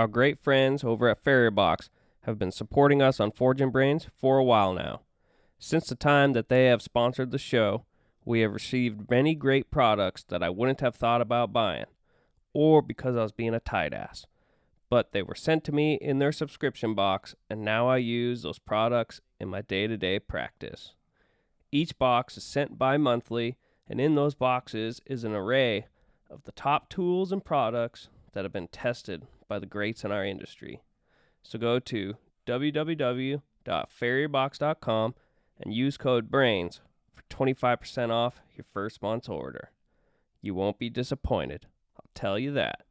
Our great friends over at Farrier have been supporting us on Forging Brains for a while now. Since the time that they have sponsored the show, we have received many great products that I wouldn't have thought about buying, or because I was being a tight ass. But they were sent to me in their subscription box, and now I use those products in my day-to-day practice. Each box is sent bi-monthly, and in those boxes is an array of the top tools and products that have been tested by the greats in our industry. So go to www.farrierbox.com and use code BRAINS for 25% off your first month's order. You won't be disappointed, I'll tell you that.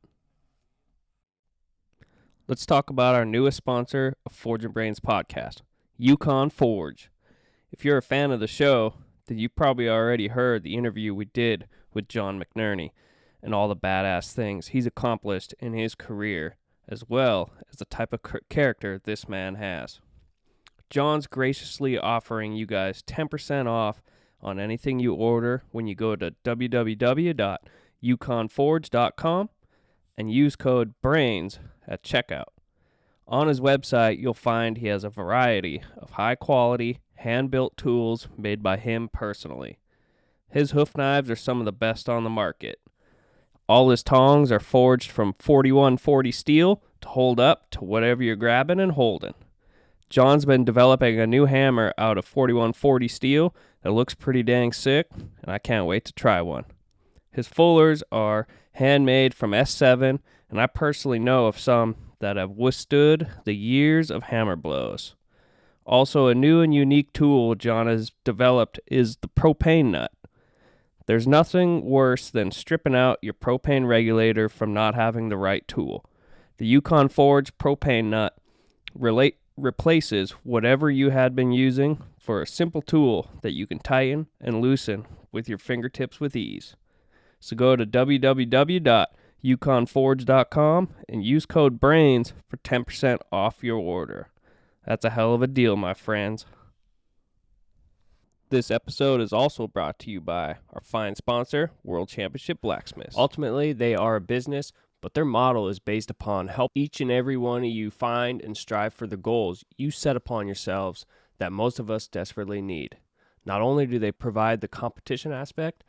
Let's talk about our newest sponsor of Forging Brains podcast, Yukon Forge. If you're a fan of the show, then you probably already heard the interview we did with John McNerney and all the badass things he's accomplished in his career, as well as the type of character this man has. John's graciously offering you guys 10% off on anything you order when you go to www.yukonforge.com and use code BRAINS at checkout. On his website, you'll find he has a variety of high-quality, hand-built tools made by him personally. His hoof knives are some of the best on the market. All his tongs are forged from 4140 steel to hold up to whatever you're grabbing and holding. John's been developing a new hammer out of 4140 steel that looks pretty dang sick, and I can't wait to try one. His fullers are handmade from S7, and I personally know of some that have withstood the years of hammer blows. Also, a new and unique tool John has developed is the propane nut. There's nothing worse than stripping out your propane regulator from not having the right tool. The Yukon Forge propane nut replaces whatever you had been using for a simple tool that you can tighten and loosen with your fingertips with ease. So go to www.yukonforge.com and use code BRAINS for 10% off your order. That's a hell of a deal, my friends. This episode is also brought to you by our fine sponsor, World Championship Blacksmiths. Ultimately, they are a business, but their model is based upon help each and every one of you find and strive for the goals you set upon yourselves that most of us desperately need. Not only do they provide the competition aspect,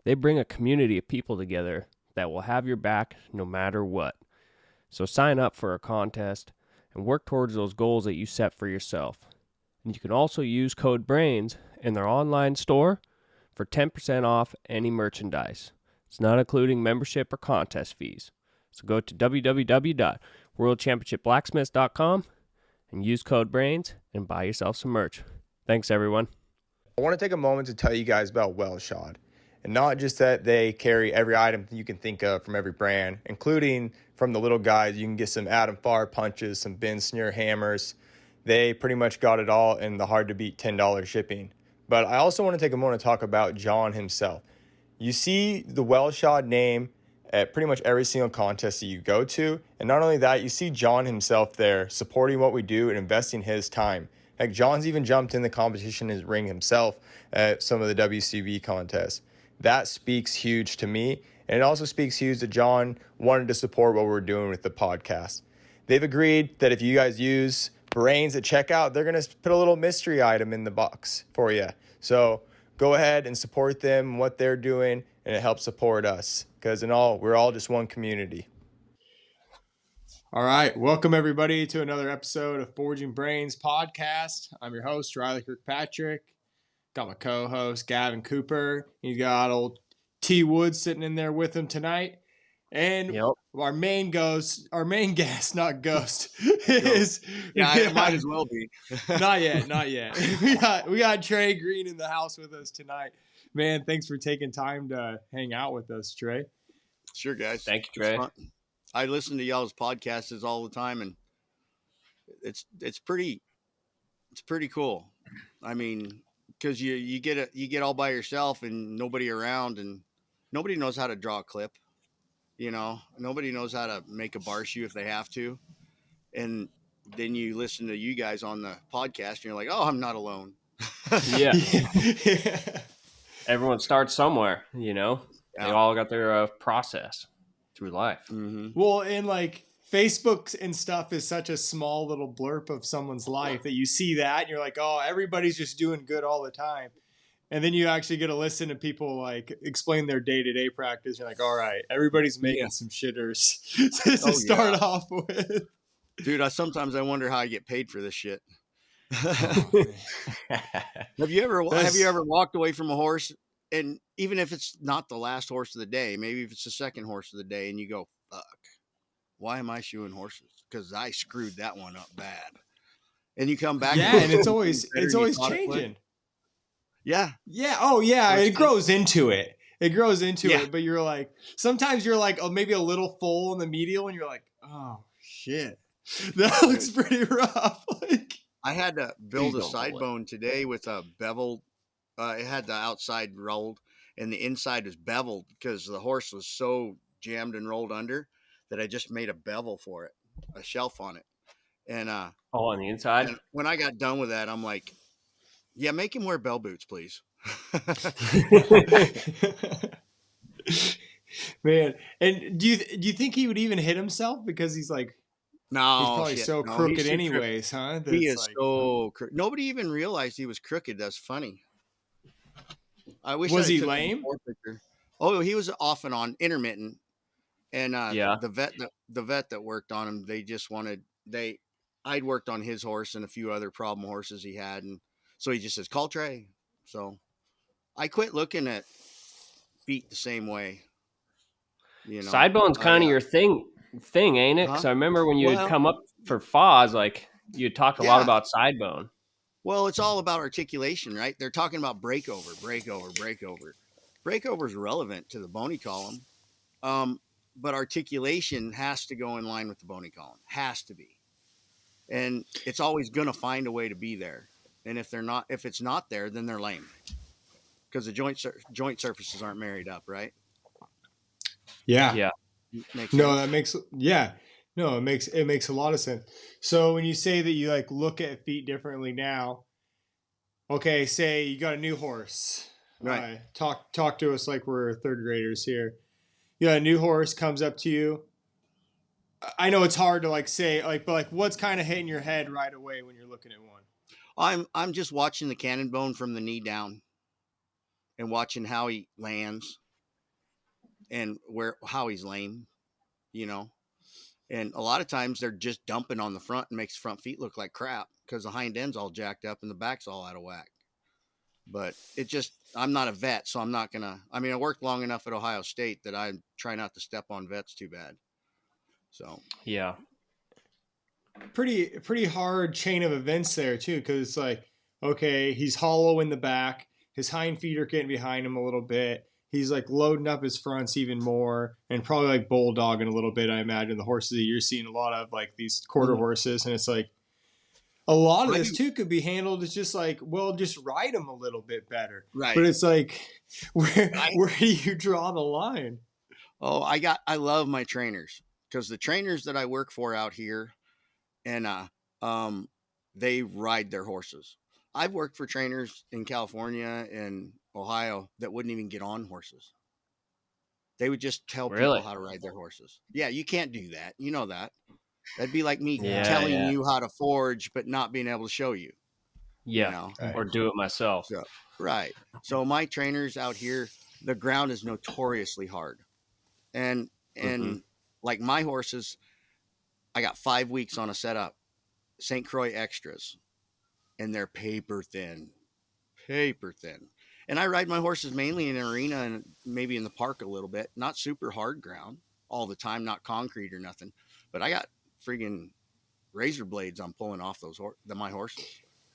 they bring a community of people together that will have your back no matter what. So sign up for a contest and work towards those goals that you set for yourself. And you can also use code BRAINS in their online store for 10% off any merchandise. It's not including membership or contest fees. So go to www.worldchampionshipblacksmiths.com and use code BRAINS and buy yourself some merch. Thanks, everyone. I want to take a moment to tell you guys about Wellshod. And not just that they carry every item you can think of from every brand, including from the little guys. You can get some Adam Farr punches, some Ben Sneer hammers. They pretty much got it all in the hard-to-beat $10 shipping. But I also want to take a moment to talk about John himself. You see the Wellshod name at pretty much every single contest that you go to. And not only that, you see John himself there supporting what we do and investing his time. Heck, John's even jumped in the competition in his ring himself at some of the WCB contests. That speaks huge to me. And it also speaks huge that John wanted to support what we're doing with the podcast. They've agreed that if you guys use Brains at checkout, they're going to put a little mystery item in the box for you. So go ahead and support them, what they're doing, and it helps support us. Because in all, we're all just one community. All right. Welcome, everybody, to another episode of Forging Brains podcast. I'm your host, Riley Kirkpatrick. Got my co-host, Gavin Cooper. He's got old T. Wood sitting in there with him tonight. And our main guest, not ghost, is... Yeah, it might as well be. Not yet. We got Trey Green in the house with us tonight. Man, thanks for taking time to hang out with us, Trey. Sure, guys. Thank you, Trey. I listen to y'all's podcasts all the time, and it's pretty cool. I mean, because you get all by yourself and nobody around, and nobody knows how to draw a clip. You know, nobody knows how to make a bar shoe if they have to. And then you listen to you guys on the podcast and you're like, oh, I'm not alone. Yeah. Everyone starts somewhere, you know. Yeah. They all got their process through life. Mm-hmm. Well, and like Facebook and stuff is such a small little blurb of someone's life that you see that and you're like, oh, everybody's just doing good all the time. And then you actually get to listen to people like explain their day-to-day practice. You're like, all right, everybody's making some shitters to start off with. Dude, sometimes I wonder how I get paid for this shit. Oh, Have you ever walked away from a horse, and even if it's not the last horse of the day, maybe if it's the second horse of the day, and you go, fuck, why am I shoeing horses? Because I screwed that one up bad. And you come back, and it's always changing. Yeah. Oh yeah, it grows into it. It grows into it, but you're like, sometimes you're like, oh, maybe a little full in the medial, and you're like, oh shit, that looks pretty rough. Like, I had to build a side bone today with a beveled. It had the outside rolled, and the inside was beveled because the horse was so jammed and rolled under that I just made a bevel for it, a shelf on it, and on the inside. And when I got done with that, I'm like, yeah, make him wear bell boots, please. Man, and do you think he would even hit himself because he's like, no, he's probably so crooked anyways, huh? He is like, so crooked. Nobody even realized he was crooked. That's funny. I wish. Was he lame? Oh, he was off and on, intermittent. And the vet that worked on him, they just wanted I'd worked on his horse and a few other problem horses he had, and so he just says, call Trey. So I quit looking at feet the same way. You know, Sidebone's kind of your thing, ain't it? Because I remember when you had come up for Foz, like you talked a lot about sidebone. Well, it's all about articulation, right? They're talking about breakover. Breakover is relevant to the bony column, but articulation has to go in line with the bony column. Has to be, and it's always going to find a way to be there. And if it's not there, then they're lame because the joint surfaces aren't married up, right? Yeah. It makes a lot of sense. So when you say that you like look at feet differently now, okay, say you got a new horse, right? Talk to us like we're third graders here. You got a new horse comes up to you. I know it's hard to like say like, but like what's kind of hitting your head right away when you're looking at one? I'm just watching the cannon bone from the knee down, and watching how he lands, and how he's lame, you know. And a lot of times they're just dumping on the front and makes the front feet look like crap because the hind end's all jacked up and the back's all out of whack. But I'm not a vet, so I'm not gonna. I mean, I worked long enough at Ohio State that I try not to step on vets too bad. So yeah. Pretty hard chain of events there too, because it's like, okay, he's hollow in the back, his hind feet are getting behind him a little bit, he's like loading up his fronts even more, and probably like bulldogging a little bit. I imagine the horses that you're seeing a lot of, like these quarter horses, and it's like a lot of this too could be handled as just like, well, just ride them a little bit better, right? But it's like, where do you draw the line? Oh, I love my trainers, because the trainers that I work for out here, and they ride their horses. I've worked for trainers in California and Ohio that wouldn't even get on horses. They would just tell people how to ride their horses. Yeah, you can't do that. You know that. That'd be like me telling you how to forge, but not being able to show you. Yeah, you know? Or do it myself. So, right. So my trainers out here, the ground is notoriously hard. And like my horses, I got 5 weeks on a setup, St. Croix extras, and they're paper thin. And I ride my horses mainly in an arena and maybe in the park a little bit, not super hard ground all the time, not concrete or nothing, but I got friggin' razor blades I'm pulling off my horses.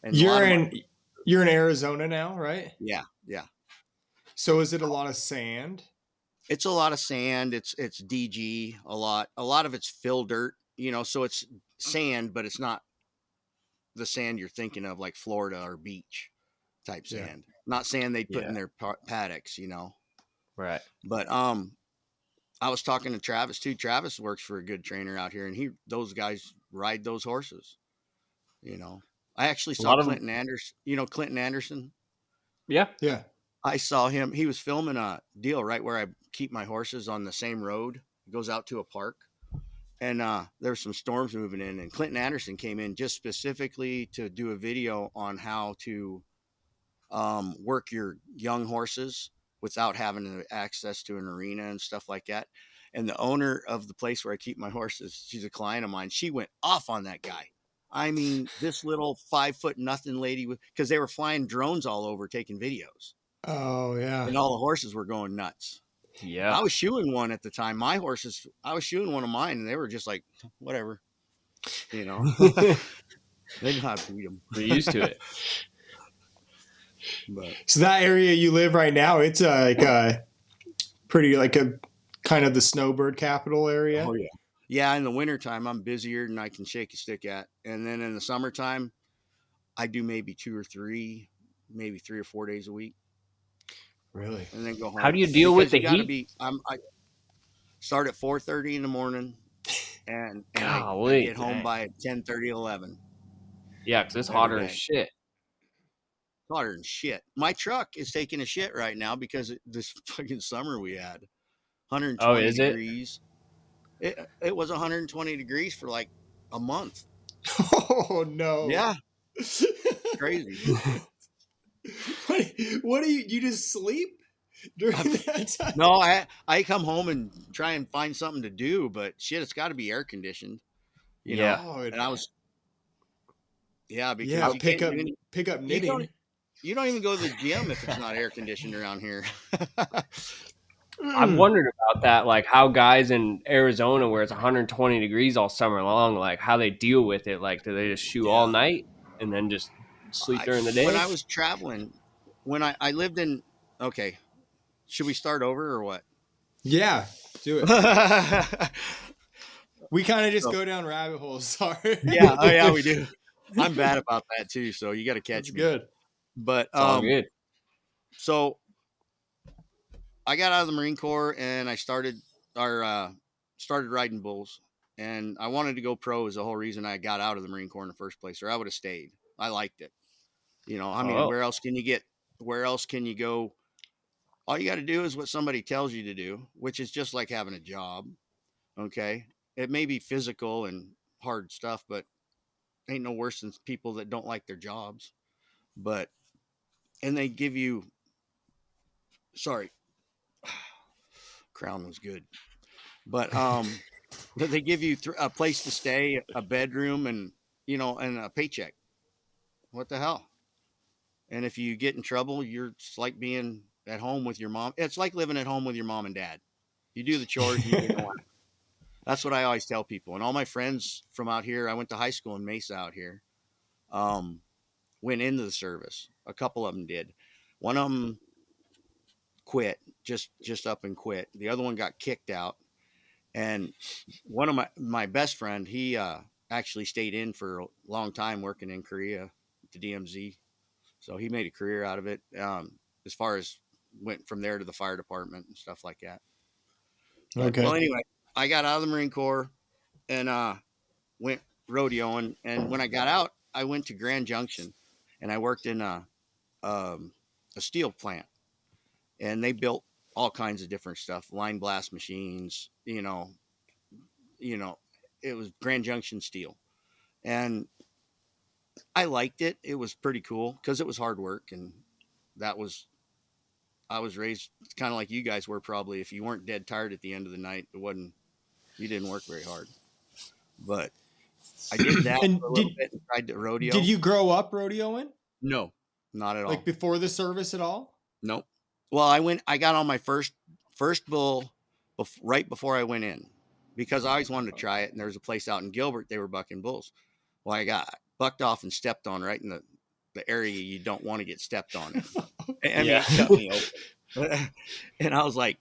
And you're in Arizona now, right? Yeah. So is it a lot of sand? It's a lot of sand. It's DG a lot. A lot of it's fill dirt, you know, so it's sand, but it's not the sand you're thinking of like Florida or beach type sand. Not sand they'd put in their paddocks, you know. Right. But I was talking to Travis too. Travis works for a good trainer out here, and those guys ride those horses. You know, I actually saw Clinton Anderson. You know Clinton Anderson? Yeah. I saw him. He was filming a deal right where I keep my horses on the same road. It goes out to a park, and there were some storms moving in, and Clinton Anderson came in just specifically to do a video on how to work your young horses without having access to an arena and stuff like that. And the owner of the place where I keep my horses, she's a client of mine. She went off on that guy. I mean, this little 5 foot nothing lady, because they were flying drones all over taking videos, Oh yeah. and all the horses were going nuts. Yeah. I was shoeing one at the time. My horses, I was shoeing one of mine, and they were just like, whatever, you know. They know how to beat them. We're used to it. But So that area you live right now, it's like a pretty like a kind of the snowbird capital area. oh yeah, yeah. In the wintertime, I'm busier than I can shake a stick at, and then in the summertime, I do maybe 2 or 3, maybe 3 or 4 days a week, Really? and then go home. How do you deal with Because the you got to heat? be. I start at 4:30 in the morning, and I Golly. get home by 10:30, 11 Yeah, because it's every hotter than day. shit. Hotter than shit. My truck is taking a shit right now because this fucking summer we had 120 Oh, is it? degrees. It was 120 degrees for like a month. Oh no. Yeah, crazy. What do you just sleep during that time? No, I come home and try and find something to do, but shit, it's got to be air conditioned, you Yeah. know. Oh, And I was, because yeah, you pick can't up even, pick up you knitting. don't even go to the gym if it's not air conditioned around here. I've wondered about that, like how guys in Arizona where it's 120 degrees all summer long, like how they deal with it. Like, do they just shoe all Yeah. night and then just sleep during the day? When I was traveling, when I lived in, okay, should we start over or what? Yeah, do it. So, We kind of just go down rabbit holes. Sorry. yeah, oh yeah, we do. I'm bad about that too, so you got to catch That's me. good. But It's all good. so I got out of the Marine Corps and I started riding bulls, and I wanted to go pro is the whole reason I got out of the Marine Corps in the first place, or I would have stayed. I liked it. You know, I mean, Oh. where else can you go? All you got to do is what somebody tells you to do, which is just like having a job. Okay. It may be physical and hard stuff, but ain't no worse than people that don't like their jobs. But, and they give you, sorry, Crown was good. But, they give you a place to stay, a bedroom, and, you know, and a paycheck. What the hell? And if you get in trouble, it's like being at home with your mom. It's like living at home with your mom and dad. You do the chores and you get no. That's what I always tell people. And all my friends from out here, I went to high school in Mesa out here, went into the service. A couple of them did. One of them quit, just up and quit. The other one got kicked out. And one of my best friend, he actually stayed in for a long time working in Korea, the DMZ. So he made a career out of it. As far as went from there to the fire department and stuff like that. But, Okay. well, anyway, I got out of the Marine Corps and went rodeoing. And when I got out, I went to Grand Junction, and I worked in a steel plant, and they built all kinds of different stuff, line blast machines. It was Grand Junction steel, and I liked it. It was pretty cool because it was hard work, and that was. I was raised kind of like you guys were probably. If you weren't dead tired at the end of the night, you didn't work very hard. But I did that And for a little bit and tried to rodeo. Did you grow up rodeoing? No, not at all. Like before the service at all? Nope. Well, I got on my first bull right before I went in because I always wanted to try it. And there was a place out in Gilbert, they were bucking bulls. Well, I got bucked off and stepped on right in the area you don't want to get stepped on in. I mean, it cut me open. And I was like,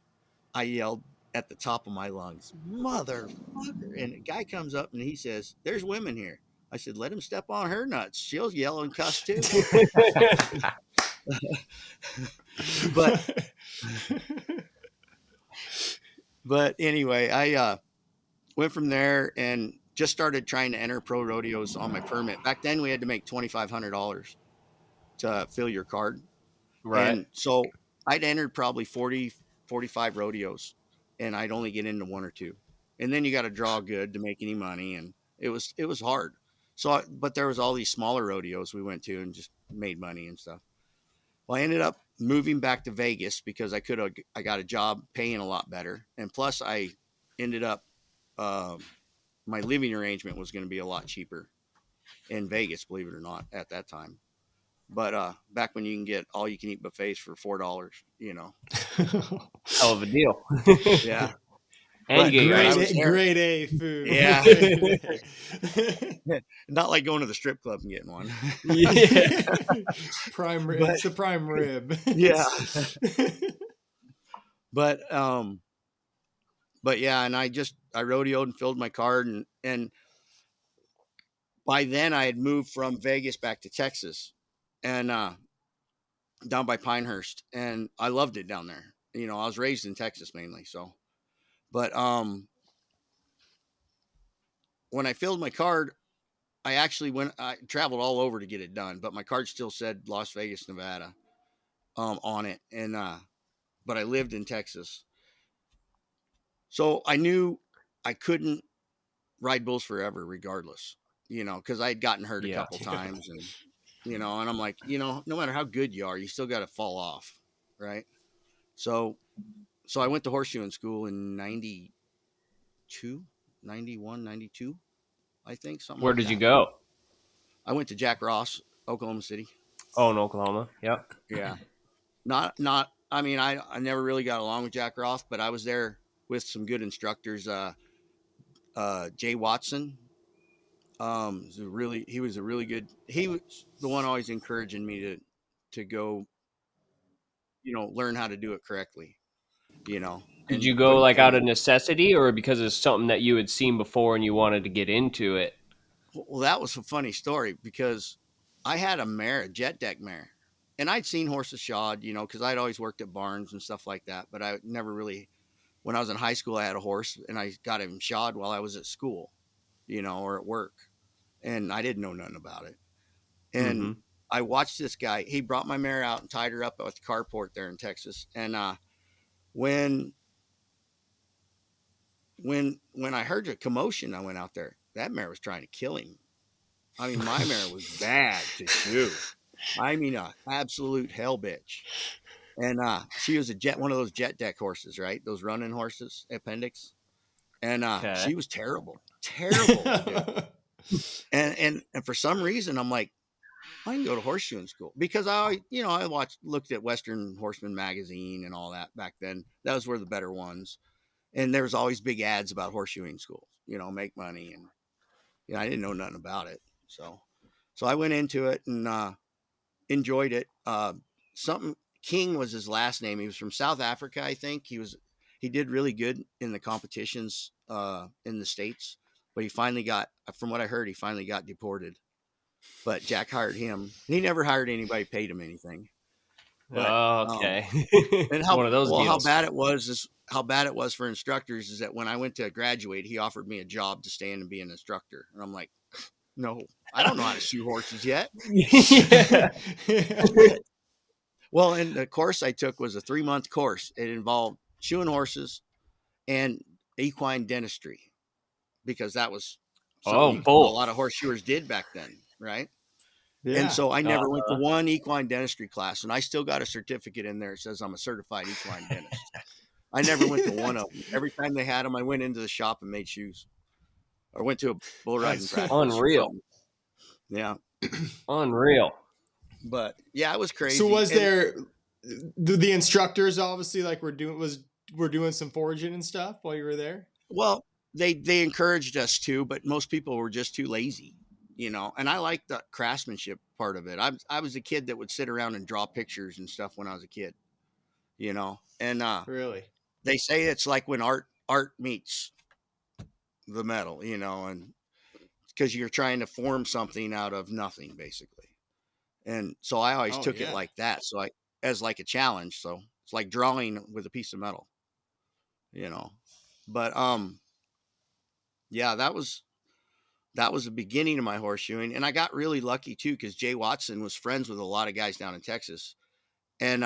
I yelled at the top of my lungs, motherfucker. And a guy comes up and he says, there's women here. I said, let him step on her nuts. She'll yell and cuss too. But anyway, I went from there and just started trying to enter pro rodeos on my permit. Back then we had to make $2,500 to fill your card. Right. And so I'd entered probably 40, 45 rodeos, and I'd only get into 1 or 2. and then you got to draw good to make any money, and it was hard. So, but there was all these smaller rodeos we went to and just made money and stuff. Well, I ended up moving back to Vegas because I got a job paying a lot better, and plus I ended up my living arrangement was going to be a lot cheaper in Vegas, believe it or not, at that time. But back when you can get all you can eat buffets for $4, Hell of a deal. yeah. And you get your ice cream. Grade A food. Yeah. Grade A. Not like going to the strip club and getting one. Yeah. It's the prime rib. Yeah. But yeah, and I rodeoed and filled my card, and by then I had moved from Vegas back to Texas, and down by Pinehurst, and I loved it down there. I was raised in Texas mainly, so. But when I filled my card, I traveled all over to get it done, but my card still said Las Vegas, Nevada, on it, and but I lived in Texas, so I knew I couldn't ride bulls forever, regardless, because I had gotten hurt a couple times, and and I'm like, no matter how good you are, you still got to fall off, right? So I went to horseshoeing school in 92, 91, 92, I think, something. Where like did that. you go? I went to Jack Ross, Oklahoma City. Oh, in Oklahoma. Yep. Yeah. Not, I mean, I never really got along with Jack Ross, but I was there with some good instructors. Jay Watson. He was a really good, he was the one always encouraging me to go, learn how to do it correctly, Did you go like out of necessity, or because it's something that you had seen before and you wanted to get into it? Well, that was a funny story because I had a mare, a jet deck mare, and I'd seen horses shod, because I'd always worked at barns and stuff like that. But I never really, when I was in high school, I had a horse and I got him shod while I was at school, or at work. And I didn't know nothing about it. And I watched this guy, he brought my mare out and tied her up at the carport there in Texas. And when I heard the commotion, I went out there. That mare was trying to kill him. I mean, my mare was bad to do. I mean, a absolute hell bitch. And she was one of those jet deck horses, right? Those running horses, appendix. And she was terrible. And for some reason, I'm like, I can go to horseshoeing school because I looked at Western Horseman magazine and all that back then. That was where the better ones. And there was always big ads about horseshoeing schools, make money. And I didn't know nothing about it. So I went into it and enjoyed it. King was his last name. He was from South Africa, I think. He did really good in the competitions in the States, but from what I heard, he finally got deported. But Jack hired him. He never hired anybody, paid him anything. But, okay. And one of those deals. how bad it was for instructors is that when I went to graduate, he offered me a job to stand and be an instructor. And I'm like, no, I don't know how to shoe horses yet. Well, and the course I took was a 3-month course. It involved shoeing horses and equine dentistry, because that was something a lot of horseshoers did back then, right? Yeah. And so I never went to one equine dentistry class, and I still got a certificate in there that says I'm a certified equine dentist. I never went to one of them. Every time they had them, I went into the shop and made shoes, or went to a bull riding practice. Unreal. Yeah. Unreal. But yeah, it was crazy. So was there the instructors obviously were doing some foraging and stuff while you were there? Well, they encouraged us to, but most people were just too lazy, and I liked the craftsmanship part of it. I was a kid that would sit around and draw pictures and stuff when I was a kid, and really, they say it's like when art meets the metal, and because you're trying to form something out of nothing, basically. And so I always took it like that. So as like a challenge. So it's like drawing with a piece of metal, but, yeah, that was the beginning of my horseshoeing. And I got really lucky too, because Jay Watson was friends with a lot of guys down in Texas. And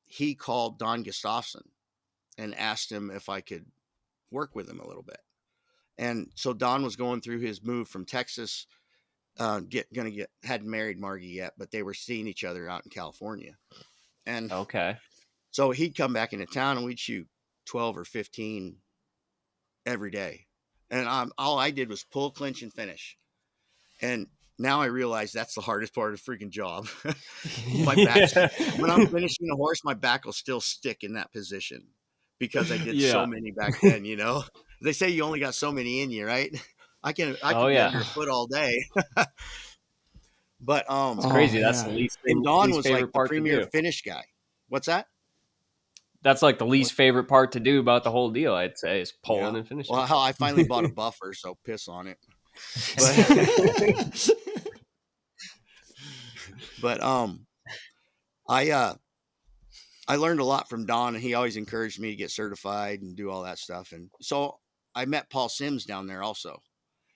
he called Don Gustafson and asked him if I could work with him a little bit. And so Don was going through his move from Texas, hadn't married Margie yet, but they were seeing each other out in California. And Okay. so he'd come back into town and we'd shoot 12 or 15 every day. And all I did was pull, clinch, and finish. And now I realize that's the hardest part of the freaking job. My back, when I'm finishing a horse, my back will still stick in that position because I did so many back then, you know. They say you only got so many in you, right? I could be under a foot all day. But It's crazy. That's the and Don least was favorite like the part to premier do. finish guy. What's that? That's like the least favorite part to do about the whole deal, I'd say, is pulling and finishing. Well, I finally bought a buffer, so piss on it. But I learned a lot from Don, and he always encouraged me to get certified and do all that stuff. And so I met Paul Sims down there also.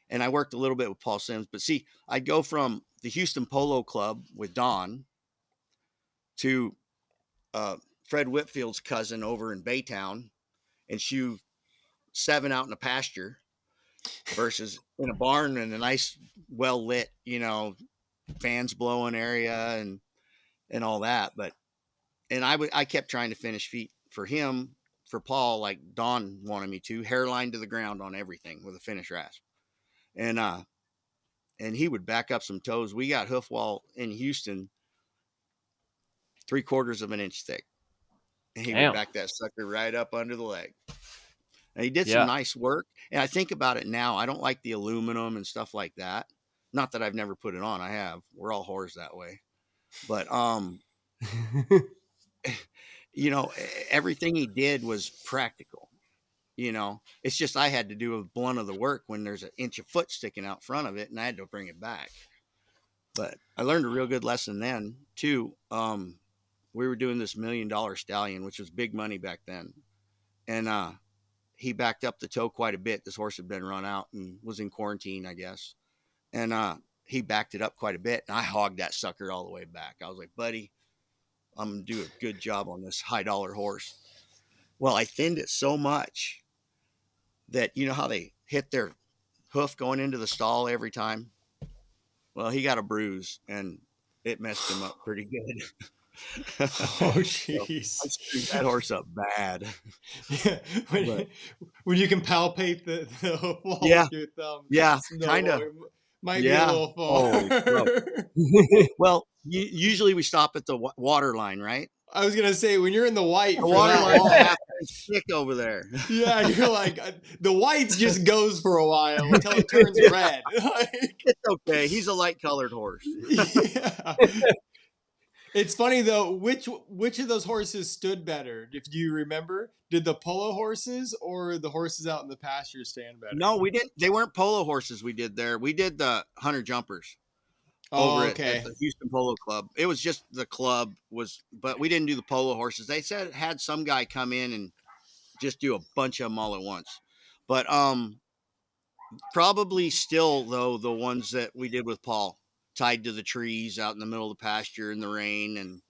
And I worked a little bit with Paul Sims. But see, I'd go from the Houston Polo Club with Don to Fred Whitfield's cousin over in Baytown and shoot 7 out in a pasture versus in a barn in a nice, well lit, you know, fans blowing area and all that. But I kept trying to finish feet for him, for Paul, like Don wanted me to, hairline to the ground on everything with a finish rasp. And he would back up some toes. We got hoof wall in Houston 3/4 of an inch thick. And he would back that sucker right up under the leg. And he did some nice work. And I think about it now, I don't like the aluminum and stuff like that. Not that I've never put it on. I have. We're all whores that way. But you know, everything he did was practical. You know, it's just I had to do a blunt of the work when there's an inch of foot sticking out front of it, and I had to bring it back. But I learned a real good lesson then too. We were doing this $1 million stallion, which was big money back then, and he backed up the toe quite a bit. This horse had been run out and was in quarantine, I guess, and he backed it up quite a bit, and I hogged that sucker all the way back. I was like, buddy, I'm gonna do a good job on this high dollar horse. Well, I thinned it so much that, you know how they hit their hoof going into the stall every time? Well, he got a bruise and it messed him up pretty good. Oh, jeez. So I screwed that horse up bad. Yeah. When you can palpate the hoof wall with your thumb. Yeah, no, kind of. Might be a little far. Well, usually we stop at the water line, right? I was gonna say, when you're in the white, the water line's half thick over there. Yeah, you're like, the whites just goes for a while until it turns red. It's okay. He's a light colored horse. Yeah. It's funny though, which of those horses stood better? If you remember, did the polo horses or the horses out in the pasture stand better? No, we didn't. They weren't polo horses we did there. We did the hunter jumpers. Over at the Houston Polo Club. It was just the club but we didn't do the polo horses. They said it had some guy come in and just do a bunch of them all at once. But probably still though the ones that we did with Paul, tied to the trees out in the middle of the pasture in the rain, and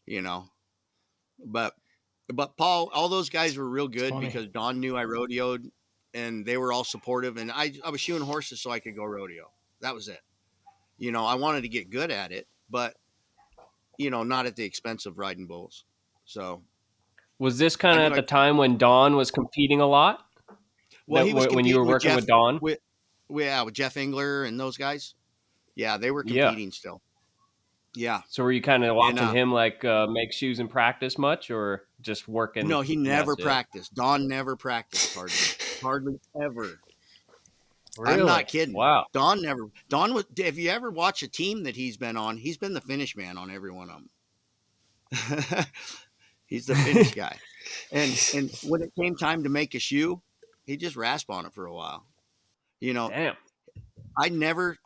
you know. But Paul, all those guys were real good because Don knew I rodeoed, and they were all supportive. And I was shoeing horses so I could go rodeo. That was it. You know, I wanted to get good at it, but, you know, not at the expense of riding bulls. So. Was this kind of at the time when Don was competing a lot? Well, he was when you were working with Don? With Jeff Engler and those guys. Yeah, they were competing still. Yeah. So were you kind of watching him like make shoes in practice much, or just working? No, he never practiced. Don never practiced hardly ever. Really? I'm not kidding. Wow. Don was. If you ever watch a team that he's been on, he's been the finish man on every one of them. He's the finish guy. And when it came time to make a shoe, he just rasped on it for a while. You know. Damn. I never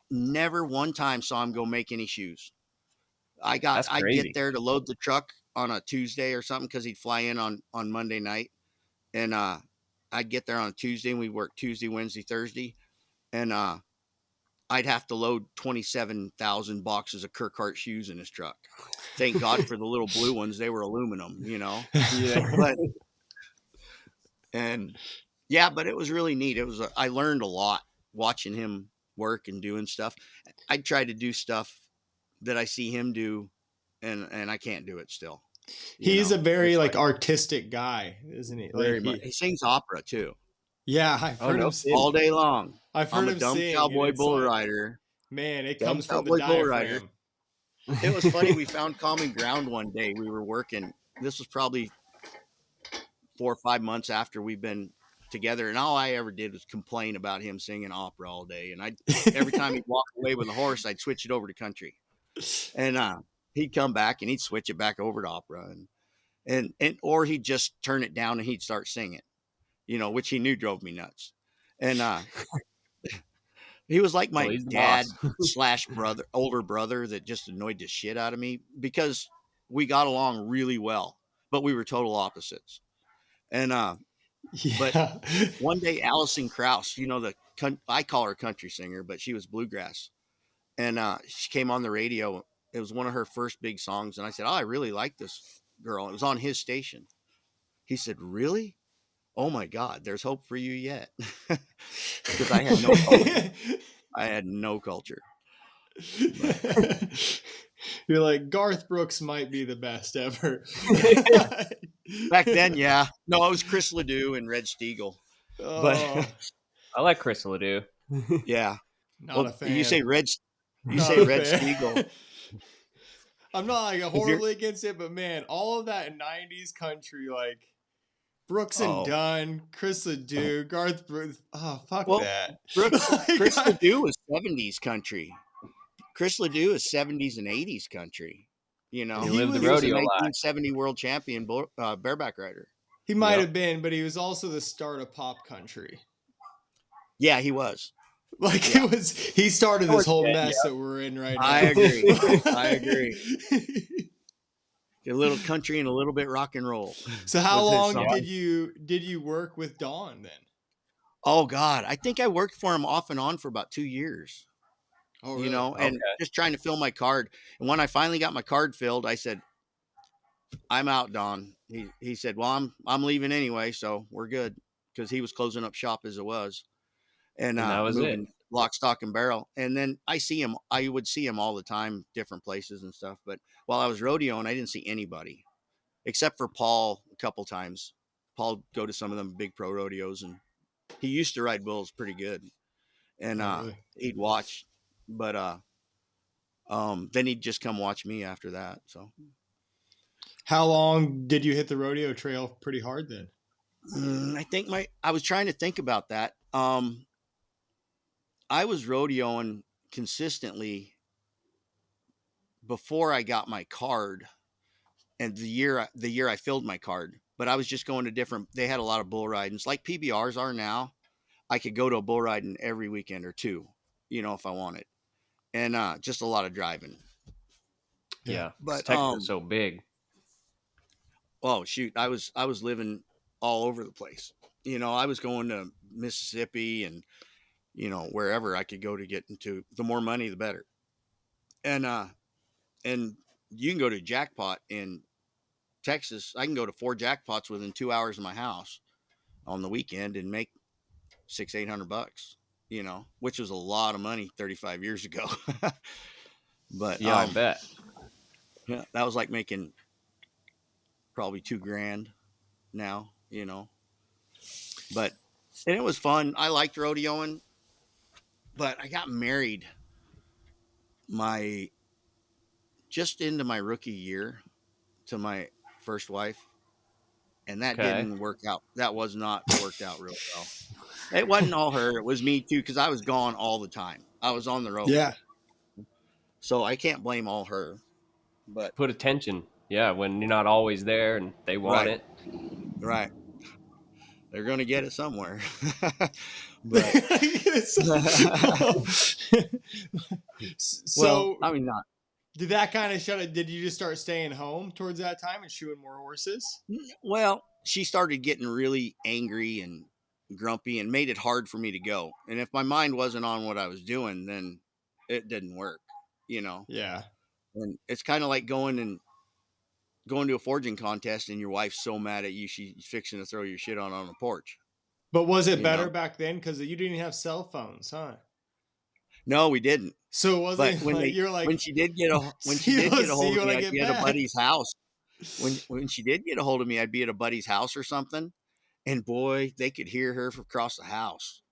one time saw him go make any shoes. I get there to load the truck on a Tuesday or something because he'd fly in on Monday night, and I'd get there on a Tuesday and we'd work Tuesday, Wednesday, Thursday. And I'd have to load 27,000 boxes of Kirkhart shoes in his truck. Thank God for the little blue ones. They were aluminum, you know. Yeah. Yeah, but it was really neat. I learned a lot watching him work and doing stuff. I try to do stuff that I see him do, and I can't do it still. He's a very It's like like artistic guy, isn't he? Like very much. He sings opera too, yeah, I've Oh, heard no him. kidding. all day long. I've I'm heard a him dumb sing, and cowboy it's bull like, rider. man, it Dumb comes from the cowboy bull rider. diaphragm. It was funny. We found common ground one day. We were working. This was probably 4 or 5 months after we've been together, and all I ever did was complain about him singing opera all day. And every time he'd walk away with a horse, I'd switch it over to country, and he'd come back and he'd switch it back over to opera, and or he'd just turn it down and he'd start singing, which he knew drove me nuts. And he was like Well, my he's the dad boss. / brother, older brother that just annoyed the shit out of me because we got along really well, but we were total opposites. And but Yeah. one day, Allison Krauss, I call her country singer, but she was bluegrass, and she came on the radio. It was one of her first big songs, and I said, "Oh, I really like this girl." It was on his station. He said, "Really? Oh my God, there's hope for you yet," because I had no culture. I had no culture. But You're like, Garth Brooks might be the best ever. back then, yeah, no, it was Chris Ledoux and Red Steagall. But Oh, I like Chris Ledoux. yeah, not a well, you fan. say Red Not a Steagall. fan. I'm not like If you're horribly against it, but man, all of that 90s country, like Brooks and oh Dunn, Chris Ledoux, Garth Brooks. Oh, fuck well, that. Chris Like, Ledoux is 70s country. Chris Ledoux is 70s and 80s country. He he lived the He was was, a rodeo life. 1970 world champion bareback rider. he might Yep. have been, but he was also the start of pop country. Yeah, he was. Like Yeah. he started this whole Yeah, mess that we're in right now. I agree. I agree. A little country and a little bit rock and roll. So how was his long song. did you work with Dawn then? Oh God, I think I worked for him off and on for about 2 years. Oh, really? And just trying to fill my card. And when I finally got my card filled, I said, "I'm out, Don." He said, "Well, I'm leaving anyway, so we're good," because he was closing up shop as it was, and And that was it. moving lock, stock, and barrel. And then I would see him all the time, different places and stuff. But while I was rodeoing, I didn't see anybody except for Paul a couple times. Paul go to some of them big pro rodeos, and he used to ride bulls pretty good, and Oh, really? he'd watch, but then he'd just come watch me after that. So How long did you hit the rodeo trail pretty hard then? I think I was trying to think about that. I was rodeoing consistently before I got my card, and the year I filled my card. But I was just going to different. They had a lot of bull ridings, like PBRs are now. I could go to a bull riding every weekend or two, if I wanted, and just a lot of driving. Yeah. But Texas is so big. oh shoot, I was living all over the place. I was going to Mississippi and wherever I could go to get into. The more money, the better. And you can go to jackpot in Texas. I can go to 4 jackpots within 2 hours of my house on the weekend and make $600-800, which was a lot of money 35 years ago. But Yeah, I bet. yeah, that was like making probably $2,000 now, but, and it was fun. I liked rodeoing, but I got married just into my rookie year to my first wife, and that Okay. didn't work out. That was not worked out real well. It wasn't all her. It was me too, because I was gone all the time. I was on the road. Yeah. So I can't blame all her. But Put attention. Yeah, when you're not always there and they want right, it. right. They're going to get it somewhere. But so well, I mean, not. did that kind of shut it? Did you just start staying home towards that time and shoeing more horses? Well, she started getting really angry and grumpy and made it hard for me to go. And if my mind wasn't on what I was doing, then it didn't work, Yeah. And it's kind of like going to a forging contest and your wife's so mad at you, she's fixing to throw your shit on the porch. But was it You better know? back then? Because you didn't have cell phones, huh? No, we didn't. So it But wasn't like you're like, when she did get a see you hold of when me, I I'd get be at a back. buddy's house. When she did get a hold of me, I'd be at a buddy's house or something, and boy, they could hear her from across the house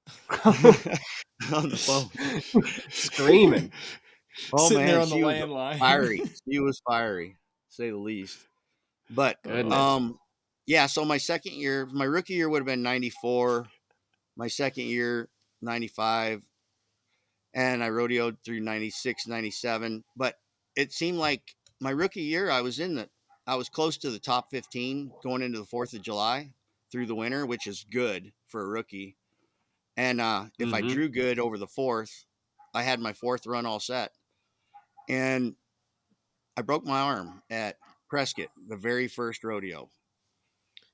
on the phone. Screaming. Oh Sitting there man, on the she was landline. fiery. She was fiery, to say the least. But Goodness. yeah. So my second year, my rookie year would have been 94. My second year, 95. And I rodeoed through 96, 97. But it seemed like my rookie year, I was close to the top 15 going into the 4th of July through the winter, which is good for a rookie. And if I drew good over the 4th, I had my 4th run all set. And I broke my arm at Prescott, the very first rodeo.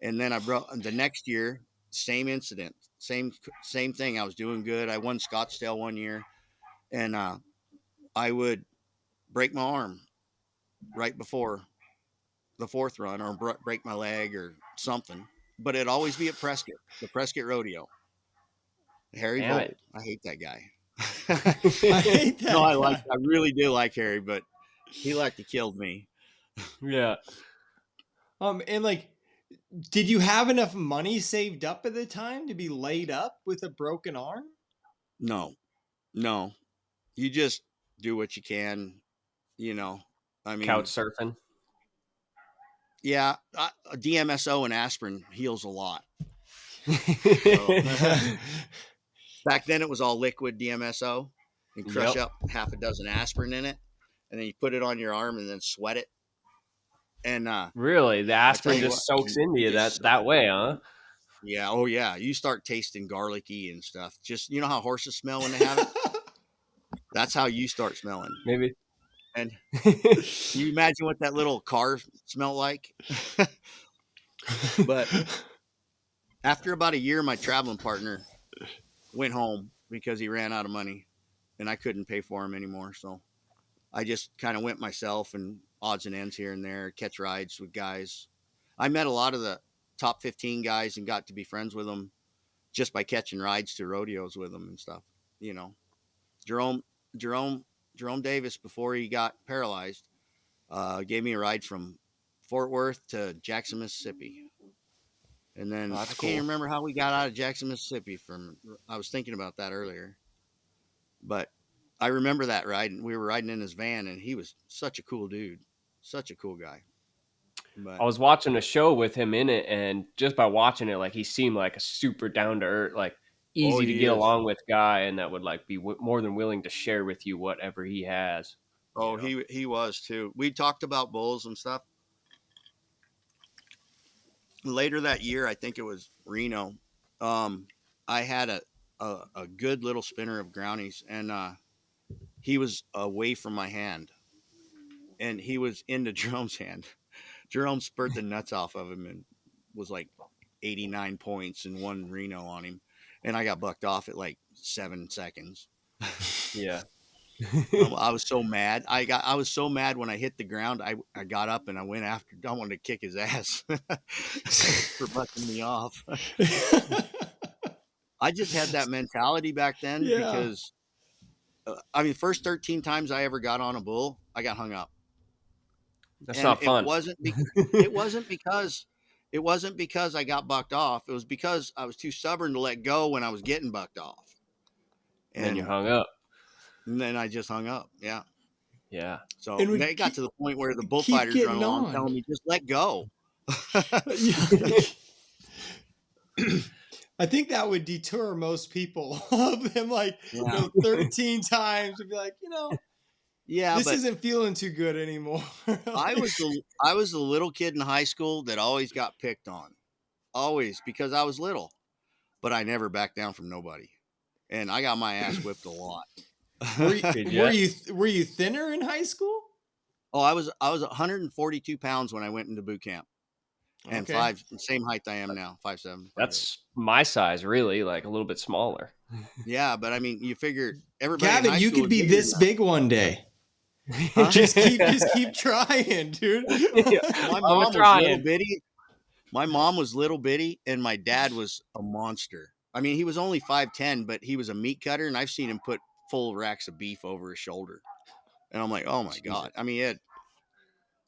And then I broke the next year, same incident, same thing. I was doing good. I won Scottsdale one year, and I would break my arm right before the 4th run, or break my leg or something. But it'd always be at Prescott, the Prescott Rodeo. Harry Damn Vogt, it. I hate that guy. I hate that. No, guy. I really do like Harry, but he like to kill me. Yeah. And like, did you have enough money saved up at the time to be laid up with a broken arm? No, you just do what you can, you know. I mean, Couch surfing. yeah, DMSO and aspirin heals a lot. Back then it was all liquid DMSO, and crush up half a dozen aspirin in it, and then you put it on your arm and then sweat it. And Really? The aspirin you what, just soaks into you just that way, huh? yeah, oh yeah, you start tasting garlicky and stuff. Just, you know how horses smell when they have it? That's how you start smelling. Maybe. And can you imagine what that little car smelled like? But after about a year, my traveling partner went home because he ran out of money, and I couldn't pay for him anymore. So I just kind of went myself, and odds and ends here and there, catch rides with guys. I met a lot of the top 15 guys and got to be friends with them just by catching rides to rodeos with them and stuff. You know, Jerome Jerome Davis, before he got paralyzed, gave me a ride from Fort Worth to Jackson, Mississippi. And then I can't even remember how we got out of Jackson, Mississippi. I was thinking about that earlier, but I remember that ride, and we were riding in his van, and he was such a cool dude, such a cool guy. But I was watching a show with him in it, and just by watching it, like, he seemed like a super down to earth, like easy to get along with guy, and that would like be more than willing to share with you whatever he has. Oh, you know? he was too. We talked about bulls and stuff. Later that year, I think it was Reno. I had a good little spinner of Groundies, and he was away from my hand, and he was into Jerome's hand. Jerome spurred the nuts off of him and was like 89 points and won Reno on him, and I got bucked off at like 7 seconds. Yeah. I was so mad. I was so mad when I hit the ground. I got up and I went after. I wanted to kick his ass for bucking me off. I just had that mentality back then because, I mean, first 13 times I ever got on a bull, I got hung up. That's not fun. It wasn't because I got bucked off. It was because I was too stubborn to let go when I was getting bucked off. And then you hung up. And then I just hung up. Yeah. Yeah. So it got to the point where the bullfighters run along telling me, just let go. I think that would deter most people of them, like 13 times would be like, this isn't feeling too good anymore. I was the little kid in high school that always got picked on, always, because I was little, but I never backed down from nobody, and I got my ass whipped a lot. Were you thinner in high school? Oh, I was 142 pounds when I went into boot camp, and same height I am now, 5'7". That's my size, really, like a little bit smaller. Yeah, but I mean, you figure everybody. Gavin, you could be this big one day. Huh? Just keep trying, dude. My mom was little bitty. My mom was little bitty, and my dad was a monster. I mean, he was only 5'10", but he was a meat cutter, and I've seen him put full racks of beef over his shoulder. And I'm like, oh my God. I mean,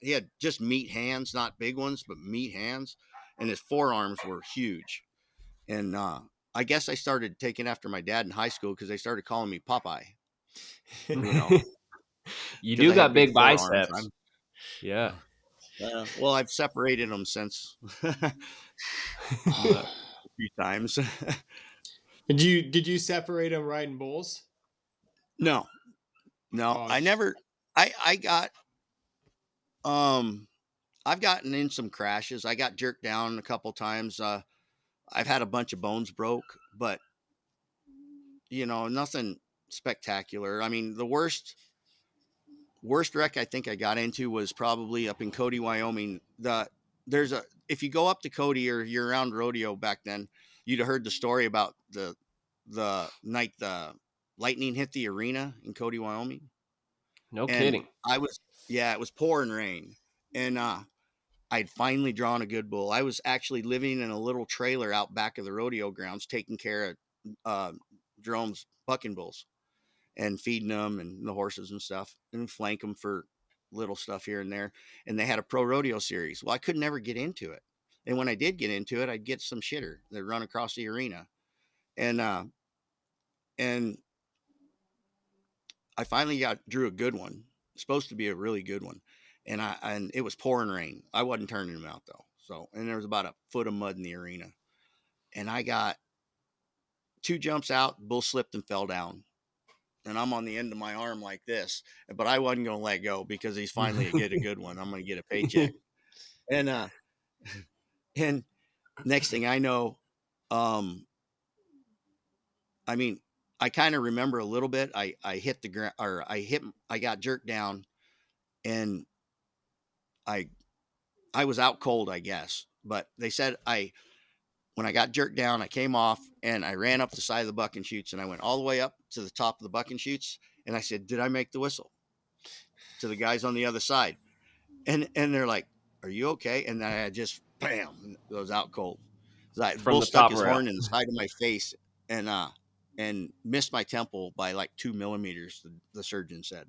he had just meat hands, not big ones, but meat hands, and his forearms were huge. And I guess I started taking after my dad in high school because they started calling me Popeye. You know, You because do I had got big big forearms. biceps. Yeah. Well, I've separated them since a few times. Did you separate them riding bulls? No, Oh, I never. I got I've gotten in some crashes. I got jerked down a couple times. I've had a bunch of bones broke, but nothing spectacular. I mean, the worst wreck I think I got into was probably up in Cody, Wyoming. If you go up to Cody or you're around rodeo back then, you'd have heard the story about the night the lightning hit the arena in Cody, Wyoming. No And kidding. it was pouring rain. And I'd finally drawn a good bull. I was actually living in a little trailer out back of the rodeo grounds, taking care of Jerome's bucking bulls and feeding them and the horses and stuff, and flank them for little stuff here and there. And they had a pro rodeo series. Well, I could never get into it. And when I did get into it, I'd get some shitter that run across the arena. And I finally drew a good one. Supposed to be a really good one. And it was pouring rain. I wasn't turning him out though. So, and there was about a foot of mud in the arena. And I got 2 jumps out, bull slipped and fell down. And I'm on the end of my arm like this, but I wasn't going to let go because he's finally get a good one. I'm going to get a paycheck. And and next thing I know, I mean, I kind of remember a little bit. I hit the ground, or I got jerked down, and I was out cold, I guess. But they said when I got jerked down, I came off and I ran up the side of the bucking chutes, and I went all the way up to the top of the bucking chutes, and I said, "Did I make the whistle?" to the guys on the other side, and they're like, "Are you okay?" And then I just bam, goes out cold. The From bull the stuck top his rail. horn in the side of my face and missed my temple by like 2 millimeters. The surgeon said,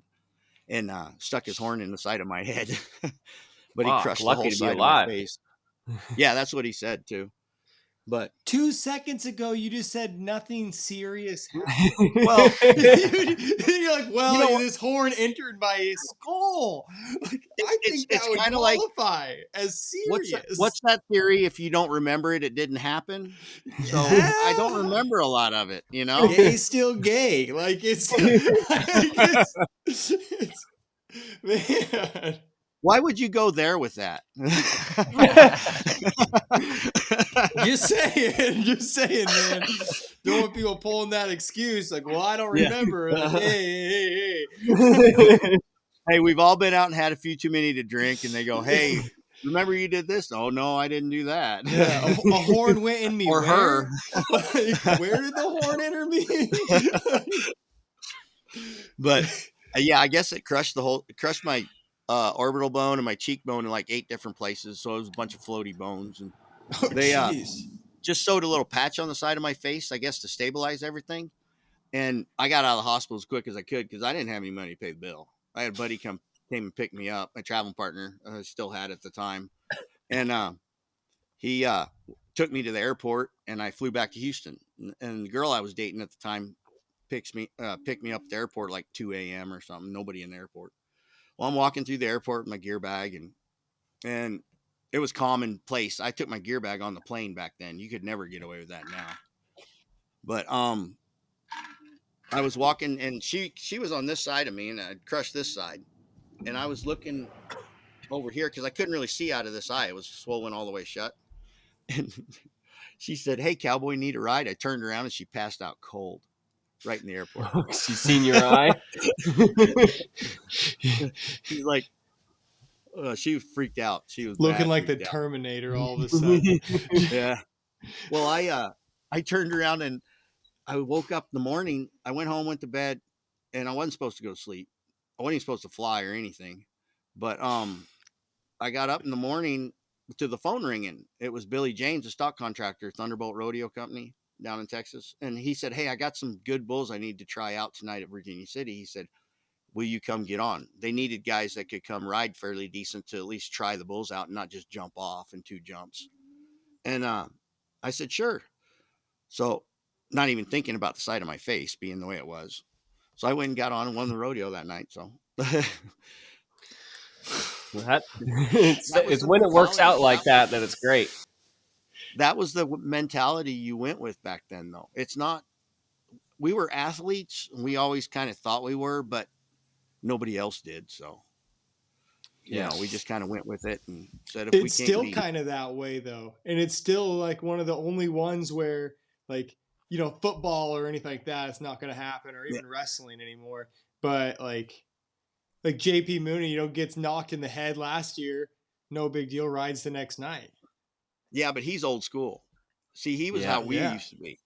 and stuck his horn in the side of my head, but he Fuck, crushed the lucky whole to be side of my alive. face. Yeah, that's what he said too. But 2 seconds ago, you just said nothing serious happened. well, You're like, well, you know, this horn entered my skull. Like, I think that it's would kind of like qualify as serious. what's that theory? If you don't remember it, it didn't happen. So I don't Yeah. remember a lot of it. You know. Gay still gay. Like it's still, like, it's man. Why would you go there with that? Just saying, man. Don't want people pulling that excuse. Like, well, I don't Yeah. remember. Like, hey. Hey, we've all been out and had a few too many to drink, and they go, "Hey, remember you did this?" Oh no, I didn't do that. Yeah, a horn went in me. Or where? her. Like, where did the horn enter me? But yeah, I guess it crushed my orbital bone and my cheekbone in like 8 different places. So it was a bunch of floaty bones, and Oh, they jeez. just sewed a little patch on the side of my face, I guess, to stabilize everything. And I got out of the hospital as quick as I could because I didn't have any money to pay the bill. I had a buddy came and pick me up, my traveling partner, I still had at the time, and he took me to the airport, and I flew back to Houston. And the girl I was dating at the time picked me up at the airport like 2 a.m. or something. Nobody in the airport. Well, I'm walking through the airport with my gear bag, and it was commonplace. I took my gear bag on the plane back then. You could never get away with that now. But I was walking, and she was on this side of me, and I'd crushed this side, and I was looking over here because I couldn't really see out of this eye. It was swollen all the way shut. And she said, "Hey, cowboy, need a ride?" I turned around, and she passed out cold right in the airport. She's seen your eye. She's like, she was freaked out. She was Looking bad like the freaked out. Terminator all of a sudden. Yeah. Well, I turned around and I woke up in the morning. I went home, went to bed, and I wasn't supposed to go to sleep. I wasn't even supposed to fly or anything. But I got up in the morning to the phone ringing. It was Billy James, a stock contractor, Thunderbolt Rodeo Company. down in Texas. And he said, "Hey, I got some good bulls I need to try out tonight at Virginia City." He said, "Will you come get on?" They needed guys that could come ride fairly decent to at least try the bulls out and not just jump off in 2 jumps. And I said, "Sure." So, not even thinking about the side of my face being the way it was. So I went and got on and won the rodeo that night. So That, that was it's the when it works mentality. out like that it's great. That was the mentality you went with back then, though. It's not, we were athletes. We always kind of thought we were, but nobody else did. So, Yeah. we just kind of went with it and said, if we It's can't still beat kind of that way though. And it's still like one of the only ones where like, football or anything like that, it's not going to happen, or even wrestling anymore. But like JP Mooney, gets knocked in the head last year. No big deal. Rides the next night. Yeah, but he's old school. See, he was how we used to be,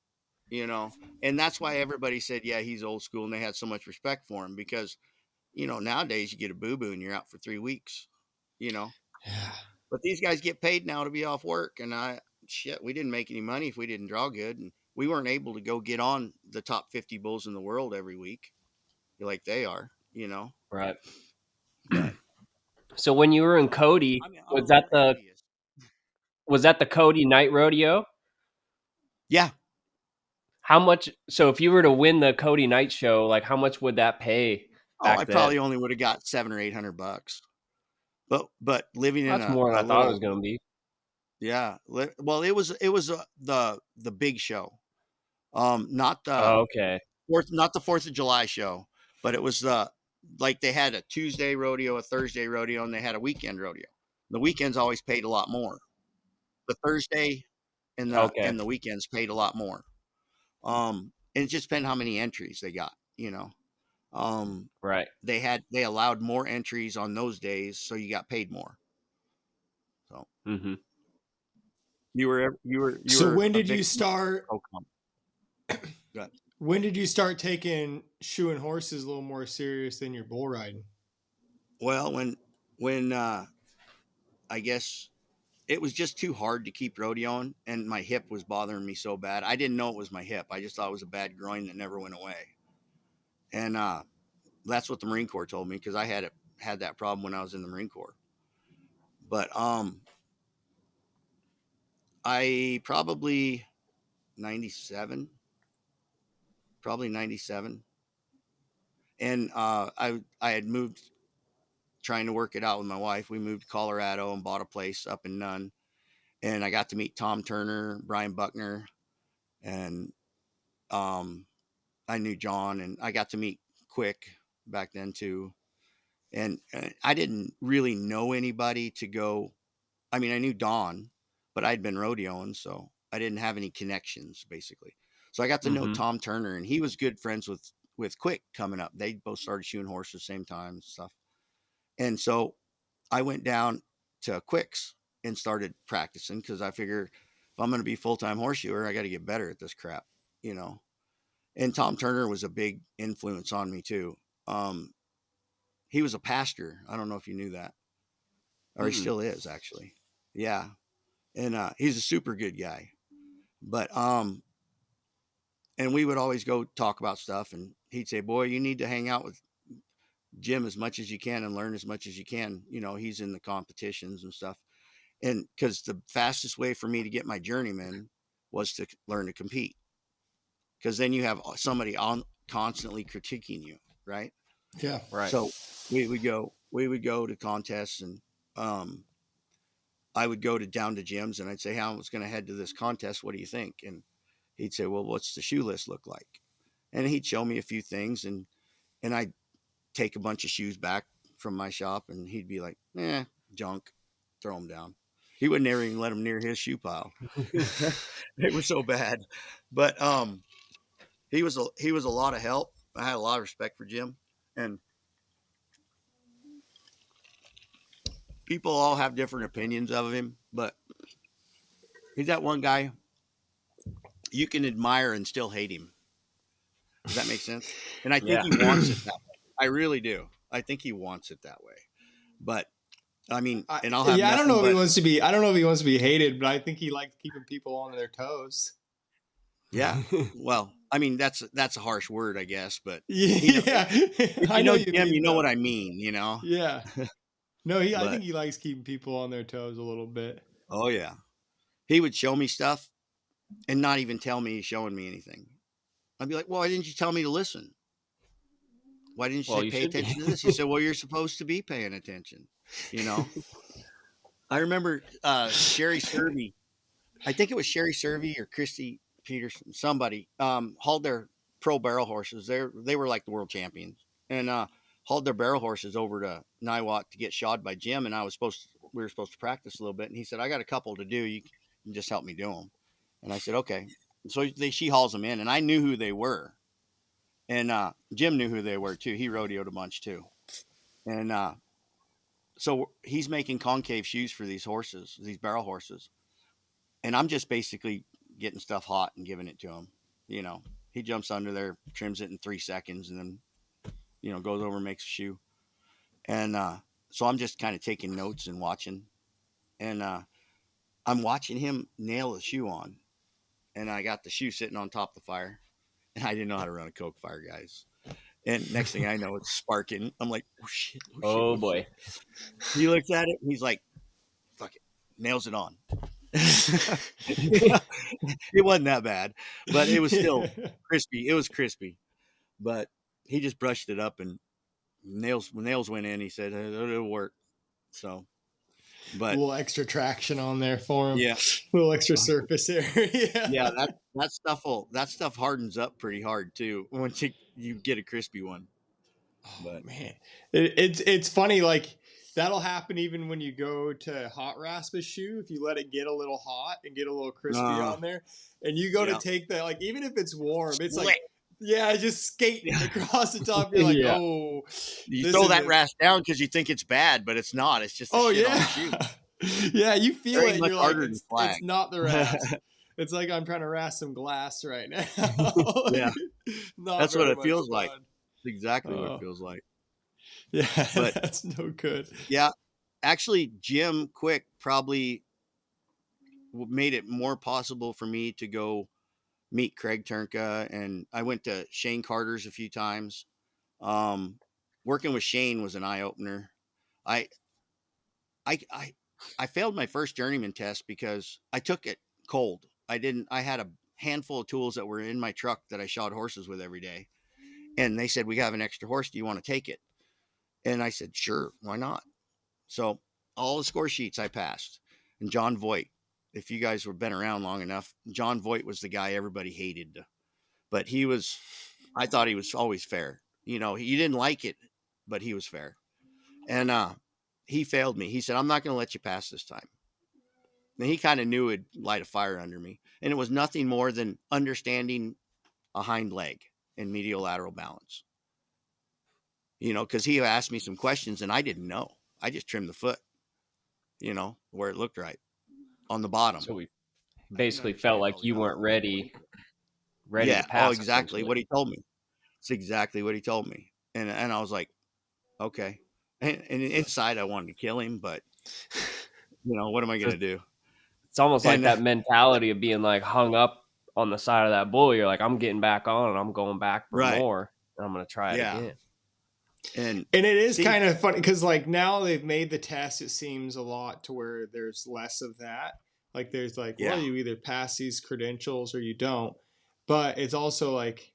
and that's why everybody said, yeah, he's old school. And they had so much respect for him because, nowadays you get a boo-boo and you're out for 3 weeks, Yeah. but these guys get paid now to be off work. And we didn't make any money if we didn't draw good. And we weren't able to go get on the top 50 bulls in the world every week like they are, Right. but So when you were in Cody, I'm was a that little the envious. was that the Cody night rodeo? Yeah. How much? So if you were to win the Cody night show, like how much would that pay Oh, back I then? probably only would have got $700 or $800, but living in That's a more than I thought it was little, going to be. yeah. Well, it was the big show. Not the Oh, okay. not the 4th of July show, but it was like they had a Tuesday rodeo, a Thursday rodeo, and they had a weekend rodeo. The weekends always paid a lot more. The Thursday Okay. and the weekends paid a lot more. And it just depended how many entries they got. Right. They allowed more entries on those days, so you got paid more. So Mm-hmm. you So were when a did you victim of start? Pokemon. Good. When did you start taking shoeing horses a little more serious than your bull riding? Well, when I guess it was just too hard to keep rodeoing, and my hip was bothering me so bad. I didn't know it was my hip. I just thought it was a bad groin that never went away. And that's what the Marine Corps told me, because I had that problem when I was in the Marine Corps. But I probably 97, probably 97. And I had moved, trying to work it out with my wife. We moved to Colorado and bought a place up in Nunn. And I got to meet Tom Turner, Brian Buckner, and I knew John, and I got to meet Quick back then too. And I didn't really know anybody to go. I mean, I knew Don, but I'd been rodeoing, so I didn't have any connections basically. So I got to know Mm-hmm. Tom Turner, and he was good friends with Quick coming up. They both started shoeing horses at the same time and stuff. And so I went down to Quick's and started practicing, because I figure if I'm going to be full-time horseshoer, I got to get better at this crap. And Tom Turner was a big influence on me too. Um, he was a pastor. I don't know if you knew that, or he Mm-mm. still is actually. Yeah. And he's a super good guy. But and we would always go talk about stuff, and he'd say, "Boy, you need to hang out with Jim as much as you can and learn as much as you can. He's in the competitions and stuff." And because the fastest way for me to get my journeyman was to learn to compete, because then you have somebody on constantly critiquing you, right? Yeah. Right. So we would go to contests, and um, I would go down to gyms, and I'd say, "Hey, I was going to head to this contest. What do you think?" And he'd say, "Well, what's the shoe list look like?" And he'd show me a few things, and I'd take a bunch of shoes back from my shop, and he'd be like, junk, throw them down. He would never even let them near his shoe pile. It was so bad. But he was a lot of help. I had a lot of respect for Jim, and people all have different opinions of him, but he's that one guy you can admire and still hate him. Does that make sense? And I think Yeah. he wants it that way. I really do. I think he wants it that way. But I mean, and I'll have Yeah, I don't know nothing if he but wants to be. I don't know if he wants to be hated, but I think he likes keeping people on their toes. Yeah. Well, I mean, that's a harsh word, I guess, but Yeah, if I you know know you Jim, mean you know though. what I mean, you know. Yeah. No, I think But he likes keeping people on their toes a little bit. oh yeah, he would show me stuff and not even tell me he's showing me anything. I'd be like, well, why didn't you tell me to listen? Why didn't you Well, say you pay should be. attention to this? He said, well, you're supposed to be paying attention. You know, I remember Sherry Servey. I think it was Sherry Servey or Christy Peterson. Somebody hauled their pro barrel horses. They were like the world champions, and hauled their barrel horses over to Niwot to get shod by Jim. And we were supposed to practice a little bit. And he said, I got a couple to do. You can just help me do them. And I said, okay. So she hauls them in, and I knew who they were. And Jim knew who they were too. He rodeoed a bunch too. And so he's making concave shoes for these horses, these barrel horses. And I'm just basically getting stuff hot and giving it to him. You know, he jumps under there, trims it in 3 seconds, and then, goes over and makes a shoe. And so I'm just kind of taking notes and watching. And I'm watching him nail the shoe on. And I got the shoe sitting on top of the fire. And I didn't know how to run a coke fire, guys. And next thing I know, it's sparking. I'm like, oh shit, oh shit, Oh oh boy. shit. He looks at it and he's like, fuck it, nails it on. It wasn't that bad, but it was still crispy. It was crispy, but he just brushed it up and nails went in. He said it'll work. So, A but little extra traction on there for him. yeah, A little extra surface area. yeah, that stuff hardens up pretty hard too once you get a crispy one. Oh But man, it's funny. Like that'll happen even when you go to hot rasp a shoe. If you let it get a little hot and get a little crispy on there, and you go to yeah, take that, like even if it's warm, it's like Split. yeah, just skating Yeah. across the top. You're like, Yeah. oh, You this throw that isn't. rasp down because you think it's bad, but it's not. It's just a Oh shit on yeah, the shoe. yeah. You feel Very it, and much you're like, harder than it's flag. not the rasp. It's like I'm trying to rasp some glass right now. Yeah, Not that's what very it much feels like. fun. It's exactly what it Oh feels like. yeah, But that's no good. yeah, actually, Jim Quick probably made it more possible for me to go meet Craig Turnka, and I went to Shane Carter's a few times. Um, Working with Shane was an eye opener. I I I I failed my first journeyman test because I took it cold. I had a handful of tools that were in my truck that I shod horses with every day. And they said, we have an extra horse. Do you want to take it? And I said, sure, why not? So all the score sheets I passed. And John Voight, if you guys were been around long enough, John Voight was the guy everybody hated. But I thought he was always fair. He didn't like it, but he was fair. And he failed me. He said, I'm not going to let you pass this time. And he kind of knew it'd light a fire under me. And it was nothing more than understanding a hind leg and medial lateral balance. Because he asked me some questions and I didn't know. I just trimmed the foot, where it looked right on the bottom. So we I didn't basically felt understand like all the you other weren't ready Yeah. to Oh, pass exactly essentially. what he told me. It's exactly what he told me. And I was like, okay. And inside I wanted to kill him, but what am I going to do? It's almost like And that mentality of being like hung up on the side of that bull. You're like, I'm getting back on and I'm going back for right. more and I'm going to try it Yeah. again. And it is see, kind of funny because like now they've made the test, it seems a lot to where there's less of that. Like there's like, well, yeah. you either pass these credentials or you don't. But it's also like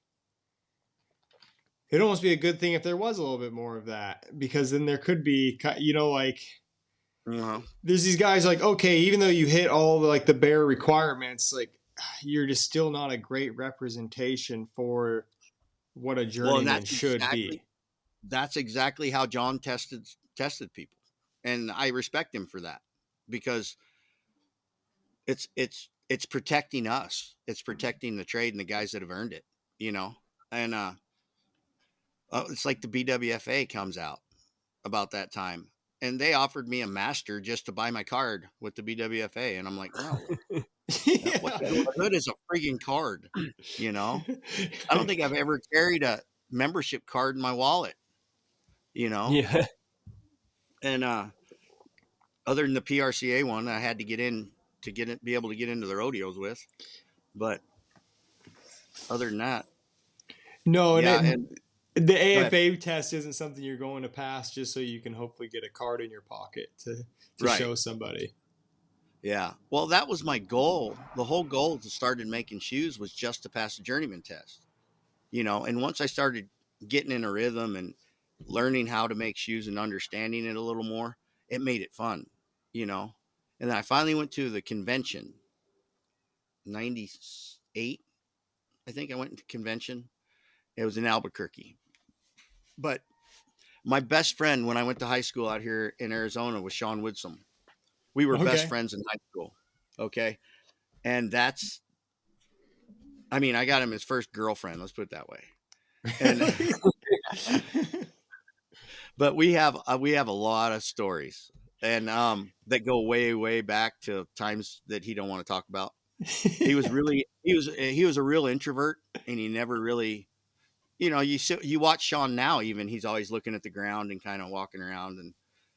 it'd almost be a good thing if there was a little bit more of that, because then there could be, like Uh-huh. there's these guys like, okay, even though you hit all the, like the bare requirements, like you're just still not a great representation for what a Well, and journeyman should be. that's exactly how John tested people. And I respect him for that because it's protecting us. It's protecting the trade and the guys that have earned it, And it's like the BWFA comes out about that time. And they offered me a master just to buy my card with the BWFA. And I'm like, no, what good is a freaking card? I don't think I've ever carried a membership card in my wallet, Yeah. and other than the PRCA one, I had to get in to be able to get into the rodeos with. But other than that, No, yeah. and And the go ahead. AFA test isn't something you're going to pass just so you can hopefully get a card in your pocket to Right. show somebody. Yeah. Well, that was my goal. The whole goal to started making shoes was just to pass the journeyman test, and once I started getting in a rhythm and learning how to make shoes and understanding it a little more, it made it fun, you know. And then I finally went to the convention, 98, I think I went to convention. It was in Albuquerque. But my best friend when I went to high school out here in Arizona was Sean Woodsum. We were best Okay. friends in high school. Okay. And I got him his first girlfriend, let's put it that way. And but we have a lot of stories, and that go way way back to times that he don't want to talk about. He was a real introvert, and he never really, you watch Sean now, even he's always looking at the ground and kind of walking around, and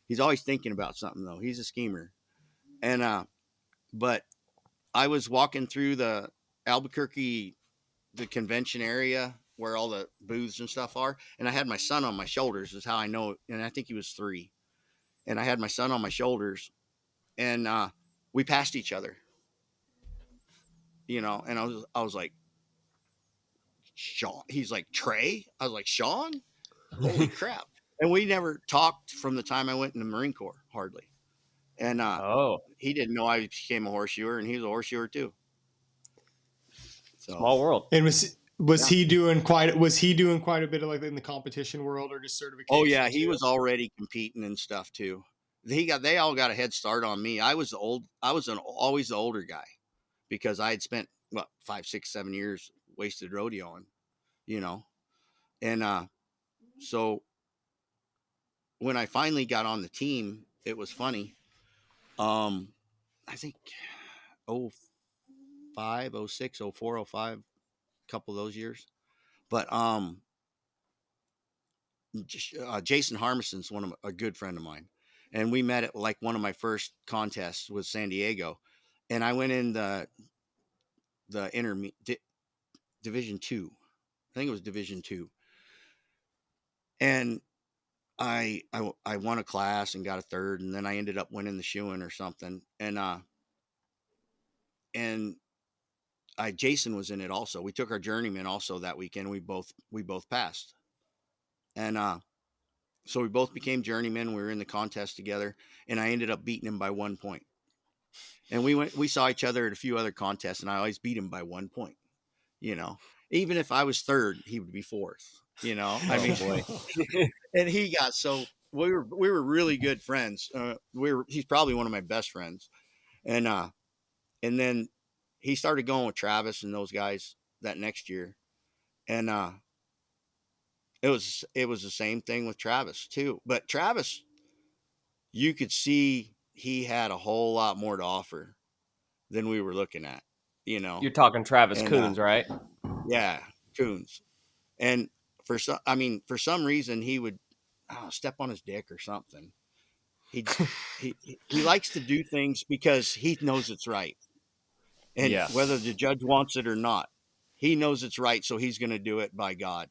he's always thinking about something, though. He's a schemer. And but I was walking through the Albuquerque, the convention area where all the booths and stuff are, and I had my son on my shoulders, is how I know. And I think he was 3, and I had my son on my shoulders, and we passed each other, and I was like, Sean. He's like, Trey. I was like, Sean. Holy crap! And we never talked from the time I went in the Marine Corps, hardly. And Oh, he didn't know I became a horseshoer, and he was a horseshoer too. So small world. And was yeah. he doing quite a bit of like in the competition world or just Oh certification yeah, he too? was already competing and stuff too. They all got a head start on me. I was always the older guy, because I had spent, what, 5, 6, 7 years wasted rodeoing, you know. And so when I finally got on the team, it was funny. I think oh 05, 06, 04, 05, a couple of those years. But Jason Harmison's a good friend of mine, and we met at like one of my first contests was San Diego, and I went in the Division 2. I think it was Division 2, and I won a class and got a third, and then I ended up winning the shoeing or something, and Jason was in it also. We took our journeyman also that weekend. We both passed, and so we both became journeymen. We were in the contest together, and I ended up beating him by 1 point. And we saw each other at a few other contests, and I always beat him by 1 point. You know, even if I was third, he would be fourth. I Oh mean, boy. and he got so we were really good friends. He's probably one of my best friends, and then he started going with Travis and those guys that next year, and it was the same thing with Travis too. But Travis, you could see he had a whole lot more to offer than we were looking at, You're talking Travis and Coons, right? yeah, Coons. And for some reason he would, I don't know, step on his dick or something. He he likes to do things because he knows it's right, and Yeah. whether the judge wants it or not, he knows it's right, so he's going to do it by God,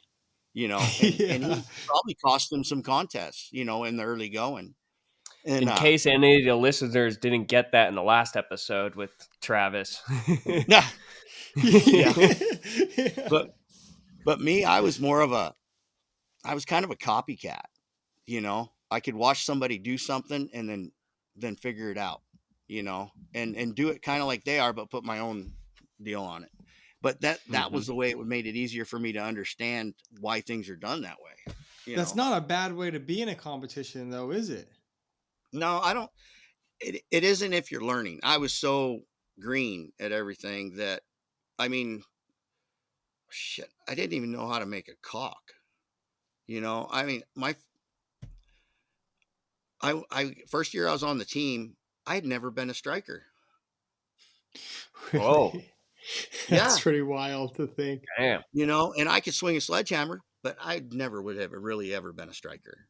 and Yeah. he probably cost him some contests, in the early going, and In case any of the listeners didn't get that in the last episode with Travis. yeah, yeah, Yeah. but me, I was kind of a copycat. I could watch somebody do something and then figure it out, and do it kind of like they are, but put my own deal on it. But that Mhm. was the way it made it easier for me to understand why things are done that way. That's not a bad way to be in a competition, though, is it? No, I don't. It isn't if you're learning. I was so green at everything that, I mean, shit, I didn't even know how to make a caulk. I mean, I first year I was on the team, I had never been a striker. Whoa. Really? That's Yeah, pretty wild to think. Damn. and I could swing a sledgehammer, but I never would have really ever been a striker.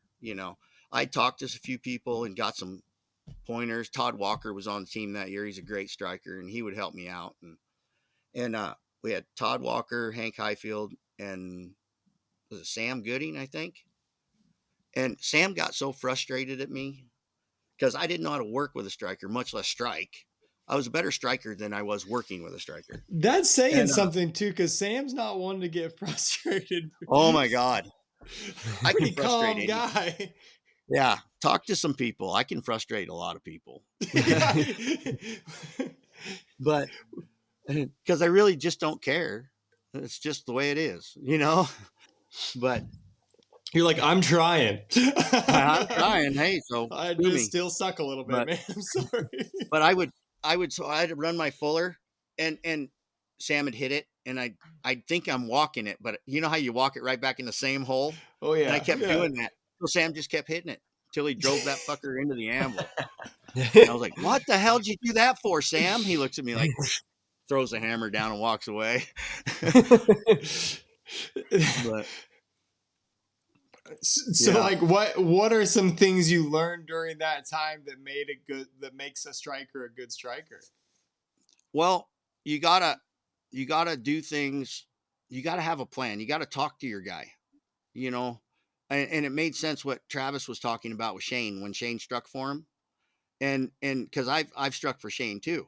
I talked to a few people and got some pointers. Todd Walker was on the team that year. He's a great striker, and he would help me out. And we had Todd Walker, Hank Highfield, and was it Sam Gooding, I think. And Sam got so frustrated at me because I didn't know how to work with a striker, much less strike. I was a better striker than I was working with a striker. That's saying And, something too, because Sam's not one to get frustrated. Oh my God. I Pretty can frustrate calm any. guy. Yeah. Talk to some people. I can frustrate a lot of people. But because I really just don't care. It's just the way it is, you know? But you're like, I'm trying. I'm trying. Hey, so I do just me. still suck a little bit, But- man. I'm sorry. But so I had to run my fuller and Sam had hit it and I think I'm walking it, but you know how you walk it right back in the same hole? Oh yeah. And I kept doing that. So Sam just kept hitting it till he drove that fucker into the anvil. And I was like, what the hell did you do that for, Sam? He looks at me like, throws the hammer down and walks away. But so yeah. like what are some things you learned during that time that makes a striker a good striker? Well, you gotta do things. You gotta have a plan. You gotta talk to your guy, you know, and it made sense what Travis was talking about with Shane when Shane struck for him, and because I've struck for Shane too,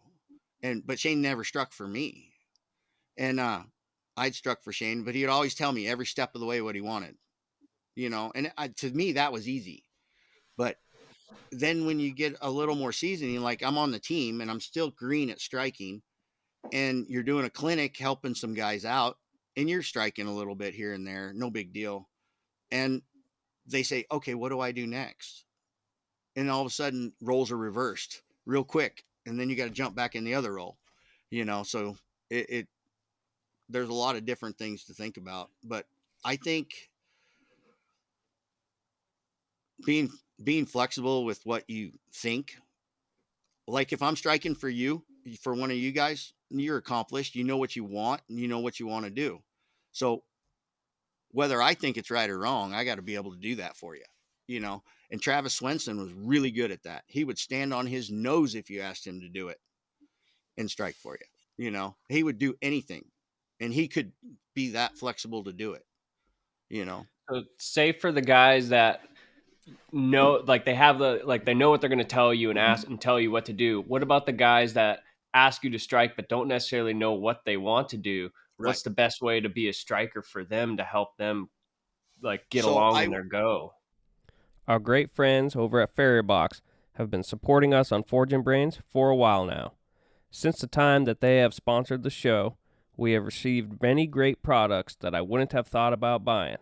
but Shane never struck for me, and I'd struck for Shane, but he'd always tell me every step of the way what he wanted, you know, and to me that was easy, but then when you get a little more seasoning, like I'm on the team and I'm still green at striking. And you're doing a clinic helping some guys out and you're striking a little bit here and there, no big deal. And they say, okay, what do I do next? And all of a sudden roles are reversed real quick. And then you got to jump back in the other role, you know? So there's a lot of different things to think about, but I think being flexible with what you think, like if I'm striking for one of you guys, you're accomplished, you know what you want and you know what you want to do. So whether I think it's right or wrong, I got to be able to do that for you, you know? And Travis Swenson was really good at that. He would stand on his nose if you asked him to do it and strike for you, you know? He would do anything and he could be that flexible to do it, you know? So say for the guys that know, like they know what they're going to tell you and ask and tell you what to do. What about the guys that ask you to strike but don't necessarily know what they want to do? Right. What's the best way to be a striker for them to help them like get So along in their go? Our great friends over at Farrier have been supporting us on Forging Brains for a while now. Since the time that they have sponsored the show, we have received many great products that I wouldn't have thought about buying,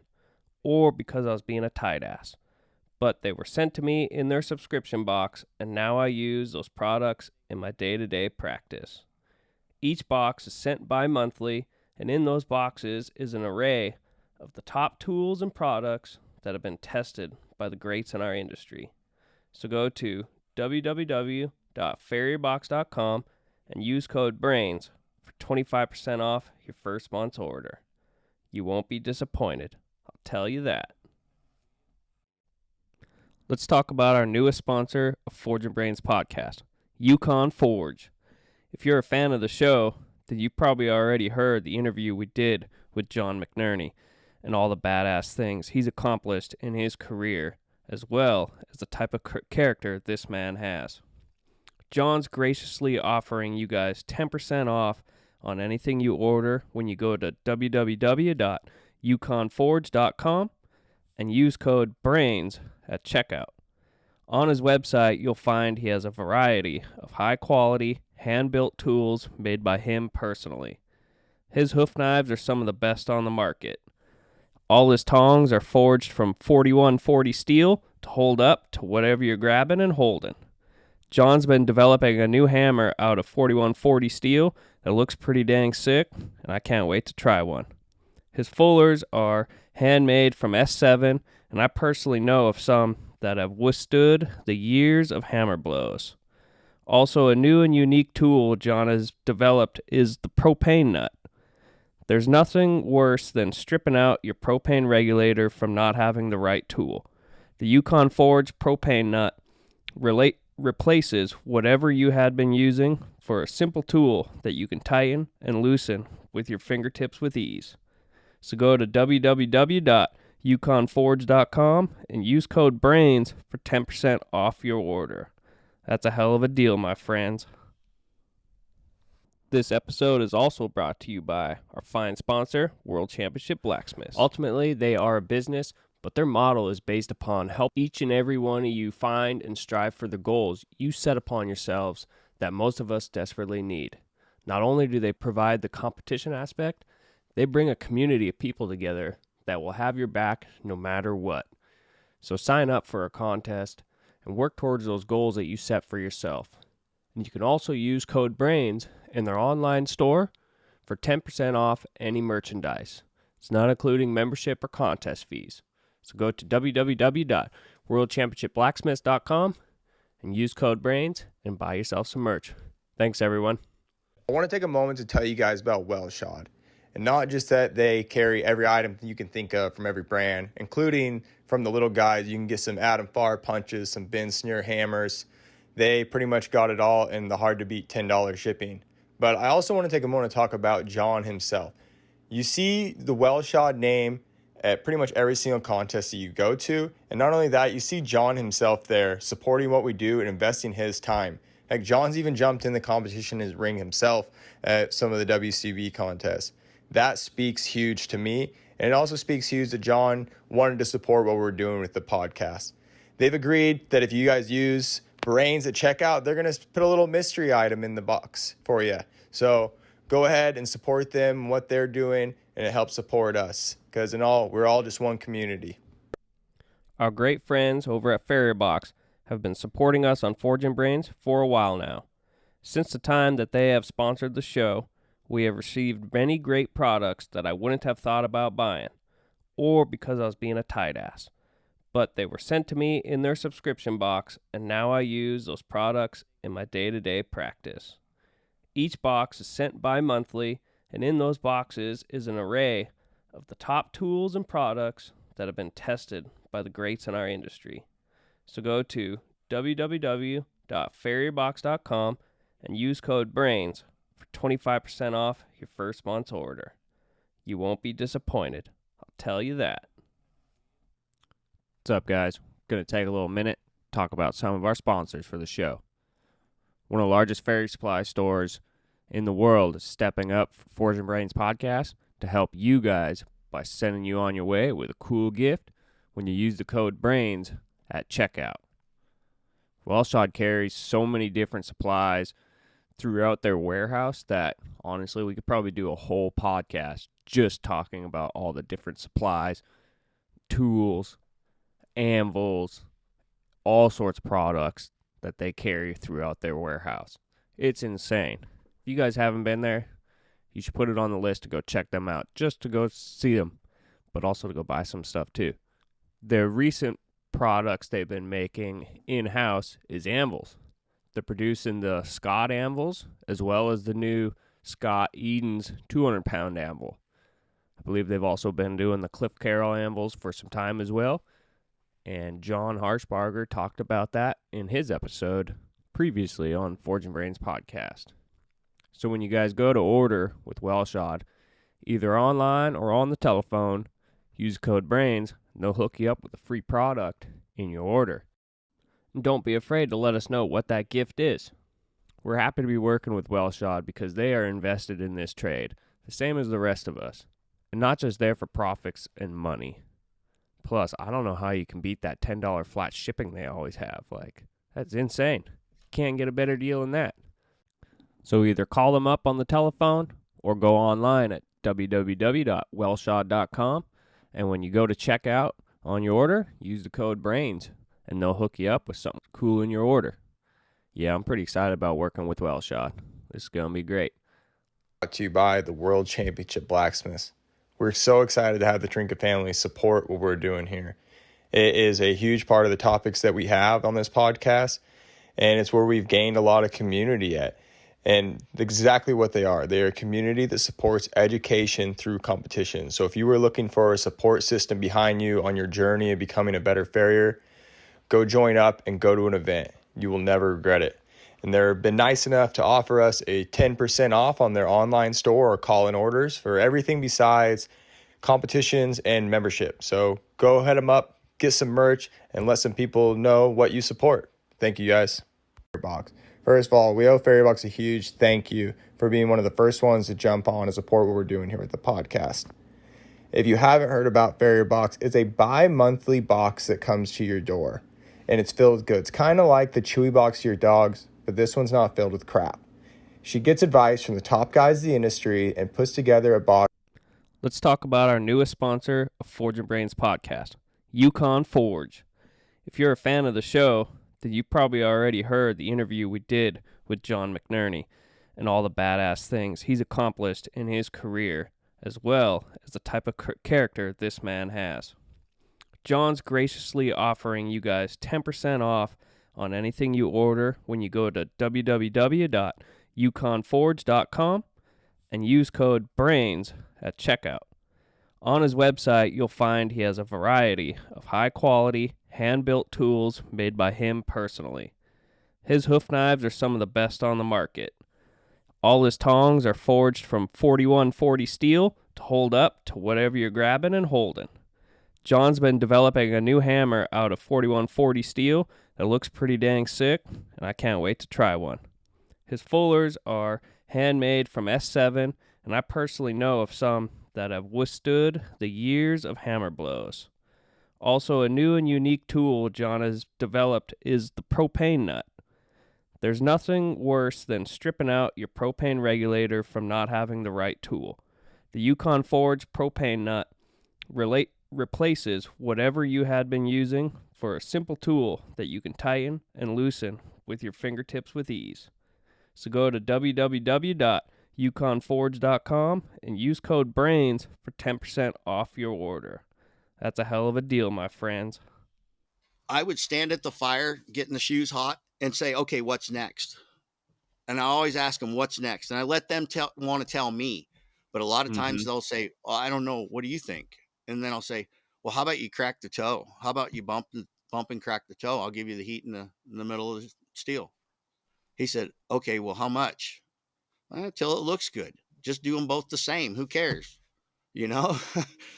or because I was being a tight ass. But they were sent to me in their subscription box, and now I use those products in my day-to-day practice. Each box is sent bi-monthly, and in those boxes is an array of the top tools and products that have been tested by the greats in our industry. So go to www.farrierbox.com and use code BRAINS for 25% off your first month's order. You won't be disappointed, I'll tell you that. Let's talk about our newest sponsor of Forging Brains podcast, Yukon Forge. If you're a fan of the show, then you probably already heard the interview we did with John McNerney and all the badass things he's accomplished in his career, as well as the type of character this man has. John's graciously offering you guys 10% off on anything you order when you go to www.yukonforge.com and use code BRAINS at checkout. On his website, you'll find he has a variety of high-quality, hand-built tools made by him personally. His hoof knives are some of the best on the market. All his tongs are forged from 4140 steel to hold up to whatever you're grabbing and holding. John's been developing a new hammer out of 4140 steel that looks pretty dang sick, and I can't wait to try one. His fullers are handmade from S7, and I personally know of some that have withstood the years of hammer blows. Also, a new and unique tool John has developed is the propane nut. There's nothing worse than stripping out your propane regulator from not having the right tool. The Yukon Forge propane nut replaces whatever you had been using for a simple tool that you can tighten and loosen with your fingertips with ease. So go to www.yukonforge.com and use code BRAINS for 10% off your order. That's a hell of a deal, my friends. This episode is also brought to you by our fine sponsor, World Championship Blacksmiths. Ultimately, they are a business, but their model is based upon help each and every one of you find and strive for the goals you set upon yourselves that most of us desperately need. Not only do they provide the competition aspect, they bring a community of people together that will have your back no matter what. So sign up for a contest and work towards those goals that you set for yourself. And you can also use code BRAINS in their online store for 10% off any merchandise. It's not including membership or contest fees. So go to www.worldchampionshipblacksmiths.com and use code BRAINS and buy yourself some merch. Thanks, everyone. I want to take a moment to tell you guys about Wellshod. And not just that they carry every item you can think of from every brand, including from the little guys. You can get some Adam Farr punches, some Ben Snare hammers. They pretty much got it all in the hard-to-beat $10 shipping. But I also want to take a moment to talk about John himself. You see the Wellshod name at pretty much every single contest that you go to. And not only that, you see John himself there supporting what we do and investing his time. Heck, John's even jumped in the competition in his ring himself at some of the WCB contests. That speaks huge to me. And it also speaks huge that John wanted to support what we're doing with the podcast. They've agreed that if you guys use Brains at checkout, they're going to put a little mystery item in the box for you. So go ahead and support them, what they're doing, and it helps support us. Because in all, we're all just one community. Our great friends over at Farrier Box have been supporting us on Forging Brains for a while now. Since the time that they have sponsored the show, we have received many great products that I wouldn't have thought about buying, or because I was being a tight ass. But they were sent to me in their subscription box, and now I use those products in my day-to-day practice. Each box is sent bi-monthly, and in those boxes is an array of the top tools and products that have been tested by the greats in our industry. So go to www.farrierbox.com and use code BRAINS for 25% off your first month's order. You won't be disappointed, I'll tell you that. What's up, guys? Going to take a little minute to talk about some of our sponsors for the show. One of the largest farrier supply stores in the world is stepping up for Forging Brains podcast to help you guys by sending you on your way with a cool gift when you use the code BRAINS at checkout. Wellshod carries so many different supplies throughout their warehouse that, honestly, we could probably do a whole podcast just talking about all the different supplies, tools, anvils, all sorts of products that they carry throughout their warehouse. It's insane. If you guys haven't been there, you should put it on the list to go check them out, just to go see them, but also to go buy some stuff too. Their recent products they've been making in-house is anvils. They're producing the Scott anvils as well as the new Scott Eden's 200-pound anvil. I believe they've also been doing the Cliff Carroll anvils for some time as well. And John Harshbarger talked about that in his episode previously on Forging Brains podcast. So when you guys go to order with Wellshod, either online or on the telephone, use code BRAINS, and they'll hook you up with a free product in your order. And don't be afraid to let us know what that gift is. We're happy to be working with Wellshod because they are invested in this trade, the same as the rest of us, and not just there for profits and money. Plus, I don't know how you can beat that $10 flat shipping they always have. Like, that's insane. Can't get a better deal than that. So either call them up on the telephone or go online at www.wellshod.com. And when you go to checkout on your order, use the code BRAINS, and they'll hook you up with something cool in your order. Yeah, I'm pretty excited about working with Wellshod. This is going to be great. Brought to you by the World Championship Blacksmiths. We're so excited to have the Trinket family support what we're doing here. It is a huge part of the topics that we have on this podcast, and it's where we've gained a lot of community at. And exactly what they are. They're a community that supports education through competition. So if you were looking for a support system behind you on your journey of becoming a better farrier, go join up and go to an event. You will never regret it. And they've been nice enough to offer us a 10% off on their online store or call-in orders for everything besides competitions and membership. So go hit them up, get some merch, and let some people know what you support. Thank you, guys. Box. First of all, we owe Farrier Box a huge thank you for being one of the first ones to jump on and support what we're doing here with the podcast. If you haven't heard about Farrier Box, it's a bi-monthly box that comes to your door, and it's filled with goods, kind of like the Chewy box to your dogs, but this one's not filled with crap. She gets advice from the top guys of the industry and puts together a box. Let's talk about our newest sponsor of Forge and Brains podcast, Yukon Forge. If you're a fan of the show, then you probably already heard the interview we did with John McNerney and all the badass things he's accomplished in his career, as well as the type of character this man has. John's graciously offering you guys 10% off on anything you order when you go to www.yukonforge.com and use code BRAINS at checkout. On his website, you'll find he has a variety of high-quality, hand-built tools made by him personally. His hoof knives are some of the best on the market. All his tongs are forged from 4140 steel to hold up to whatever you're grabbing and holding. John's been developing a new hammer out of 4140 steel that looks pretty dang sick, and I can't wait to try one. His fullers are handmade from S7, and I personally know of some that have withstood the years of hammer blows. Also, a new and unique tool John has developed is the propane nut. There's nothing worse than stripping out your propane regulator from not having the right tool. The Yukon Forge propane nut replaces whatever you had been using for a simple tool that you can tighten and loosen with your fingertips with ease. So go to www.yukonforge.com and use code BRAINS for 10% off your order. That's a hell of a deal, my friends. I would stand at the fire, getting the shoes hot, and say, okay, what's next? And I always ask them, what's next? And I let them want to tell me. But a lot of times they'll say, oh, I don't know. What do you think? And then I'll say, well, how about you crack the toe? How about you bump and crack the toe? I'll give you the heat in the middle of the steel. He said, okay, well, how much? Till it looks good. Just do them both the same. Who cares? You know,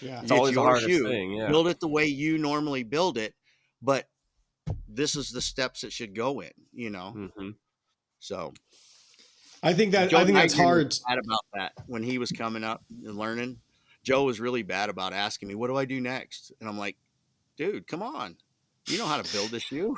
Yeah. It's always the your hardest shoe. thing, yeah. Build it the way you normally build it, but this is the steps it should go in, you know? Mm-hmm. So I think Joe that's Nygren hard. was bad about that when he was coming up and learning. Joe was really bad about asking me, what do I do next? And I'm like, dude, come on. You know how to build a shoe.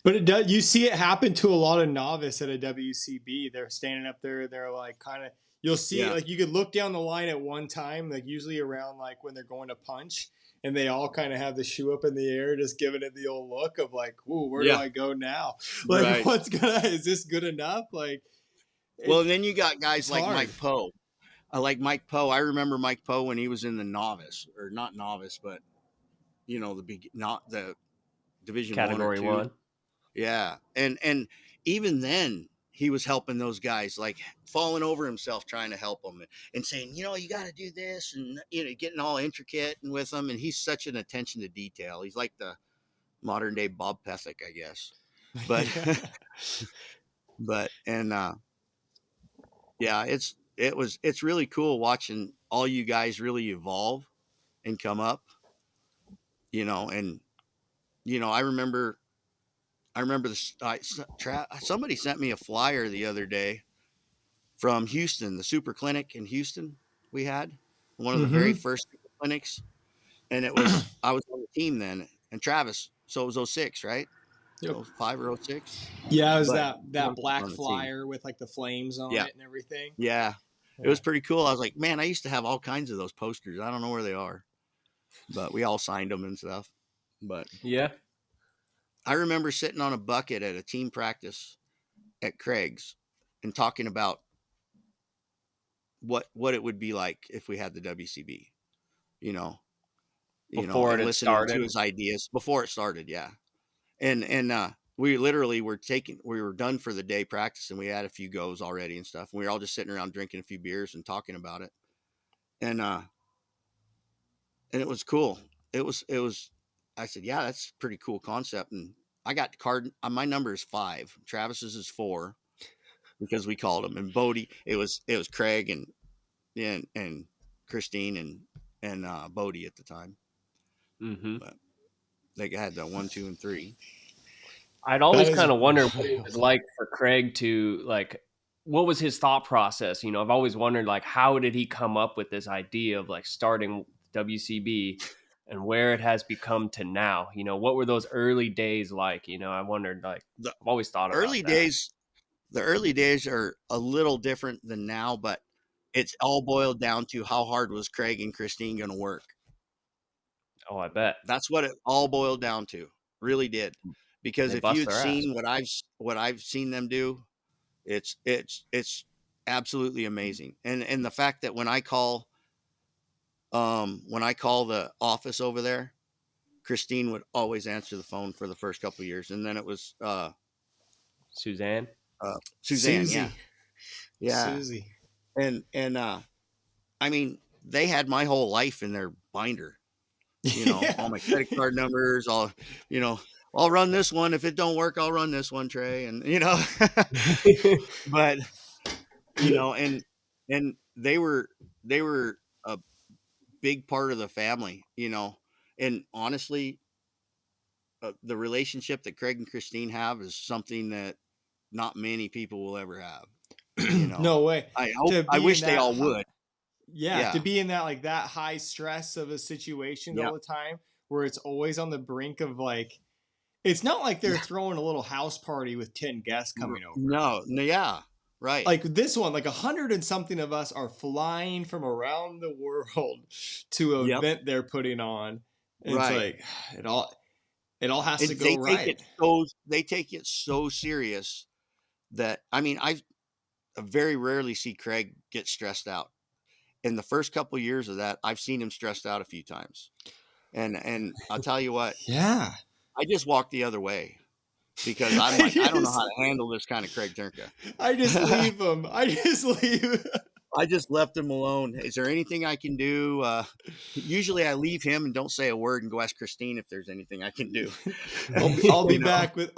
But it does. You see it happen to a lot of novice at a WCB. They're standing up there. They're like kind of. You'll see Yeah. like you could look down the line at one time, like usually around like when they're going to punch, and they all kind of have the shoe up in the air, just giving it the old look of like, "Ooh, where do I go now? Like, Right. is this good enough?" Like, Well, then you got guys like hard. Mike Poe. I like Mike Poe. I remember Mike Poe when he was in the novice, or not novice, but you know not the Division Category 1 or 2. 1. Yeah, and even then he was helping those guys, like falling over himself trying to help them and saying, you know, you got to do this, and you know, getting all intricate and with them. And he's such an attention to detail. He's like the modern day Bob Pethick, I guess. But yeah, it's really cool watching all you guys really evolve and come up, you know. And you know, I remember this. Somebody sent me a flyer the other day from Houston, the super clinic in Houston. We had one of the very first clinics, and it was I was on the team then, and Travis. So it was 06, right? Yep. 05 or 06. Yeah, it was But that black flyer with like the flames on yeah, it and everything. yeah, it was pretty cool. I was like, man, I used to have all kinds of those posters. I don't know where they are, but we all signed them and stuff. But Yeah. I remember sitting on a bucket at a team practice at Craig's and talking about what it would be like if we had the WCB, you know, Before and it listening started. to his ideas before it started. Yeah. And we literally we were done for the day practice, and we had a few goes already and stuff. And we were all just sitting around drinking a few beers and talking about it. And it was cool. It was, I said, yeah, that's a pretty cool concept. And I got card. My number is 5. Travis's is 4 because we called him. And Bodie, it was Craig and Christine and Bodie at the time. Mm-hmm. But they had the 1, 2, and 3. I'd always That is kind of wondered what it wild. was like for Craig to like, what was his thought process? You know, I've always wondered like, how did he come up with this idea of like starting WCB and where it has become to now? You know, what were those early days like? You know, I wondered like, The I've always thought about early that. days, the early days are a little different than now, but it's all boiled down to how hard was Craig and Christine going to work. Oh, I bet. That's what it all boiled down to. Really did. Because They if you bust had their ass. seen what I've seen them do, it's absolutely amazing. And the fact that when I call the office over there, Christine would always answer the phone for the first couple of years, and then it was Suzanne. Suzanne. Susie. Yeah. Susie. And I mean, they had my whole life in their binder. You know, Yeah. all my credit card numbers, all, you know, I'll run this one. If it don't work, I'll run this one, Trey. And, you know, but, you know, and they were a big part of the family, you know, and honestly, the relationship that Craig and Christine have is something that not many people will ever have. You know, No way. I wish they all would. Yeah, Yeah. to be in that like that high stress of a situation Yeah. all the time, where it's always on the brink of like, it's not like they're throwing a little house party with 10 guests coming over. No, yeah, right. Like this one, like 100 and something of us are flying from around the world to an Yep. event they're putting on. And Right. it's like it all has to And go right. they take it so serious that, I mean, I very rarely see Craig get stressed out. In the first couple of years of that, I've seen him stressed out a few times. And I'll tell you what, Yeah. I just walk the other way because I'm like, I don't know how to handle this kind of Craig Turnka. I just leave them. I just leave. I just left him alone. Is there anything I can do? Usually I leave him and don't say a word and go ask Christine if there's anything I can do. I'll be back with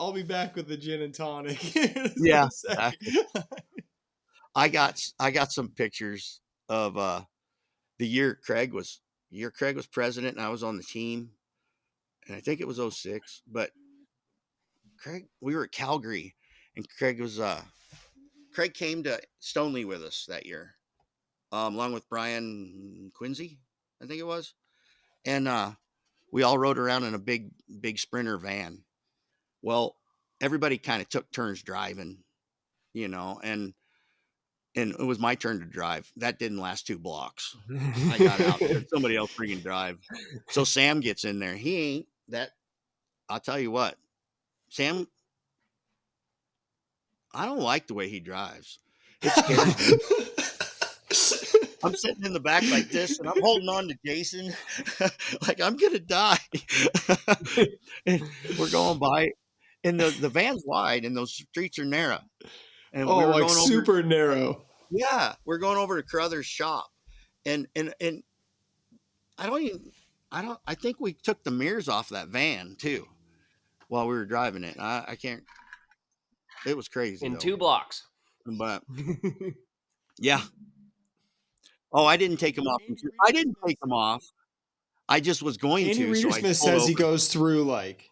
the gin and tonic. Yeah. I got some pictures of the year Craig was president and I was on the team. And I think it was 06, but we were at Calgary and Craig came to Stoneleigh with us that year. Along with Brian Quincy, I think it was. And we all rode around in a big Sprinter van. Well, everybody kind of took turns driving, you know, and it was my turn to drive. That didn't last 2 blocks. I got out there. Somebody else freaking drive. So Sam gets in there. He ain't that. I'll tell you what, Sam, I don't like the way he drives. It scares me. I'm sitting in the back like this, and I'm holding on to Jason, like I'm gonna die. And we're going by, and the van's wide, and those streets are narrow. And we were like going super narrow. Yeah, we're going over to Carruthers' shop, and I think we took the mirrors off that van too while we were driving it. I can't. It was crazy In though. 2 blocks. But yeah. Oh, I didn't take them off. I didn't take them off. I just was going Andy to. So I Readersmith pulled says he over. goes through like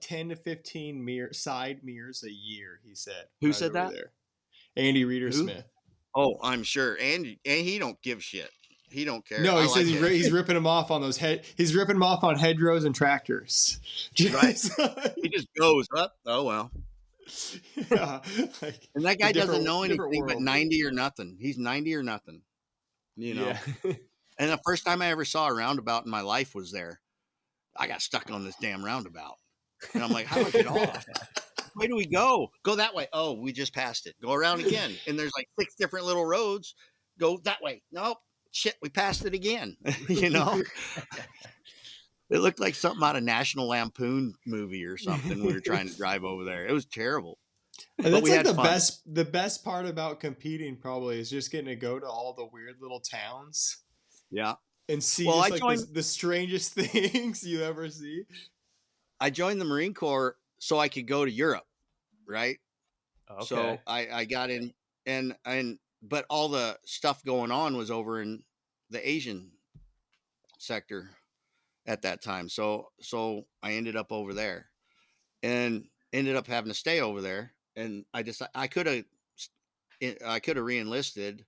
10 to 15 side mirrors a year. He said. Who right said over that? there. Andy Readersmith. Oh, I'm sure. And he don't give shit. He don't care. No, I he says like he's ripping them off on he's ripping them off on hedgerows and tractors. Right. He just goes up. Oh well. Yeah, like And that guy doesn't know different anything but world. 90 or nothing. He's 90 or nothing. You know. Yeah. And the first time I ever saw a roundabout in my life was there. I got stuck on this damn roundabout. And I'm like, how do I get off? Where do we go? Go that way. Oh, we just passed it. Go around again. And there's like 6 different little roads. Go that way. Nope. Shit, we passed it again. You know? It looked like something out of National Lampoon movie or something. We were trying to drive over there. It was terrible. And that's we like had fun. the best part about competing probably is just getting to go to all the weird little towns. Yeah. And see Well, just the strangest things you ever see. I joined the Marine Corps so I could go to Europe, right? Okay. So I got in, but all the stuff going on was over in the Asian sector at that time. So I ended up over there and ended up having to stay over there. And I could have re-enlisted.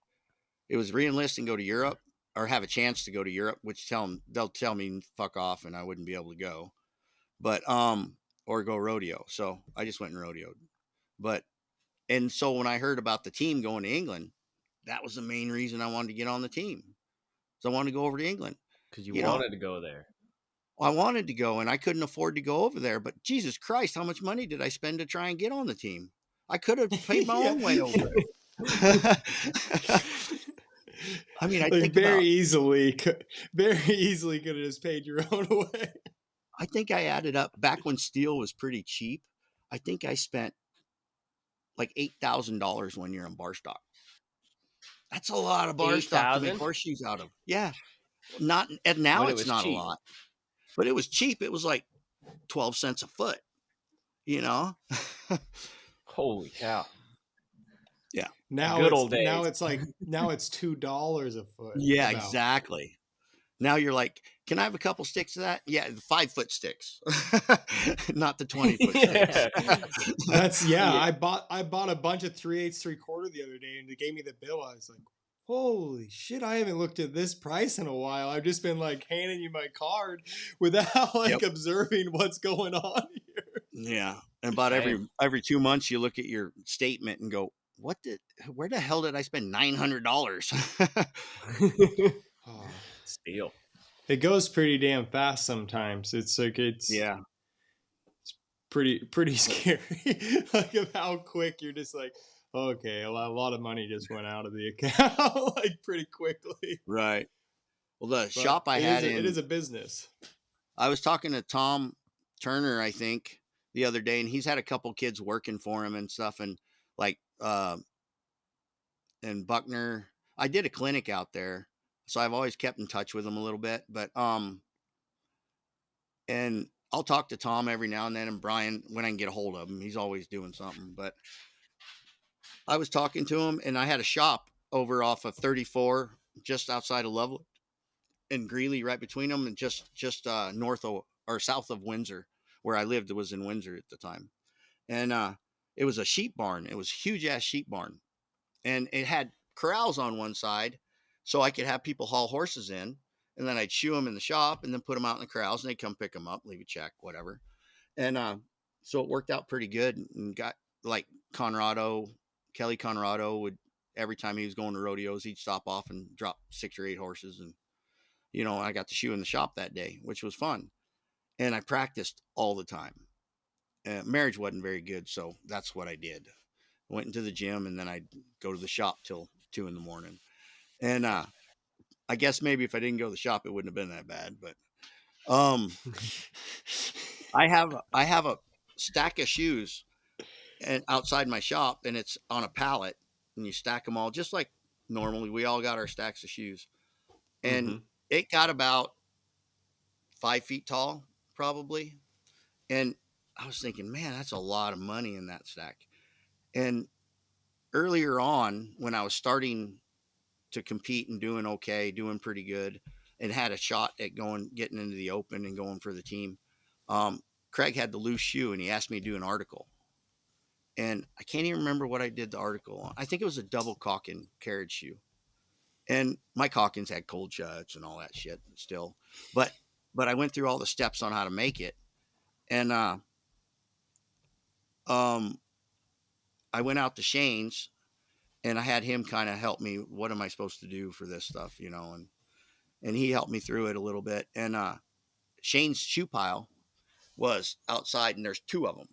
It was re-enlist and go to Europe, or have a chance to go to Europe, which they'll tell me fuck off and I wouldn't be able to go. But or go rodeo. So I just went and rodeoed. But and so when I heard about the team going to England, that was the main reason I wanted to get on the team. So I wanted to go over to England. Because you wanted to go there. I wanted to go and I couldn't afford to go over there. But Jesus Christ, how much money did I spend to try and get on the team? I could have paid my own way over there. I mean, I like think very easily could have just paid your own way. I think I added up back when steel was pretty cheap. I think I spent like $8,000 one year on bar stock. That's a lot of bar stock to make horseshoes out of. Yeah. And now it's not cheap. A lot, but it was cheap. It was like 12 cents a foot, you know? Holy cow. Yeah. Now good old days. Now it's $2 a foot. Yeah, exactly. Now you're like, can I have a couple sticks of that? Yeah, the 5-foot sticks, not the 20-foot sticks. That's I bought a bunch of 3/8 3/4 the other day, and they gave me the bill. I was like, holy shit! I haven't looked at this price in a while. I've just been like handing you my card without observing what's going on here. Yeah, and about every 2 months you look at your statement and go, where the hell did I spend $900? Steel. It goes pretty damn fast sometimes. It's like it's pretty scary. Like of how quick you're just like, okay, a lot of money just went out of the account like pretty quickly. Right. Well, the shop I had it is a business. I was talking to Tom Turner, I think, the other day, and he's had a couple kids working for him and stuff, and like and Buckner. I did a clinic out there, so I've always kept in touch with him a little bit, but and I'll talk to Tom every now and then, and Brian when I can get a hold of him. He's always doing something. But I was talking to him, and I had a shop over off of 34, just outside of Loveland and Greeley, right between them, and just north of or south of Windsor, where I lived. It was in Windsor at the time, and it was a sheep barn. It was a huge ass sheep barn, and it had corrals on one side, so I could have people haul horses in. And then I'd shoe them in the shop and then put them out in the corrals, and they'd come pick them up, leave a check, whatever. And so it worked out pretty good, and got like Kelly Conrado would, every time he was going to rodeos, he'd stop off and drop 6 or 8 horses. And, I got to shoe in the shop that day, which was fun. And I practiced all the time. Marriage wasn't very good, so that's what I did. I went into the gym, and then I'd go to the shop till 2 a.m. And I guess maybe if I didn't go to the shop, it wouldn't have been that bad. But I have a stack of shoes and outside my shop, and it's on a pallet, and you stack them all just like normally. We all got our stacks of shoes, and it got about 5 feet tall, probably. And I was thinking, man, that's a lot of money in that stack. And earlier on, when I was starting to compete and doing pretty good, and had a shot at getting into the open and going for the team, Craig had the loose shoe, and he asked me to do an article. And I can't even remember what I did the article on. I think it was a double calking carriage shoe. And my calkins had cold shuts and all that shit still. But I went through all the steps on how to make it. And I went out to Shane's, and I had him kind of help me. What am I supposed to do for this stuff, and he helped me through it a little bit. And Shane's shoe pile was outside, and there's 2 or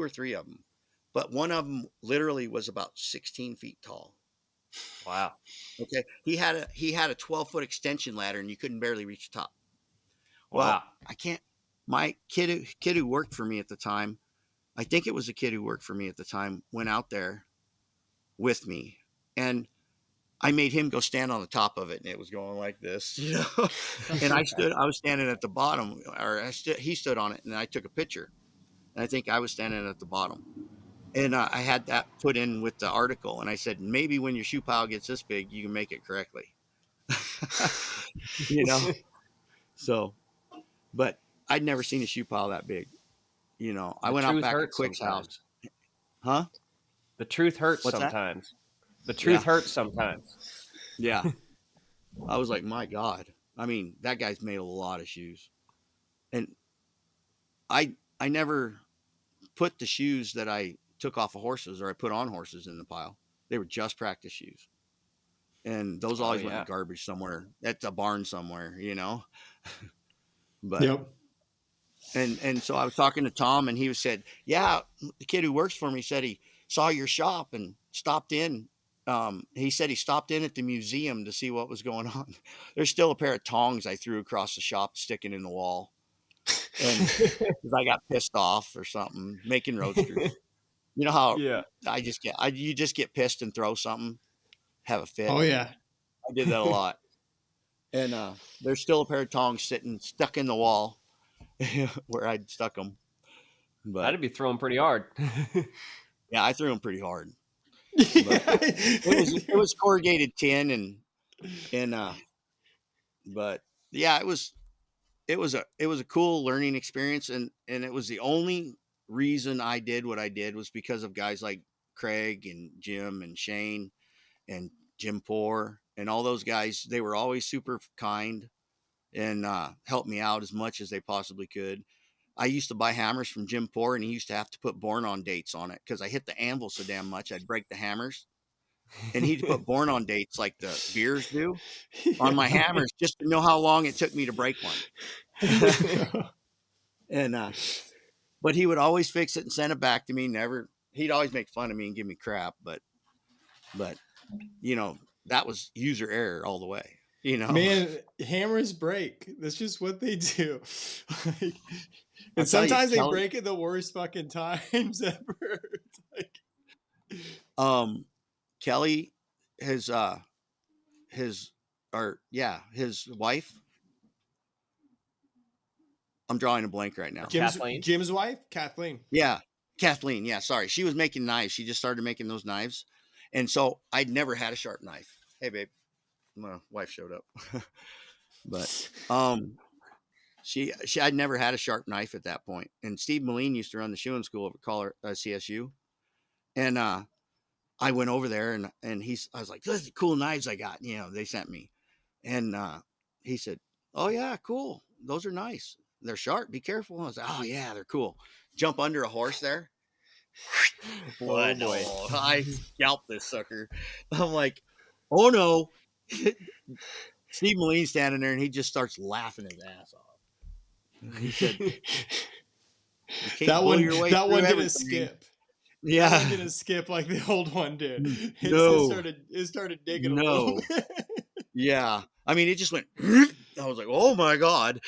3 of them. But one of them literally was about 16 feet tall. Wow. Okay. He had a 12-foot extension ladder, and you couldn't barely reach the top. Wow. Well, my kid who worked for me at the time, I think it was a kid who worked for me at the time, went out there with me. And I made him go stand on the top of it, and it was going like this, you know. And I was standing at the bottom, or he stood on it, and I took a picture. And I think I was standing at the bottom. And I had that put in with the article, and I said, maybe when your shoe pile gets this big, you can make it correctly. You know. So, but I'd never seen a shoe pile that big. You know, I The went out truth back at hurts Quick's sometimes. house. Huh? The truth hurts What's that? sometimes. The Yeah. truth hurts sometimes. Yeah. I was like, my God. I mean, that guy's made a lot of shoes. And I never put the shoes that I took off of horses or I put on horses in the pile. They were just practice shoes. And those always went in the garbage somewhere at the barn somewhere, you know. But Yep. and so I was talking to Tom, and he said, yeah, the kid who works for me said he saw your shop and stopped in. He said he stopped in at the museum to see what was going on. There's still a pair of tongs I threw across the shop sticking in the wall. And because I got pissed off or something, making roadsters. You know how you just get pissed and throw something, have a fit. Oh yeah. I did that a lot. And there's still a pair of tongs stuck in the wall where I'd stuck them. But That'd be thrown pretty hard. yeah, I threw them pretty hard. It was corrugated tin but yeah, it was a cool learning experience, and it was the only reason I did what I did was because of guys like Craig and Jim and Shane and Jim Poor and all those guys. They were always super kind and helped me out as much as they possibly could. I used to buy hammers from Jim Poor, and he used to have to put born on dates on it because I hit the anvil so damn much I'd break the hammers. And he'd put born on dates like the beers do on my hammers just to know how long it took me to break one. And but he would always fix it and send it back to me. He'd always make fun of me and give me crap, but you know, that was user error all the way. You know, man, hammers break. That's just what they do. And sometimes they break at the worst fucking times ever. Kelly, his wife. I'm drawing a blank right now. Jim's wife, Kathleen. Yeah, Kathleen. Yeah, sorry. She was making knives. She just started making those knives, and so I'd never had a sharp knife. Hey, babe, my wife showed up, but I'd never had a sharp knife at that point. And Steve Moline used to run the shoeing school at CSU, and I went over there and I was like, "Those are the cool knives I got." You know, they sent me, and he said, "Oh yeah, cool. Those are nice. They're sharp. Be careful." I was like, "Oh yeah, they're cool." Jump under a horse there. Blood. Oh, boy. I scalped this sucker. I'm like, "Oh no." Steve Moline's standing there and he just starts laughing his ass off. He said, that one didn't skip. Yeah. That one didn't skip like the old one did. It started digging a little bit. Yeah. I mean, it just went, I was like, oh my God.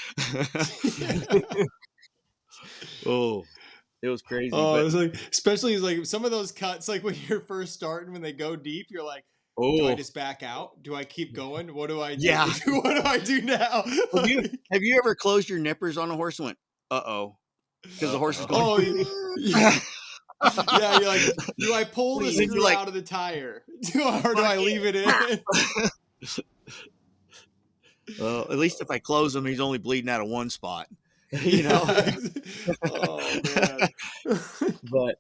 Oh, it was crazy. Oh, it was like, especially like some of those cuts, like when you're first starting, when they go deep, you're like, do I just back out? Do I keep going? What do I do? Yeah. What do I do now? Have you ever closed your nippers on a horse and went, uh-oh? Because the horse is going. Oh, yeah. Yeah, you're like, do I pull the screw out of the tire? Or do I leave it in? Well, at least if I close him, he's only bleeding out of one spot. You know? Oh, man. But,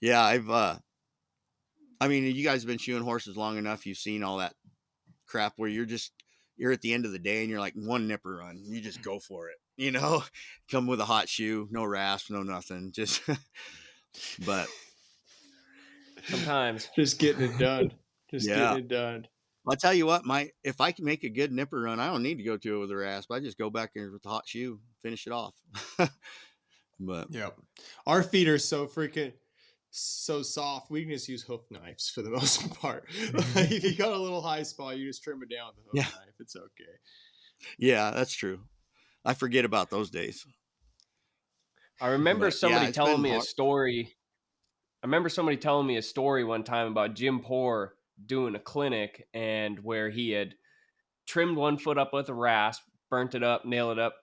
yeah, I mean, you guys have been shoeing horses long enough. You've seen all that crap where you're at the end of the day and you're like, one nipper run. You just go for it, you know? Come with a hot shoe, no rasp, no nothing. Just, but sometimes just getting it done. Getting it done. I'll tell you what, if I can make a good nipper run, I don't need to go to it with a rasp. I just go back there with a hot shoe, finish it off. But yep, our feet are so soft. We can just use hoof knives for the most part. If you got a little high spot, you just trim it down with a hoof knife. It's okay. Yeah, that's true. I forget about those days. I remember somebody telling me a story. I remember somebody telling me a story one time about Jim Poor doing a clinic, and where he had trimmed one foot up with a rasp, burnt it up, nailed it up,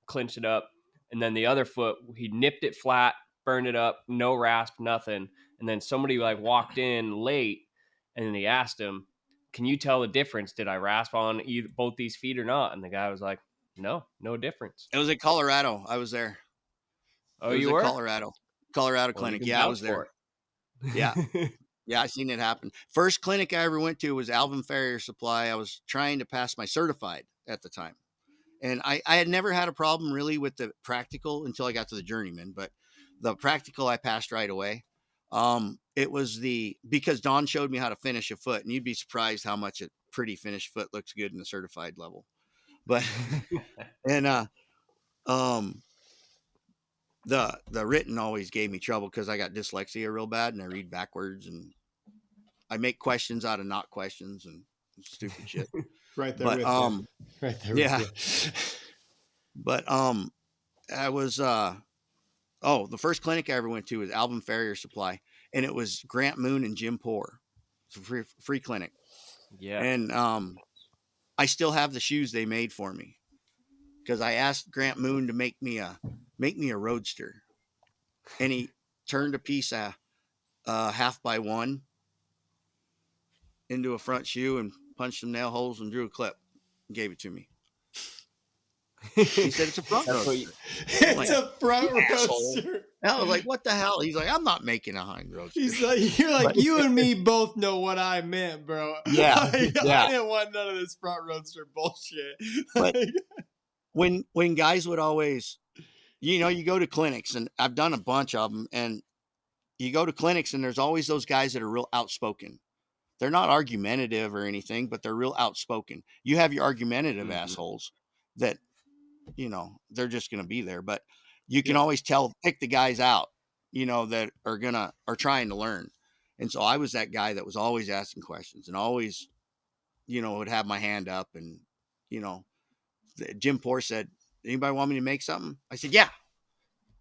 clinched it up, and then the other foot he nipped it flat, burned it up, no rasp, nothing. And then somebody like walked in late, and then he asked him, "Can you tell the difference? Did I rasp on both these feet or not?" And the guy was like, "No, no difference." It was in Colorado. I was there. Oh, It was you at were? Colorado Well, you clinic. can Yeah, I vouch was there. for it. Yeah. Yeah, I seen it happen. First clinic I ever went to was Alvin Farrier Supply. I was trying to pass my certified at the time. And I had never had a problem really with the practical until I got to the journeyman, but the practical I passed right away. It was because Don showed me how to finish a foot, and you'd be surprised how much a pretty finished foot looks good in the certified level. But and the written always gave me trouble because I got dyslexia real bad and I read backwards and I make questions out of not questions and stupid shit. Right there But with you. Right there yeah. with you. But I was the first clinic I ever went to was Alvin Farrier Supply, and it was Grant Moon and Jim Poor. It's a free clinic. Yeah. And I still have the shoes they made for me because I asked Grant Moon to make me a roadster, and he turned a piece of 1/2x1 into a front shoe and punched some nail holes and drew a clip and gave it to me. He said it's a front roadster. It's a front asshole. roadster. I was like, what the hell? He's like, I'm not making a hind roadster. He's like, you're like, you and me both know what I meant, bro. Yeah, I yeah. didn't want none of this front roadster bullshit. But when guys would always, you go to clinics, and I've done a bunch of them, and you go to clinics and there's always those guys that are real outspoken. They're not argumentative or anything, but they're real outspoken. You have your argumentative assholes that, they're just going to be there, but you can always pick the guys out, that are trying to learn. And so I was that guy that was always asking questions and always, would have my hand up. And, Jim Poor said, anybody want me to make something? I said, yeah.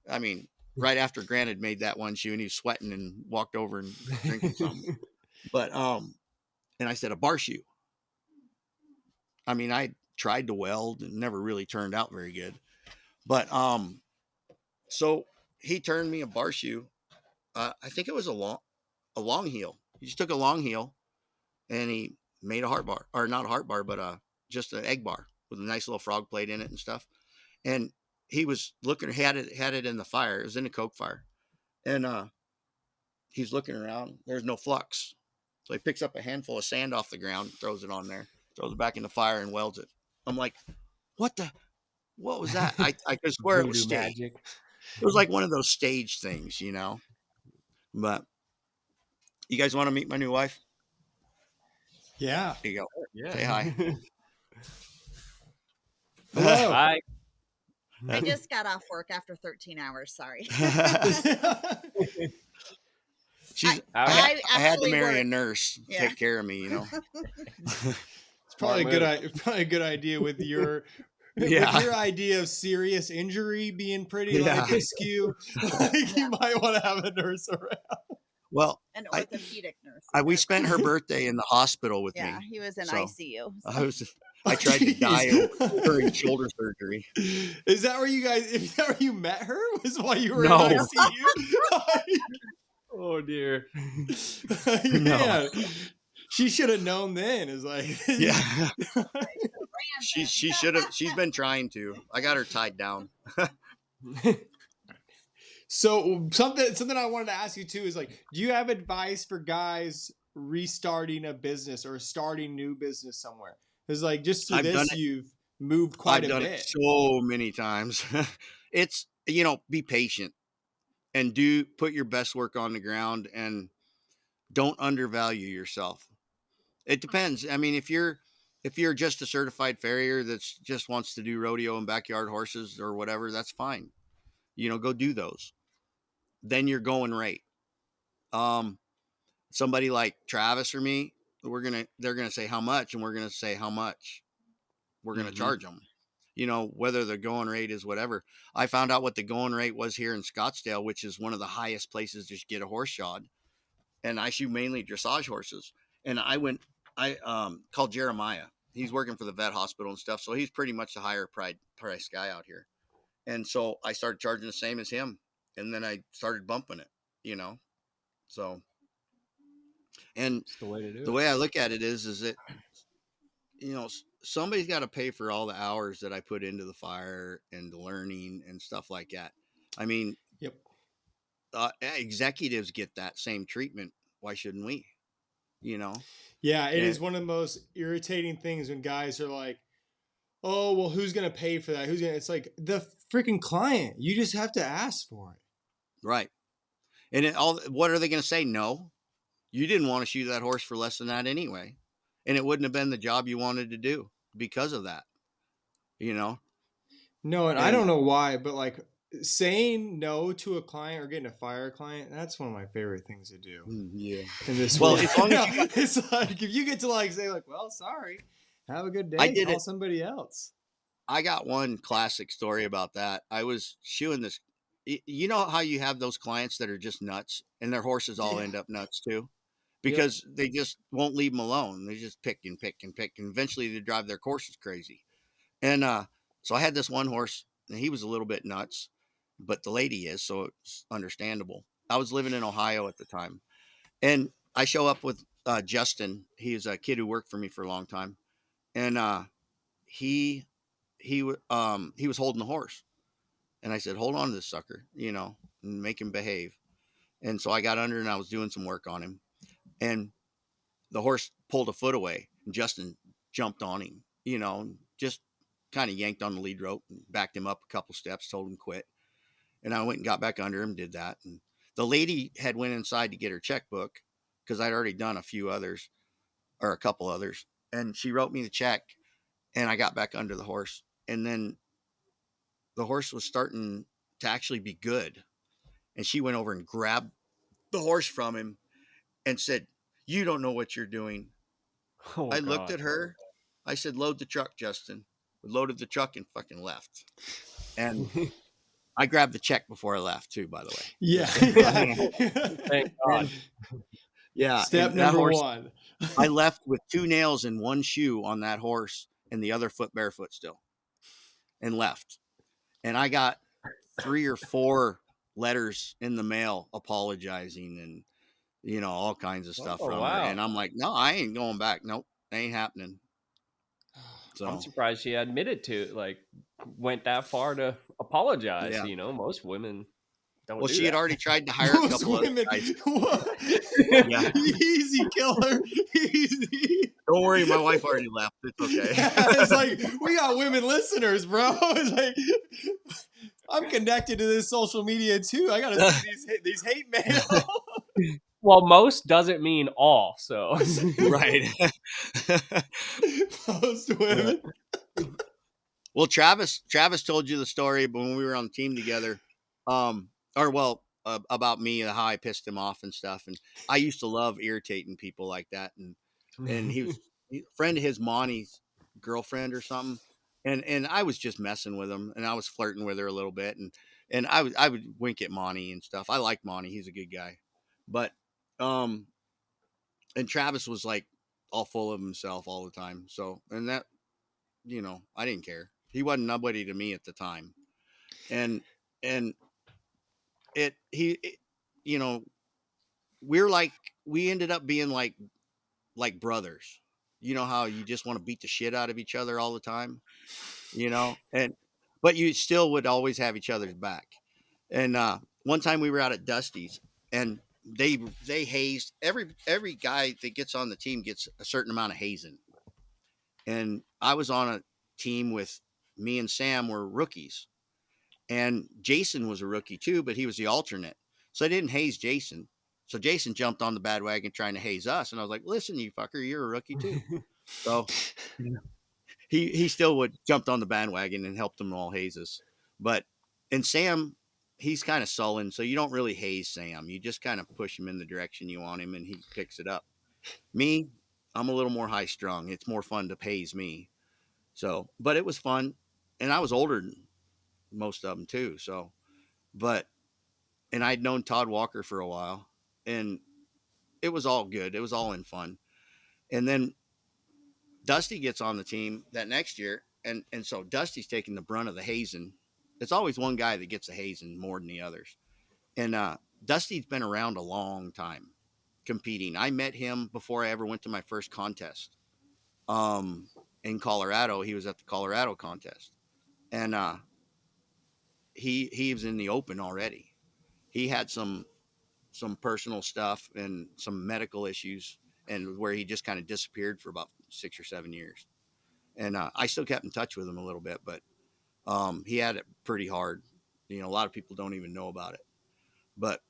I mean, right after Grant had made that one shoe and he was sweating and walked over and drinking something. But, and I said, a bar shoe. I mean, I tried to weld and never really turned out very good. But, so he turned me a bar shoe. I think it was a long heel. He just took a long heel and he made a heart bar, or not a heart bar, but just an egg bar with a nice little frog plate in it and stuff. And he was looking, had it in the fire. It was in a coke fire. And he's looking around. There's no flux. So he picks up a handful of sand off the ground, throws it on there, throws it back in the fire and welds it. I'm like, what was that? I could swear it was staged. Magic. It was like one of those stage things, But you guys want to meet my new wife? Yeah. Here you go. Yeah. Say hi. Hello. Hi. I just got off work after 13 hours. Sorry. I had to marry a nurse to take care of me, It's probably a good idea with your with your idea of serious injury being pretty like askew. You might want to have a nurse around. Well, an orthopedic nurse. We spent her birthday in the hospital with me. Yeah, he was in ICU. So. I tried to die during shoulder surgery. Is that where you met her? Was while you were in ICU? Oh dear. Yeah. She should have known then. Is like she should have. She's been trying to. I got her tied down. So something I wanted to ask you too is like, do you have advice for guys restarting a business or starting new business somewhere? Because like just through you've moved quite a bit. I've done it so many times. It's be patient and put your best work on the ground and don't undervalue yourself. It depends. I mean, if you're just a certified farrier that's just wants to do rodeo and backyard horses or whatever, that's fine. Go do those. Then you're going right. Somebody like Travis or me, they're gonna say how much, and we're gonna say how much we're gonna charge them. Whether the going rate is whatever. I found out what the going rate was here in Scottsdale, which is one of the highest places to get a horse shod. And I shoot mainly dressage horses. And I called Jeremiah. He's working for the vet hospital and stuff. So he's pretty much the higher price guy out here. And so I started charging the same as him. And then I started bumping it. So, and It's the way to do the it. way I look at it is that, somebody's got to pay for all the hours that I put into the fire and the learning and stuff like that. I mean, Yep. Executives get that same treatment. Why shouldn't we? Yeah, it And is one of the most irritating things when guys are like, "Oh, well, who's gonna pay for that? Who's gonna?" It's like the freaking client. You just have to ask for it. right. And what are they going to say? No, you didn't want to shoot that horse for less than that anyway. And it wouldn't have been the job you wanted to do because of that, you know? No, and I And don't know why, but like saying no to a client or getting to fire a client—that's one of my favorite things to do. yeah. In this Well, world. as long as you It's like if you get to like say like, "Well, sorry, have a good I day, did call it. somebody else." I got one classic story about that. I was shoeing this. You know how you have those clients that are just nuts and their horses all Yeah. end up nuts too? Yep. Because they just won't leave them alone. They just pick and pick and pick. And eventually they drive their courses crazy. And so I had this one horse and he was a little bit nuts, but the lady is, so it's understandable. I was living in Ohio at the time. And I show up with Justin. He's a kid who worked for me for a long time. And he he was holding the horse. And I said, hold on to this sucker, and make him behave. And so I got under and I was doing some work on him. And the horse pulled a foot away. And Justin jumped on him, just kind of yanked on the lead rope and backed him up a couple steps, told him quit. And I went and got back under him, did that. And the lady had went inside to get her checkbook because I'd already done a few others or a couple others. And she wrote me the check and I got back under the horse. And then the horse was starting to actually be good. And she went over and grabbed the horse from him and said, "You don't know what you're doing." Oh I looked God. at her. I said, "Load the truck, Justin." We loaded the truck and fucking left. And I grabbed the check before I left too, by the way. Yeah. Thank God. And, yeah. Step And that number horse, one. I left with 2 nails in one shoe on that horse and the other foot barefoot still and left. And I got 3 or 4 letters in the mail apologizing and, all kinds of stuff Oh, from her. wow. And I'm like, no, I ain't going back. Nope. Ain't happening. I'm So, surprised she admitted to like went that far to apologize. yeah. Most women don't Well, do she that. had already tried to hire a Most couple other women. guys. Yeah. Easy killer. Easy. Don't worry, my wife already left. It's okay. It's like we got women listeners, bro. It's like I'm connected to this social media too. I gotta see these hate mail. Well, most doesn't mean all. So Right. Most women. Well, Travis told you the story when we were on the team together. About me and how I pissed him off and stuff. And I used to love irritating people like that. And he was a friend of his, Monty's girlfriend or something. And I was just messing with him and I was flirting with her a little bit. And I would wink at Monty and stuff. I like Monty. He's a good guy. But, and Travis was like all full of himself all the time. So, and that, I didn't care. He wasn't nobody to me at the time. And, and you know, we ended up being like brothers. You know how you just want to beat the shit out of each other all the time, but you still would always have each other's back. And one time we were out at Dusty's and they hazed every guy that gets on the team gets a certain amount of hazing. And I was on a team with me and Sam were rookies. And Jason was a rookie too, but he was the alternate. So I didn't haze Jason. So Jason jumped on the bandwagon trying to haze us. And I was like, listen, you fucker, you're a rookie too. So he still would jumped on the bandwagon and helped them all haze us. And Sam, he's kind of sullen. So you don't really haze Sam. You just kind of push him in the direction you want him and he picks it up. Me, I'm a little more high strung. It's more fun to haze me. So, but it was fun. And I was older than most of them too. So, and I'd known Todd Walker for a while and it was all good. It was all in fun. And then Dusty gets on the team that next year. And so Dusty's taking the brunt of the hazing. It's always one guy that gets the hazing more than the others. And Dusty's been around a long time competing. I met him before I ever went to my first contest in Colorado. He was at the Colorado contest. And he was in the open already. He had some personal stuff and some medical issues, and where he just kind of disappeared for about 6 or 7 years. And I still kept in touch with him a little bit, but he had it pretty hard. A lot of people don't even know about it. But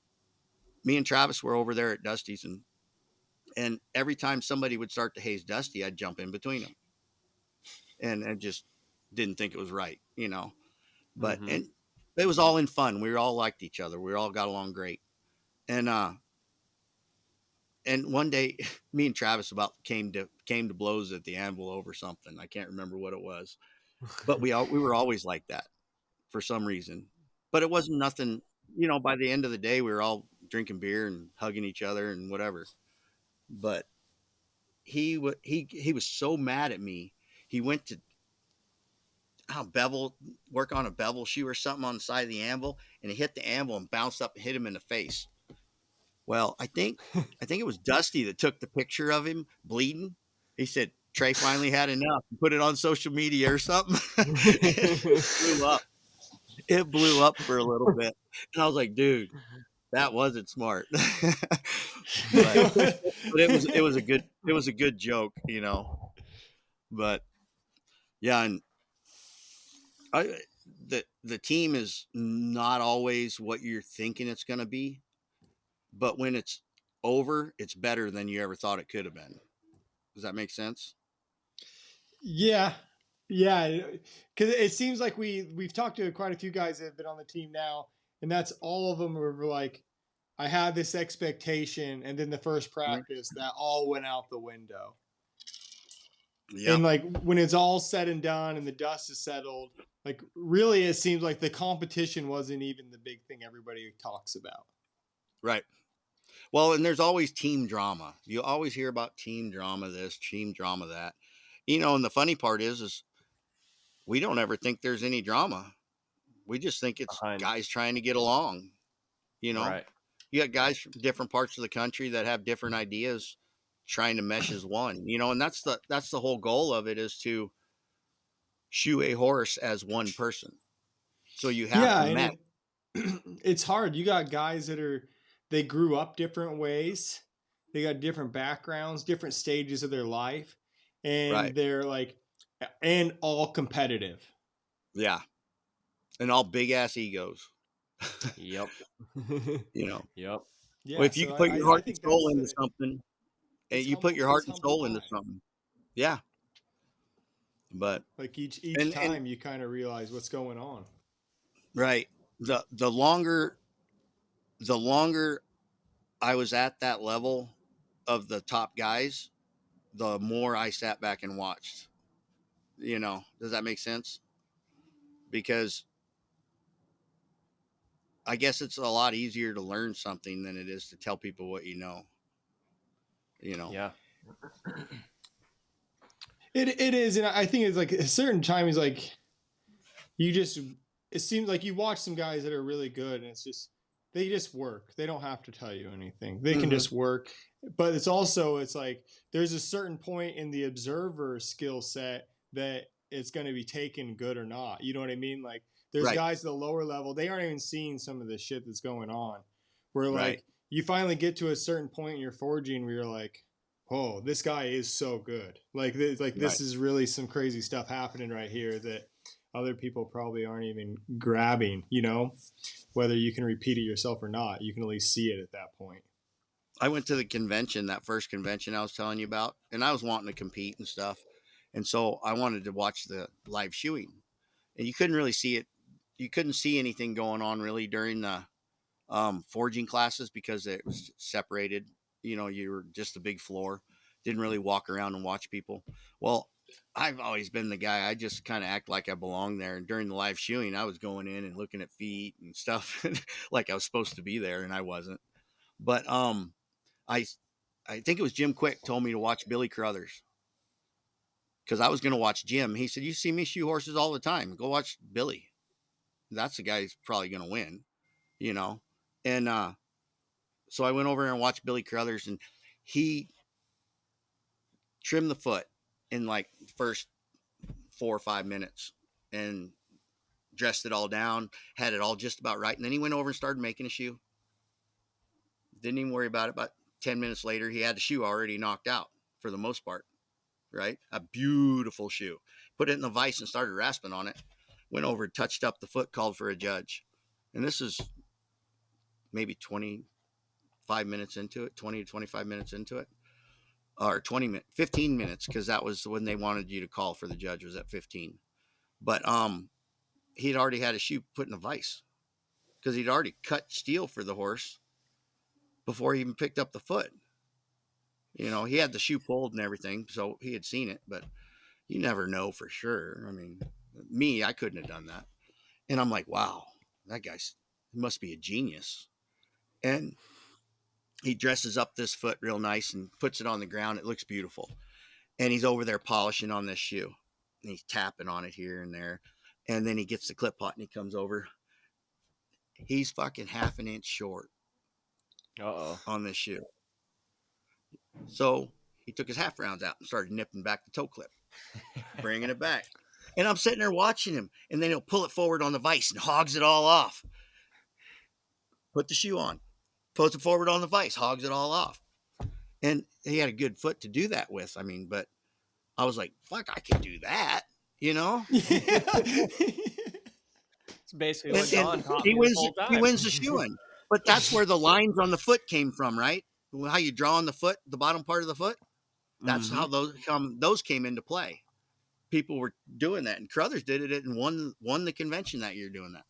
me and Travis were over there at Dusty's, and every time somebody would start to haze Dusty, I'd jump in between them, and I just didn't think it was right, But and it was all in fun. We all liked each other. We all got along great. And one day, me and Travis about came to blows at the anvil over something. I can't remember what it was, but we were always like that for some reason. But it wasn't nothing. By the end of the day, we were all drinking beer and hugging each other and whatever. But he was so mad at me. He went to work on a bevel shoe or something on the side of the anvil, and he hit the anvil and bounced up and hit him in the face. Well, I think it was Dusty that took the picture of him bleeding. He said Trey finally had enough and put it on social media or something. It blew up for a little bit, and I was like, dude, that wasn't smart. but it was a good joke, But yeah, and the team is not always what you're thinking it's going to be, but when it's over, it's better than you ever thought it could have been. Does that make sense? Yeah, because it seems like we've talked to quite a few guys that have been on the team now, and that's all of them were like, I had this expectation, and then the first practice that all went out the window. Yep. And like when it's all said and done and the dust is settled, like really it seems like the competition wasn't even the big thing everybody talks about. Right. Well, and there's always team drama. You always hear about team drama this, team drama that. And the funny part is we don't ever think there's any drama. We just think it's guys trying to get along. Right. You got guys from different parts of the country that have different ideas trying to mesh as one, and that's the whole goal of it, is to shoe a horse as one person. So you have to match. It's hard. You got guys they grew up different ways. They got different backgrounds, different stages of their life, and they're like, and all competitive. Yeah. And all big ass egos. Yep. Yep. Yeah. Well, if you put your heart and soul into something, and you put your heart and soul into something. Yeah. But like each time you kind of realize what's going on. Right. The longer I was at that level of the top guys, the more I sat back and watched. Does that make sense? Because I guess it's a lot easier to learn something than it is to tell people what you know. Yeah. It is, and I think it's like a certain time is like it seems like you watch some guys that are really good, and it's just they just work. They don't have to tell you anything. They can just work. But it's like there's a certain point in the observer skill set that it's going to be taken good or not. You know what I mean? Like there's guys at the lower level, they aren't even seeing some of the shit that's going on. Where like you finally get to a certain point in your forging where you're like, oh, this guy is so good. This is really some crazy stuff happening right here that other people probably aren't even grabbing, whether you can repeat it yourself or not, you can at least see it at that point. I went to the convention, that first convention I was telling you about, and I was wanting to compete and stuff. And so I wanted to watch the live shoeing, and you couldn't really see it. You couldn't see anything going on really during the forging classes because it was separated. You were just a big floor. Didn't really walk around and watch people. Well, I've always been the guy. I just kind of act like I belong there. And during the live shoeing, I was going in and looking at feet and stuff like I was supposed to be there, and I wasn't. But I I think it was Jim Quick told me to watch Billy Carruthers because I was going to watch Jim. He said, "You see me shoe horses all the time. Go watch Billy. That's the guy who's probably going to win, you know." And so I went over and watched Billy Carruthers, and he trimmed the foot in like the first 4 or 5 minutes and dressed it all down, had it all just about right. And then he went over and started making a shoe. Didn't even worry about it. About 10 minutes later, he had the shoe already knocked out for the most part, right? A beautiful shoe. Put it in the vise and started rasping on it. Went over, touched up the foot, called for a judge. And this is maybe 25 minutes into it, 20 to 25 minutes into it, or 15 minutes, because that was when they wanted you to call for the judge, was at 15. But he'd already had a shoe put in a vise because he'd already cut steel for the horse before he even picked up the foot. You know, he had the shoe pulled and everything, so he had seen it, but you never know for sure. I mean, me, I couldn't have done that. And I'm like, wow, that guy's must be a genius. And he dresses up this foot real nice and puts it on the ground. It looks beautiful. And he's over there polishing on this shoe. And he's tapping on it here and there. And then he gets the clip pot and he comes over. He's fucking half an inch short on this shoe. So he took his half rounds out and started nipping back the toe clip, bringing it back. And I'm sitting there watching him. And then he'll pull it forward on the vise and hogs it all off. Put the shoe on. Pulls it forward on the vise, hogs it all off. And he had a good foot to do that with. I mean, but I was like, fuck, I can do that, you know? It's basically what Don taught he me wins, the whole time. He wins the shoeing. But that's where the lines on the foot came from, right? How you draw on the foot, the bottom part of the foot. That's how those came into play. People were doing that, and Carruthers did it and won the convention that year doing that.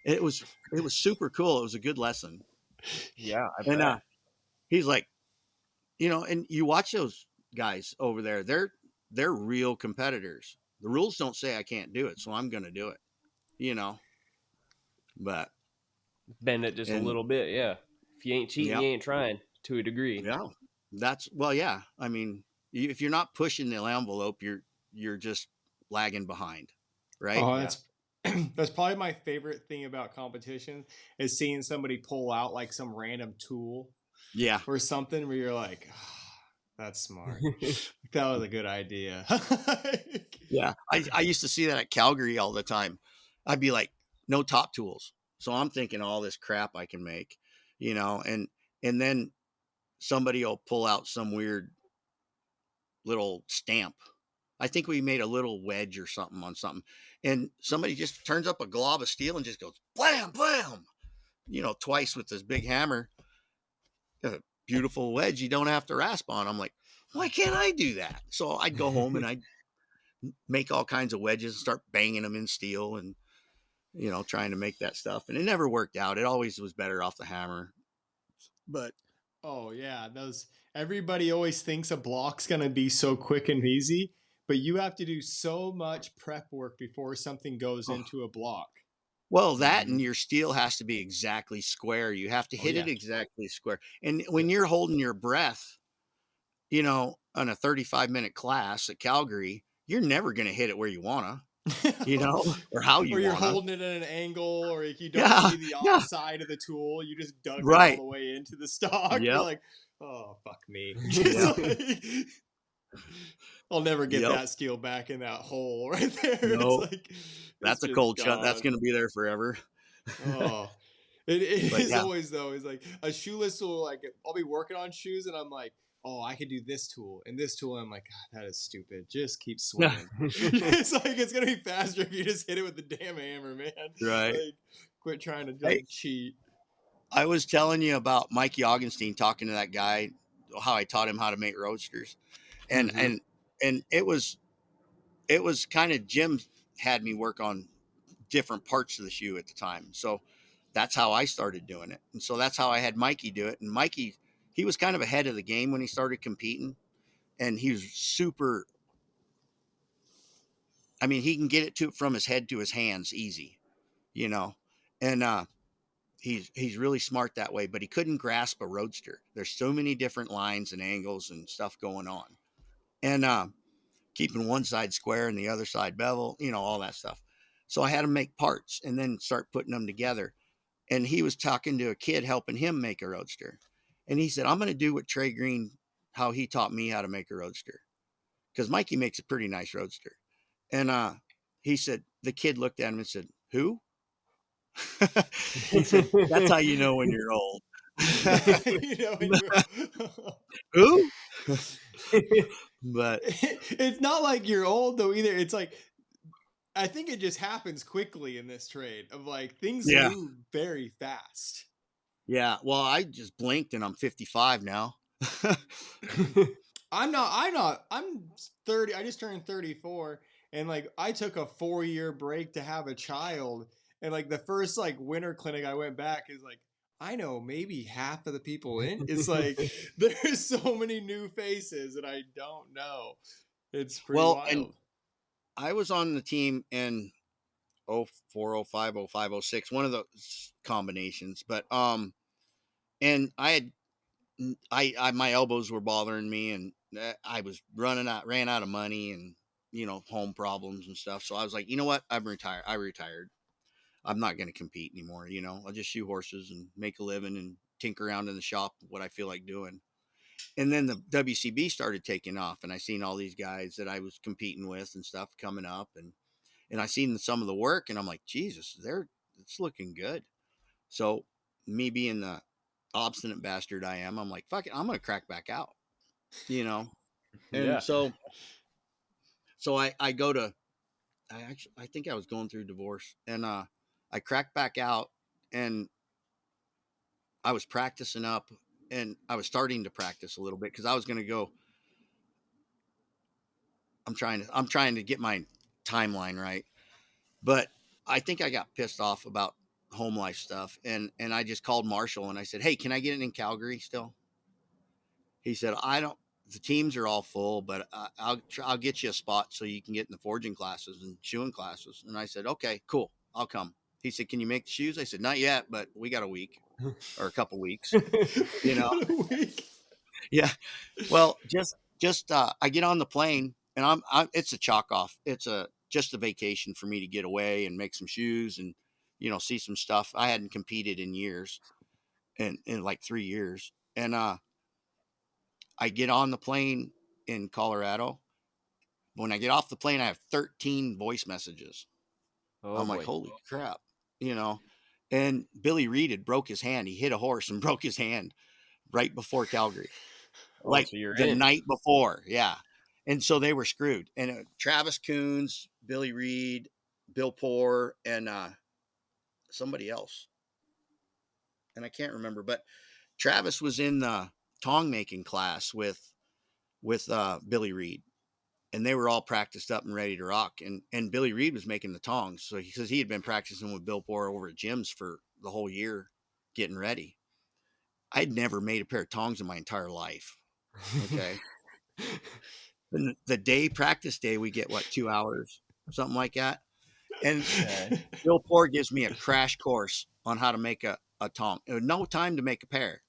It was super cool. It was a good lesson. Yeah, And he's like, you know, and you watch those guys over there. They're real competitors. The rules don't say I can't do it, so I'm going to do it. You know, but bend it just a little bit. Yeah, if you ain't cheating, yeah. you ain't trying to a degree. Yeah, yeah. I mean, if you're not pushing the envelope, you're just lagging behind, right? Oh, that's probably my favorite thing about competition is seeing somebody pull out like some random tool, yeah, or something where you're like, oh, that's smart. That was a good idea. yeah. I used to see that at Calgary all the time. I'd be like, no top tools, so I'm thinking all this crap I can make, you know, and then somebody will pull out some weird little stamp. I think we made a little wedge or something on something, and somebody just turns up a glob of steel and just goes blam, blam, you know, twice with this big hammer. A beautiful wedge you don't have to rasp on. I'm like, why can't I do that? So I'd go home and I'd make all kinds of wedges and start banging them in steel and, you know, trying to make that stuff. And it never worked out. It always was better off the hammer. But oh yeah, everybody always thinks a block's gonna be so quick and easy, but you have to do so much prep work before something goes into a block. Well, that and your steel has to be exactly square. You have to hit it exactly square. And when you're holding your breath, you know, on a 35-minute class at Calgary, you're never going to hit it where you want to, you know, or how you want to. Or you're holding it at an angle, or you don't see the offside of the tool. You just dug it all the way into the stock. Yep. You're like, oh, fuck me. I'll never get that steel back in that hole right there. Nope. It's like, that's a cold shot. That's going to be there forever. Oh, it is always though. It's like a shoeless tool. Like I'll be working on shoes and I'm like, oh, I could do this tool and this tool. And I'm like, God, that is stupid. Just keep swinging. It's like it's gonna be faster if you just hit it with the damn hammer, man. Right. Like, quit trying to cheat. I was telling you about Mikey Augenstein talking to that guy, how I taught him how to make roadsters, and it was kind of Jim had me work on different parts of the shoe at the time. So that's how I started doing it. And so that's how I had Mikey do it. And Mikey, he was kind of ahead of the game when he started competing, and he was super, I mean, he can get it from his head to his hands easy, you know? And, he's really smart that way, but he couldn't grasp a roadster. There's so many different lines and angles and stuff going on, and keeping one side square and the other side bevel, all that stuff. So I had him make parts and then start putting them together. And he was talking to a kid helping him make a roadster, and he said, "I'm going to do what Trey Green, how he taught me how to make a roadster, because Mikey makes a pretty nice roadster." And he said, the kid looked at him and said, "Who?" He said, "That's how you know when you're old." Who? But it's not like you're old though either. It's like, I think it just happens quickly in this trade of like things move very fast. Yeah. Well, I just blinked and I'm 55 now. I'm 30. I just turned 34, and like I took a 4-year break to have a child, and like the first like winter clinic I went back is like, I know maybe half of the people in. It's like there's so many new faces that I don't know. It's pretty wild. And I was on the team in 04, 05, 05, 06, one of those combinations. But and I my elbows were bothering me, and I was ran out of money, and home problems and stuff. So I was like, you know what? I retired. I'm not going to compete anymore. I'll just shoe horses and make a living and tinker around in the shop, what I feel like doing. And then the WCB started taking off, and I seen all these guys that I was competing with and stuff coming up, and I seen some of the work, and I'm like, Jesus, it's looking good. So me being the obstinate bastard I am, I'm like, fuck it, I'm going to crack back out, And Yeah. so I go to, I think I was going through divorce, and I cracked back out, and I was practicing up, and I was starting to practice a little bit because I was going to go. I'm trying to get my timeline right, but I think I got pissed off about home life stuff, and I just called Marshall and I said, "Hey, can I get it in Calgary still?" He said, "I don't. The teams are all full, but I'll get you a spot so you can get in the forging classes and shoeing classes." And I said, "Okay, cool, I'll come." He said, "Can you make the shoes?" I said, "Not yet, but we got a week or a couple weeks." A week. Yeah. Well, just I get on the plane, and it's a chalk off. It's just a vacation for me to get away and make some shoes and see some stuff. I hadn't competed in years, in like 3 years. And I get on the plane in Colorado. When I get off the plane, I have 13 voice messages. Oh, I'm like, boy. holy crap, And Billy Reed had broke his hand. He hit a horse and broke his hand right before Calgary. Oh, Like so you're the in. night before. Yeah. And so they were screwed. And Travis Coons, Billy Reed, Bill Poor, and somebody else. And I can't remember, but Travis was in the tong making class with Billy Reed, and they were all practiced up and ready to rock. And Billy Reed was making the tongs. So he says he had been practicing with Bill Poor over at Jim's for the whole year, getting ready. I'd never made a pair of tongs in my entire life. Okay. And the practice day, we get 2 hours, something like that. And Bill Poor gives me a crash course on how to make a tong. No time to make a pair,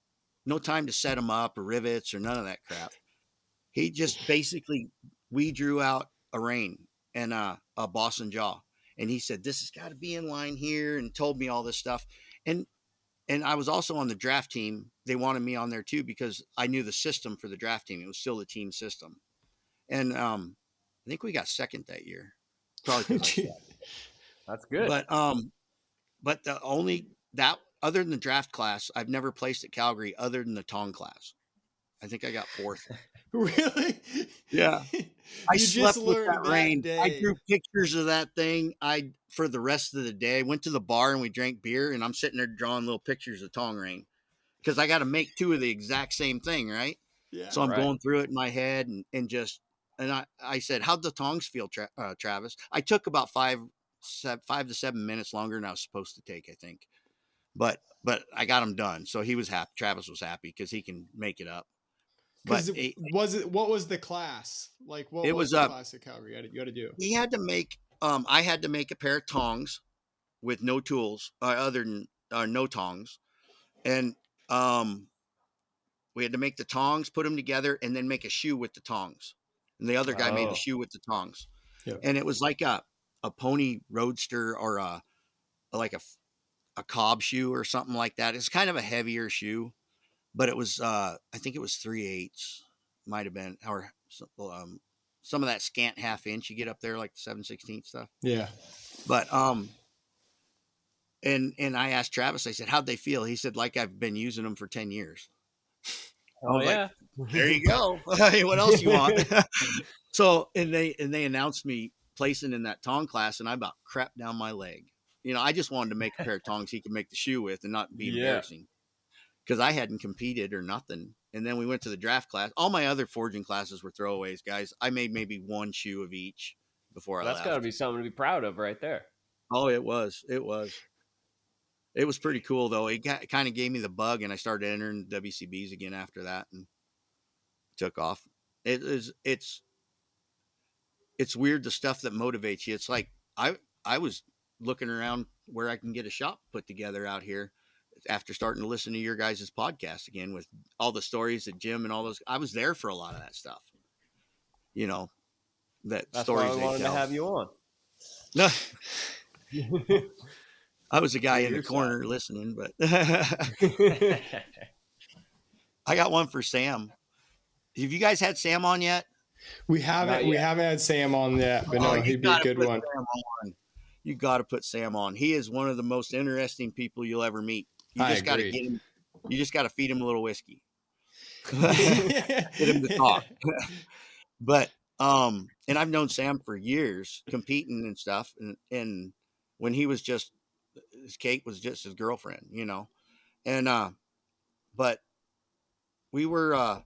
no time to set them up or rivets or none of that crap. He just basically, we drew out a rein and a Boston jaw. And he said, this has got to be in line here, and told me all this stuff. And I was also on the draft team. They wanted me on there too, because I knew the system for the draft team. It was still the team system. And I think we got second that year, probably because I sucked. That's good. But the only that other than the draft class, I've never placed at Calgary other than the tong class. I think I got fourth. Really? Yeah. I You just slept with learned that that rain. I day. drew pictures of that thing. For the rest of the day, I went to the bar and we drank beer, and I'm sitting there drawing little pictures of tong rain because I got to make two of the exact same thing, right? Yeah. So I'm Right. going through it in my head, and I said, how'd the tongs feel, Travis? I took about 5 to 7 minutes longer than I was supposed to take, I think. But I got them done. So he was happy. Travis was happy because he can make it up. Because what was the class? Like, what it was was the class at Calgary you had to do? He had to make, I had to make a pair of tongs with no tools other than no tongs, and we had to make the tongs, put them together, and then make a shoe with the tongs. And the other guy made the shoe with the tongs. Yep. And it was like a pony roadster or like a cob shoe or something like that. It's kind of a heavier shoe, but it was I think it was 3/8, might have been, or some of that scant half inch you get up there, like the 7/16 stuff. Yeah. But and I asked Travis, I said, how'd they feel? He said, like I've been using them for 10 years. I was like, there you go. What else you want? So, and they announced me placing in that tong class, and I about crapped down my leg. You know, I just wanted to make a pair of tongs he could make the shoe with and not be embarrassing, because I hadn't competed or nothing. And then we went to the draft class. All my other forging classes were throwaways, guys. I made maybe one shoe of each before I left. That's got to be something to be proud of right there. Oh, it was. It was pretty cool, though. It kind of gave me the bug, and I started entering WCBs again after that, and took off. It's weird, the stuff that motivates you. It's like I was looking around where I can get a shop put together out here after starting to listen to your guys' podcast again, with all the stories that Jim and all those. I was there for a lot of that stuff. You know, that's stories why I wanted to have you on. No. I was the guy in the corner listening, but I got one for Sam. Have you guys had Sam on yet? We haven't had Sam on yet, but no, he'd be a good one. You got to put Sam on. He is one of the most interesting people you'll ever meet. You just got to get him. You just got to feed him a little whiskey. Get him to talk. But and I've known Sam for years, competing and stuff, and when he was just, his Kate was just his girlfriend, you know. And but we were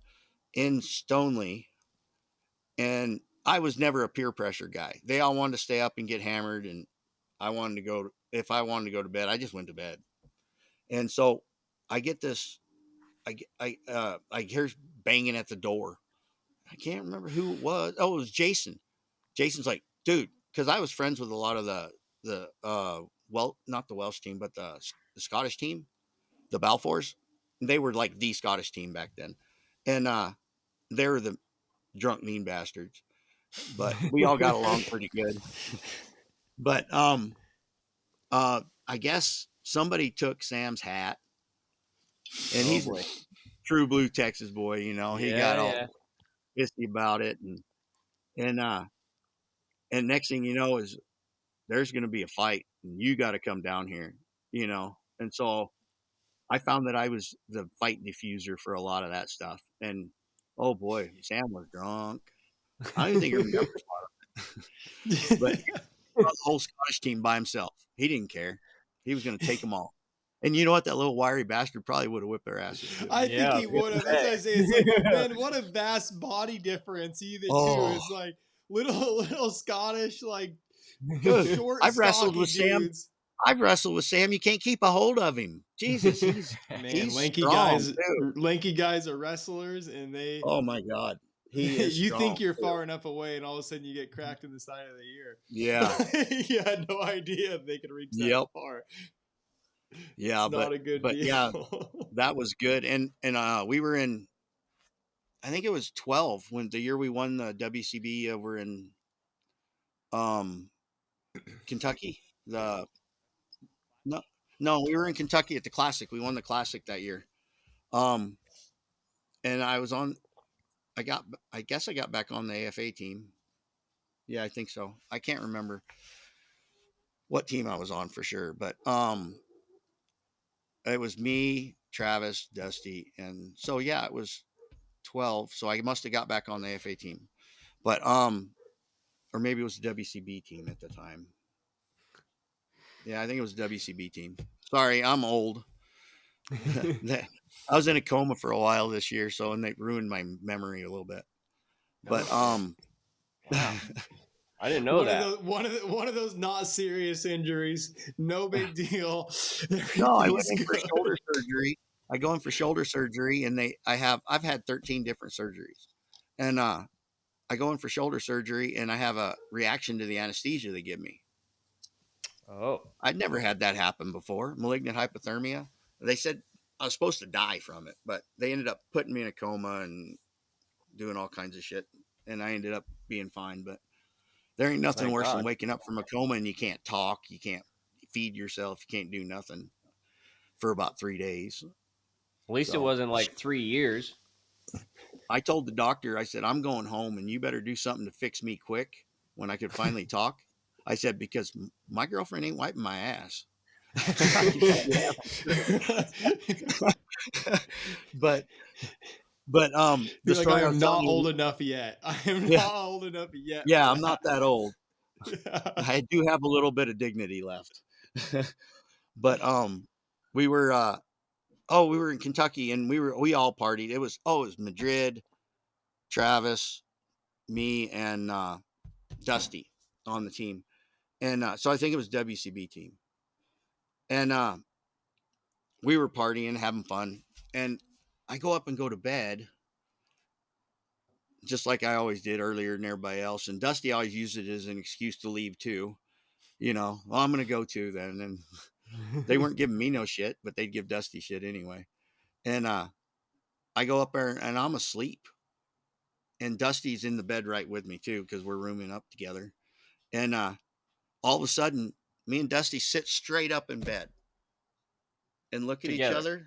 in Stoneleigh, and I was never a peer pressure guy. They all wanted to stay up and get hammered, and I wanted to go. If I wanted to go to bed, I just went to bed. And so I get this. I hear banging at the door. I can't remember who it was. Oh, it was Jason. Jason's like, dude, because I was friends with a lot of the well, not the Welsh team, but the Scottish team, the Balfours. They were like the Scottish team back then, and they were the drunk mean bastards. But we all got along pretty good. But I guess somebody took Sam's hat, and he's a true blue Texas boy. You know, he got all pissy about it, and next thing you know is there's going to be a fight, and you got to come down here, you know. And so I found that I was the fight diffuser for a lot of that stuff. And oh boy, Sam was drunk. I don't even think he remembers it. But he brought the whole Scottish team by himself. He didn't care. He was going to take them all. And you know what? That little wiry bastard probably would have whipped their asses too. I think he would have. That's what I say. It's like, man, what a vast body difference either too. It's like little Scottish, like short. I've wrestled with dudes. Sam. I've wrestled with Sam. You can't keep a hold of him. Jesus, he's lanky strong, guys. dude. Lanky guys are wrestlers, and they. Oh my God, he is. You strong, think you're far enough away, and all of a sudden you get cracked in the side of the ear. Yeah, you had no idea they could reach that far. Yeah, it's not a good deal. Yeah, that was good. And we were in, I think it was 12 when the year we won the WCB over in Kentucky. No, we were in Kentucky at the Classic. We won the Classic that year. And I was on. I guess I got back on the AFA team. Yeah, I think so. I can't remember what team I was on for sure, but it was me, Travis, Dusty, and so yeah, it was 12. So I must have got back on the AFA team, but or maybe it was the WCB team at the time. Yeah, I think it was the WCB team. Sorry, I'm old. I was in a coma for a while this year, and they ruined my memory a little bit. But wow. I didn't know that. One of those not serious injuries, no big deal. No, I went in for shoulder surgery. I go in for shoulder surgery, and I've had 13 different surgeries, and I go in for shoulder surgery, and I have a reaction to the anesthesia they give me. Oh, I'd never had that happen before. Malignant hypothermia. They said I was supposed to die from it, but they ended up putting me in a coma and doing all kinds of shit. And I ended up being fine. But there ain't nothing thank worse than God. waking up from a coma and you can't talk, you can't feed yourself, you can't do nothing for about 3 days. At least it So wasn't like 3 years. I told the doctor, I said, I'm going home and you better do something to fix me quick when I could finally talk. I said, because my girlfriend ain't wiping my ass. but the Be like, I story I am was telling not you, old enough yet. I am yeah, not old enough yet for yeah, I'm that. not that old. I do have a little bit of dignity left. But we were we were in Kentucky and we all partied. It was Madrid, Travis, me, and Dusty on the team. And so I think it was WCB team. And we were partying, having fun. And I go up and go to bed, just like I always did earlier than everybody else. And Dusty always used it as an excuse to leave too. Well, I'm going to go too then. And they weren't giving me no shit, but they'd give Dusty shit anyway. And I go up there and I'm asleep. And Dusty's in the bed right with me too, because we're rooming up together. And all of a sudden, me and Dusty sit straight up in bed and look at each Together. other.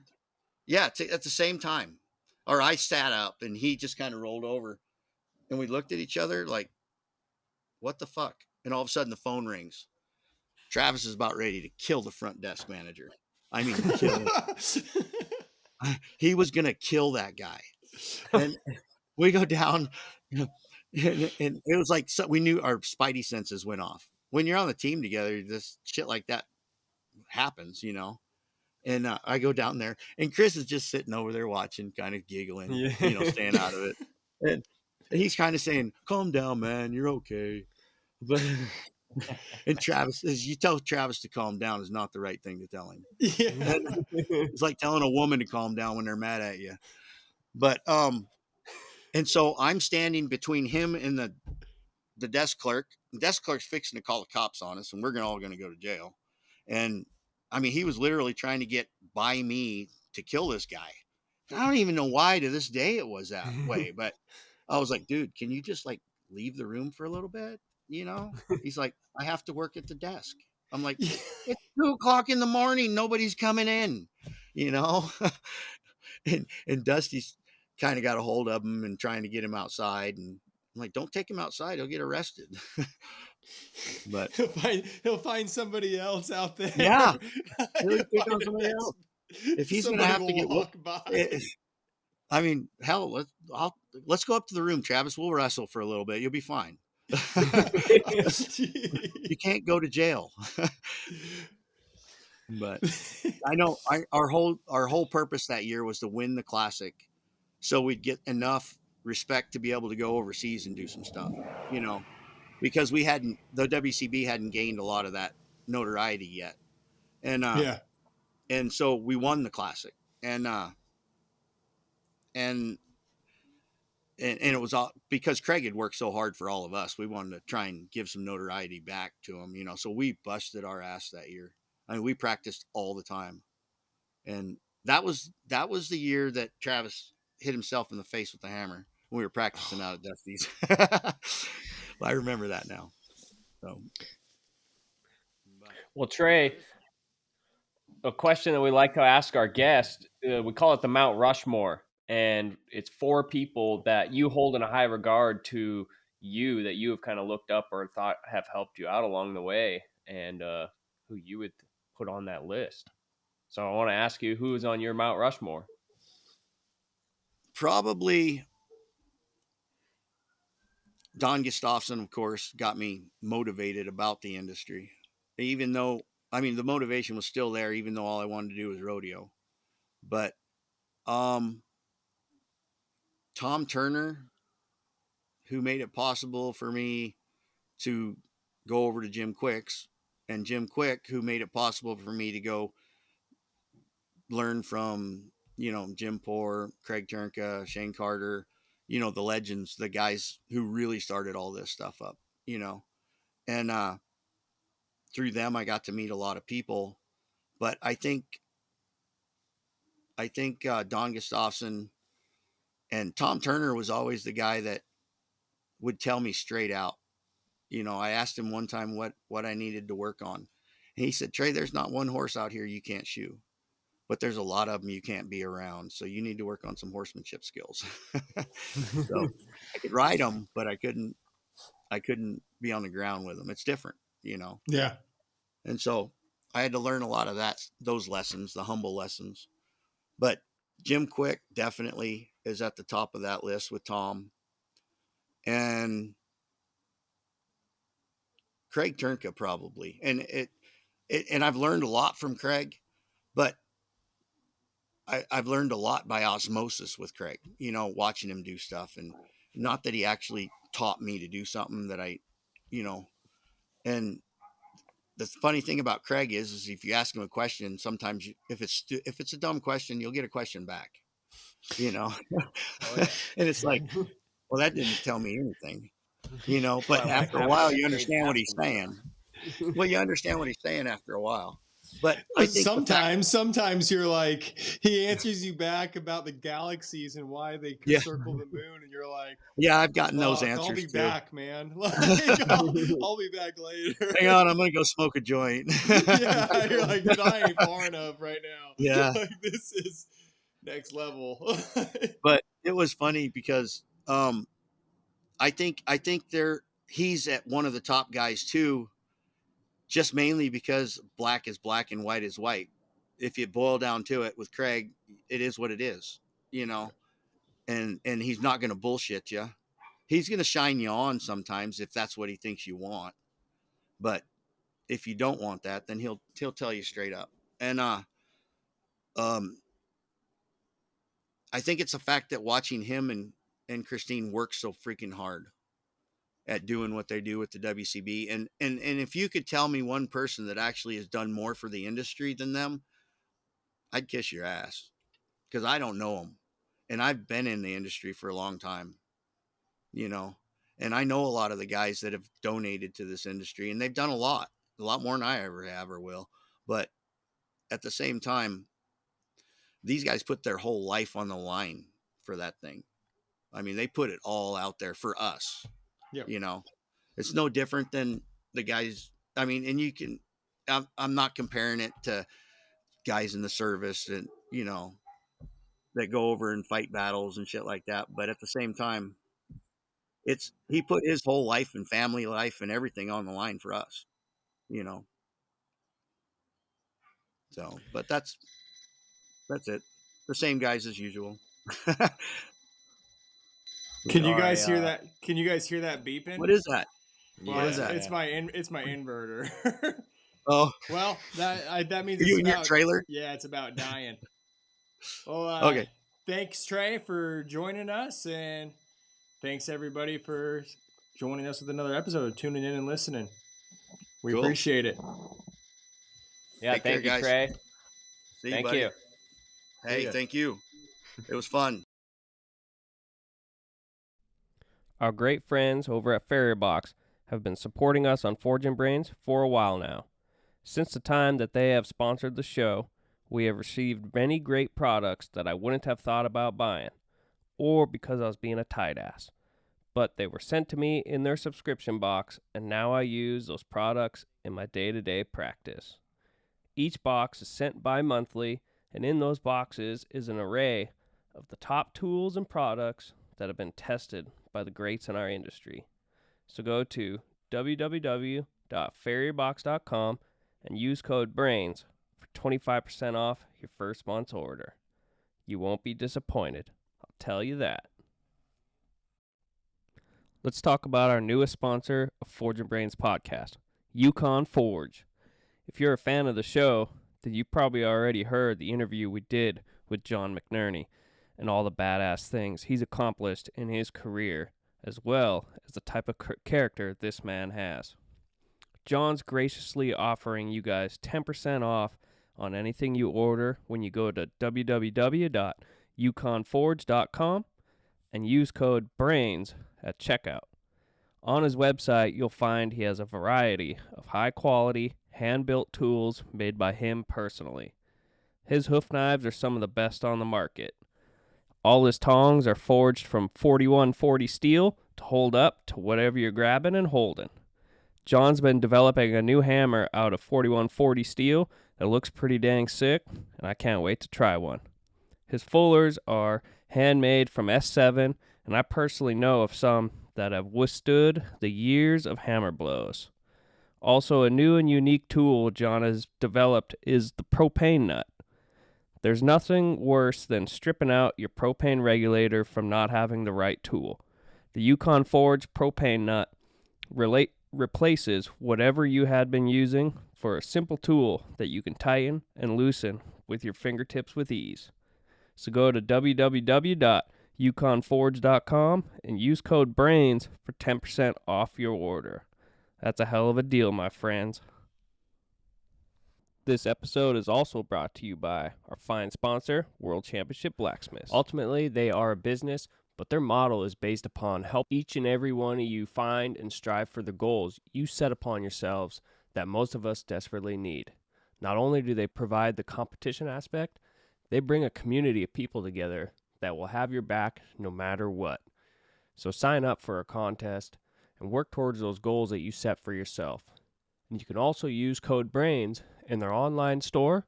Yeah, at the same time. Or I sat up and he just kind of rolled over. And we looked at each other like, what the fuck? And all of a sudden the phone rings. Travis is about ready to kill the front desk manager. I mean, kill him. He was going to kill that guy. And we go down and it was like, so we knew our spidey senses went off. When you're on the team together, this shit like that happens. And I go down there and Chris is just sitting over there watching, kind of giggling, Yeah. staying out of it. And he's kind of saying, calm down, man, you're okay. But and Travis, as you tell Travis to calm down is not the right thing to tell him. Yeah. And it's like telling a woman to calm down when they're mad at you. But and so I'm standing between him and the desk clerk. The desk clerk's fixing to call the cops on us, and we're all going to go to jail. And I mean, he was literally trying to get by me to kill this guy. I don't even know why to this day it was that way, but I was like, dude, can you just like leave the room for a little bit? He's like, I have to work at the desk. I'm like, it's 2 o'clock in the morning. Nobody's coming in, you know? and Dusty's kind of got a hold of him and trying to get him outside. And I'm like, don't take him outside. He'll get arrested. But he'll find somebody else out there. yeah, he'll He'll pick on find a somebody else. If he's going to somebody have to will get, walk by. I mean, hell, let's go up to the room, Travis. We'll wrestle for a little bit. You'll be fine. You can't go to jail. But I know our whole purpose that year was to win the classic, so we'd get enough respect to be able to go overseas and do some stuff, because the WCB hadn't gained a lot of that notoriety yet, and Yeah. and so we won the classic, and and and it was all because Craig had worked so hard for all of us. We wanted to try and give some notoriety back to him, so we busted our ass that year. I mean, we practiced all the time. And that was the year that Travis hit himself in the face with the hammer when we were practicing out at Dusty's. I remember that now. So, Well, Trey, a question that we like to ask our guests, we call it the Mount Rushmore. And it's 4 people that you hold in a high regard to you that you have kind of looked up or thought have helped you out along the way, and who you would put on that list. So I want to ask you, who is on your Mount Rushmore? probably Don Gustafson, of course, got me motivated about the industry. Even though, I mean, the motivation was still there, even though all I wanted to do was rodeo. But um, Tom Turner, who made it possible for me to go over to Jim Quick's, and Jim Quick, who made it possible for me to go learn from, Jim Poor, Craig Turnka, Shane Carter, the legends, the guys who really started all this stuff up, you know. And through them, I got to meet a lot of people. But I think Don Gustafson and Tom Turner was always the guy that would tell me straight out. I asked him one time what I needed to work on. And he said, Trey, there's not one horse out here you can't shoe, but there's a lot of them you can't be around. So you need to work on some horsemanship skills. So I could ride them, but I couldn't be on the ground with them. It's different, Yeah. And so I had to learn a lot of those lessons, the humble lessons. But Jim Quick definitely is at the top of that list with Tom. And Craig Turnka probably. And and I've learned a lot from Craig, but I've learned a lot by osmosis with Craig, watching him do stuff. And not that he actually taught me to do something that and the funny thing about Craig is if you ask him a question, sometimes if it's a dumb question, you'll get a question back, Oh, yeah. and it's like, well, that didn't tell me anything, but Well, I like after a having while, that you crazy understand what he's asking saying. Well, you understand what he's saying after a while, but I think sometimes you're like, he answers you back about the galaxies and why they could Yeah. circle the moon, and you're like, yeah, I've gotten those "Fuck, answers I'll be too. back, man. Like, I'll be back later." Hang on, I'm going to go smoke a joint. Yeah, you're like, dude, I ain't far enough right now. Yeah. Like, this is next level. But it was funny because I think he's at one of the top guys too, just mainly because black is black and white is white. If you boil down to it with Craig, it is what it is, and he's not going to bullshit you. He's going to shine you on sometimes if that's what he thinks you want. But if you don't want that, then he'll tell you straight up. And I think it's a fact that watching him and Christine work so freaking hard at doing what they do with the WCB. And if you could tell me one person that actually has done more for the industry than them, I'd kiss your ass, because I don't know them. And I've been in the industry for a long time, and I know a lot of the guys that have donated to this industry, and they've done a lot more than I ever have or will. But at the same time, these guys put their whole life on the line for that thing. I mean, they put it all out there for us. Yep. It's no different than the guys. I mean, and you can, I'm not comparing it to guys in the service and, that go over and fight battles and shit like that. But at the same time, he put his whole life and family life and everything on the line for us, So, but that's it. The same guys as usual. Can you guys Sorry, hear that? Can you guys hear that beeping? What is that? Well, What is that? It's my inverter. Oh, well, that means you it's in your about trailer? Yeah, it's about dying. Well, Okay. Thanks, Trey, for joining us, and thanks everybody for joining us with another episode, tuning in and listening. We Cool. appreciate it. Yeah, Take care, thank you, guys. Trey. See you, Thank buddy. you. Hey, See ya. thank you. It was fun. Our great friends over at Farrier Box have been supporting us on Forging Brains for a while now. Since the time that they have sponsored the show, we have received many great products that I wouldn't have thought about buying, or because I was being a tight ass. But they were sent to me in their subscription box, and now I use those products in my day-to-day practice. Each box is sent bi-monthly, and in those boxes is an array of the top tools and products that have been tested by the greats in our industry. So go to www.farrierbox.com and use code BRAINS for 25% off your first month's order. You won't be disappointed, I'll tell you that. Let's talk about our newest sponsor of Forging Brains podcast, Yukon Forge. If you're a fan of the show, then you probably already heard the interview we did with John McNerney and all the badass things he's accomplished in his career, as well as the type of character this man has. John's graciously offering you guys 10% off on anything you order when you go to www.yukonforge.com and use code BRAINS at checkout. On his website, you'll find he has a variety of high-quality, hand-built tools made by him personally. His hoof knives are some of the best on the market. All his tongs are forged from 4140 steel to hold up to whatever you're grabbing and holding. John's been developing a new hammer out of 4140 steel that looks pretty dang sick, and I can't wait to try one. His fullers are handmade from S7, and I personally know of some that have withstood the years of hammer blows. Also, a new and unique tool John has developed is the propane nut. There's nothing worse than stripping out your propane regulator from not having the right tool. The Yukon Forge propane nut replaces whatever you had been using for a simple tool that you can tighten and loosen with your fingertips with ease. So go to www.yukonforge.com and use code BRAINS for 10% off your order. That's a hell of a deal, my friends. This episode is also brought to you by our fine sponsor, World Championship Blacksmiths. Ultimately, they are a business, but their model is based upon help each and every one of you find and strive for the goals you set upon yourselves that most of us desperately need. Not only do they provide the competition aspect, they bring a community of people together that will have your back no matter what. So sign up for a contest and work towards those goals that you set for yourself. And you can also use code BRAINS in their online store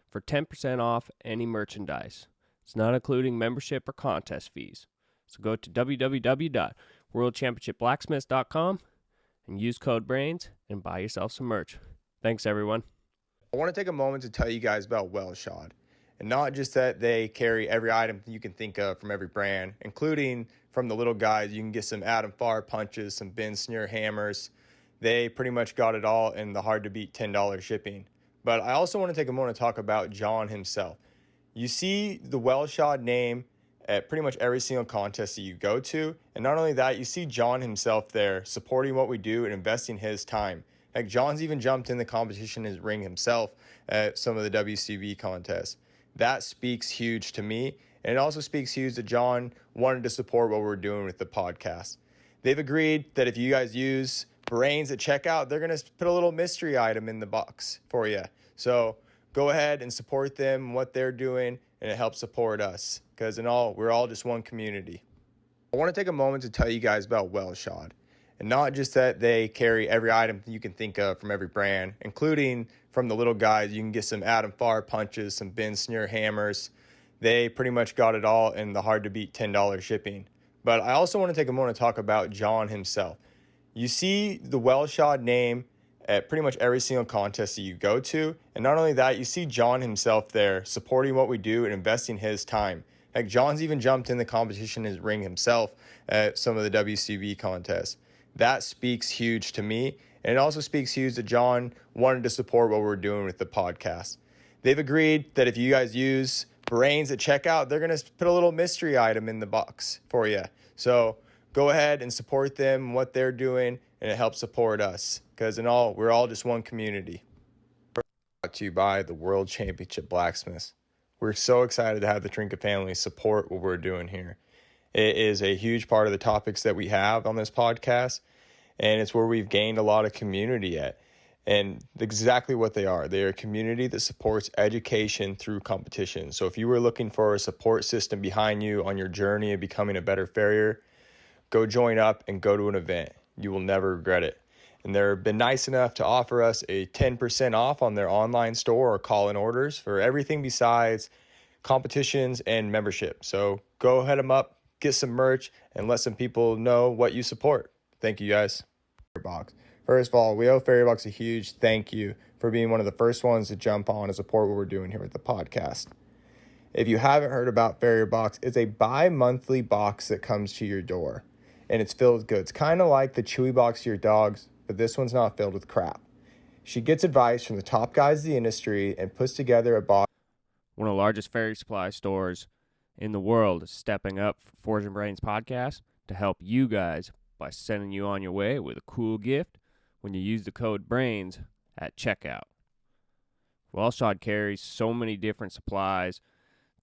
for 10% off any merchandise. It's not including membership or contest fees. So go to www.worldchampionshipblacksmiths.com and use code BRAINS and buy yourself some merch. Thanks, everyone. I want to take a moment to tell you guys about Wellshod. And not just that they carry every item you can think of from every brand, including from the little guys. You can get some Adam Farr punches, some Ben Sneer hammers. They pretty much got it all in the hard-to-beat $10 shipping. But I also want to take a moment to talk about John himself. You see the Wellshod name at pretty much every single contest that you go to. And not only that, you see John himself there supporting what we do and investing his time. Like, John's even jumped in the competition in his ring himself at some of the WCB contests. That speaks huge to me. And it also speaks huge that John wanted to support what we're doing with the podcast. They've agreed that if you guys use Brains at checkout, they're going to put a little mystery item in the box for you. So go ahead and support them, what they're doing, and it helps support us. Because we're all just one community. I want to take a moment to tell you guys about Wellshod. And not just that they carry every item you can think of from every brand, including from the little guys. You can get some Adam Farr punches, some Ben Sneer hammers. They pretty much got it all in the hard-to-beat $10 shipping. But I also want to take a moment to talk about John himself. You see the Wellshod name at pretty much every single contest that you go to. And not only that, you see John himself there supporting what we do and investing his time. Like, John's even jumped in the competition in his ring himself at some of the WCB contests. That speaks huge to me. And it also speaks huge that John wanted to support what we're doing with the podcast. They've agreed that if you guys use Brains at checkout, they're going to put a little mystery item in the box for you. So go ahead and support them, what they're doing, and it helps support us. Because we're all just one community. Brought to you by the World Championship Blacksmiths. We're so excited to have the Trinket family support what we're doing here. It is a huge part of the topics that we have on this podcast, and it's where we've gained a lot of community at. And exactly what they are. They are a community that supports education through competition. So if you were looking for a support system behind you on your journey of becoming a better farrier, go join up and go to an event. You will never regret it. And they've been nice enough to offer us a 10% off on their online store or call-in orders for everything besides competitions and membership. So go head them up, get some merch, and let some people know what you support. Thank you, guys. First of all, we owe Farrier a huge thank you for being one of the first ones to jump on and support what we're doing here with the podcast. If you haven't heard about Farrier Box, it's a bi-monthly box that comes to your door, and it's filled with goods. Kind of like the Chewy box to your dogs, but this one's not filled with crap. She gets advice from the top guys of the industry and puts together a box. One of the largest farrier supply stores in the world is stepping up for Forge and Brains podcast to help you guys by sending you on your way with a cool gift when you use the code BRAINS at checkout. Wellshod carries so many different supplies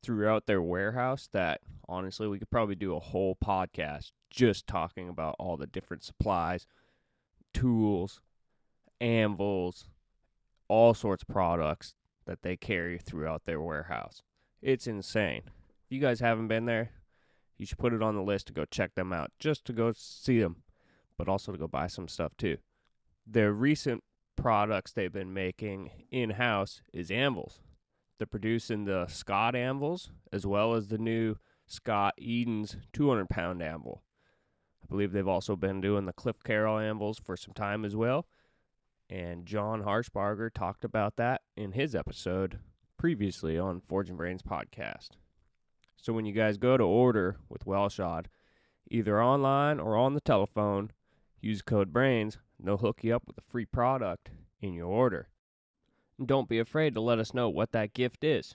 throughout their warehouse that, honestly, we could probably do a whole podcast just talking about all the different supplies, tools, anvils, all sorts of products that they carry throughout their warehouse. It's insane. If you guys haven't been there, you should put it on the list to go check them out, just to go see them, but also to go buy some stuff too. Their recent products they've been making in-house is anvils. They're producing the Scott anvils as well as the new Scott Eden's 200-pound anvil. I believe they've also been doing the Cliff Carroll anvils for some time as well. And John Harshbarger talked about that in his episode previously on Forge and Brains podcast. So when you guys go to order with Wellshod, either online or on the telephone, use code BRAINS, and they'll hook you up with a free product in your order. And don't be afraid to let us know what that gift is.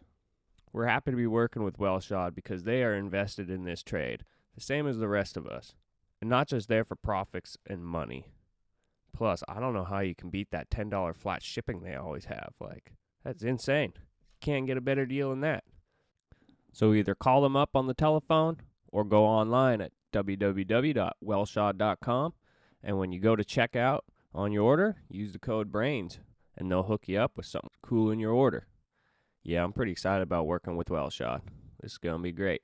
We're happy to be working with Wellshod because they are invested in this trade, the same as the rest of us, and not just there for profits and money. Plus, I don't know how you can beat that $10 flat shipping they always have. Like, that's insane. Can't get a better deal than that. So either call them up on the telephone or go online at www.wellshod.com, and when you go to checkout on your order, use the code BRAINS, and they'll hook you up with something cool in your order. Yeah, I'm pretty excited about working with Wellshod. This is going to be great.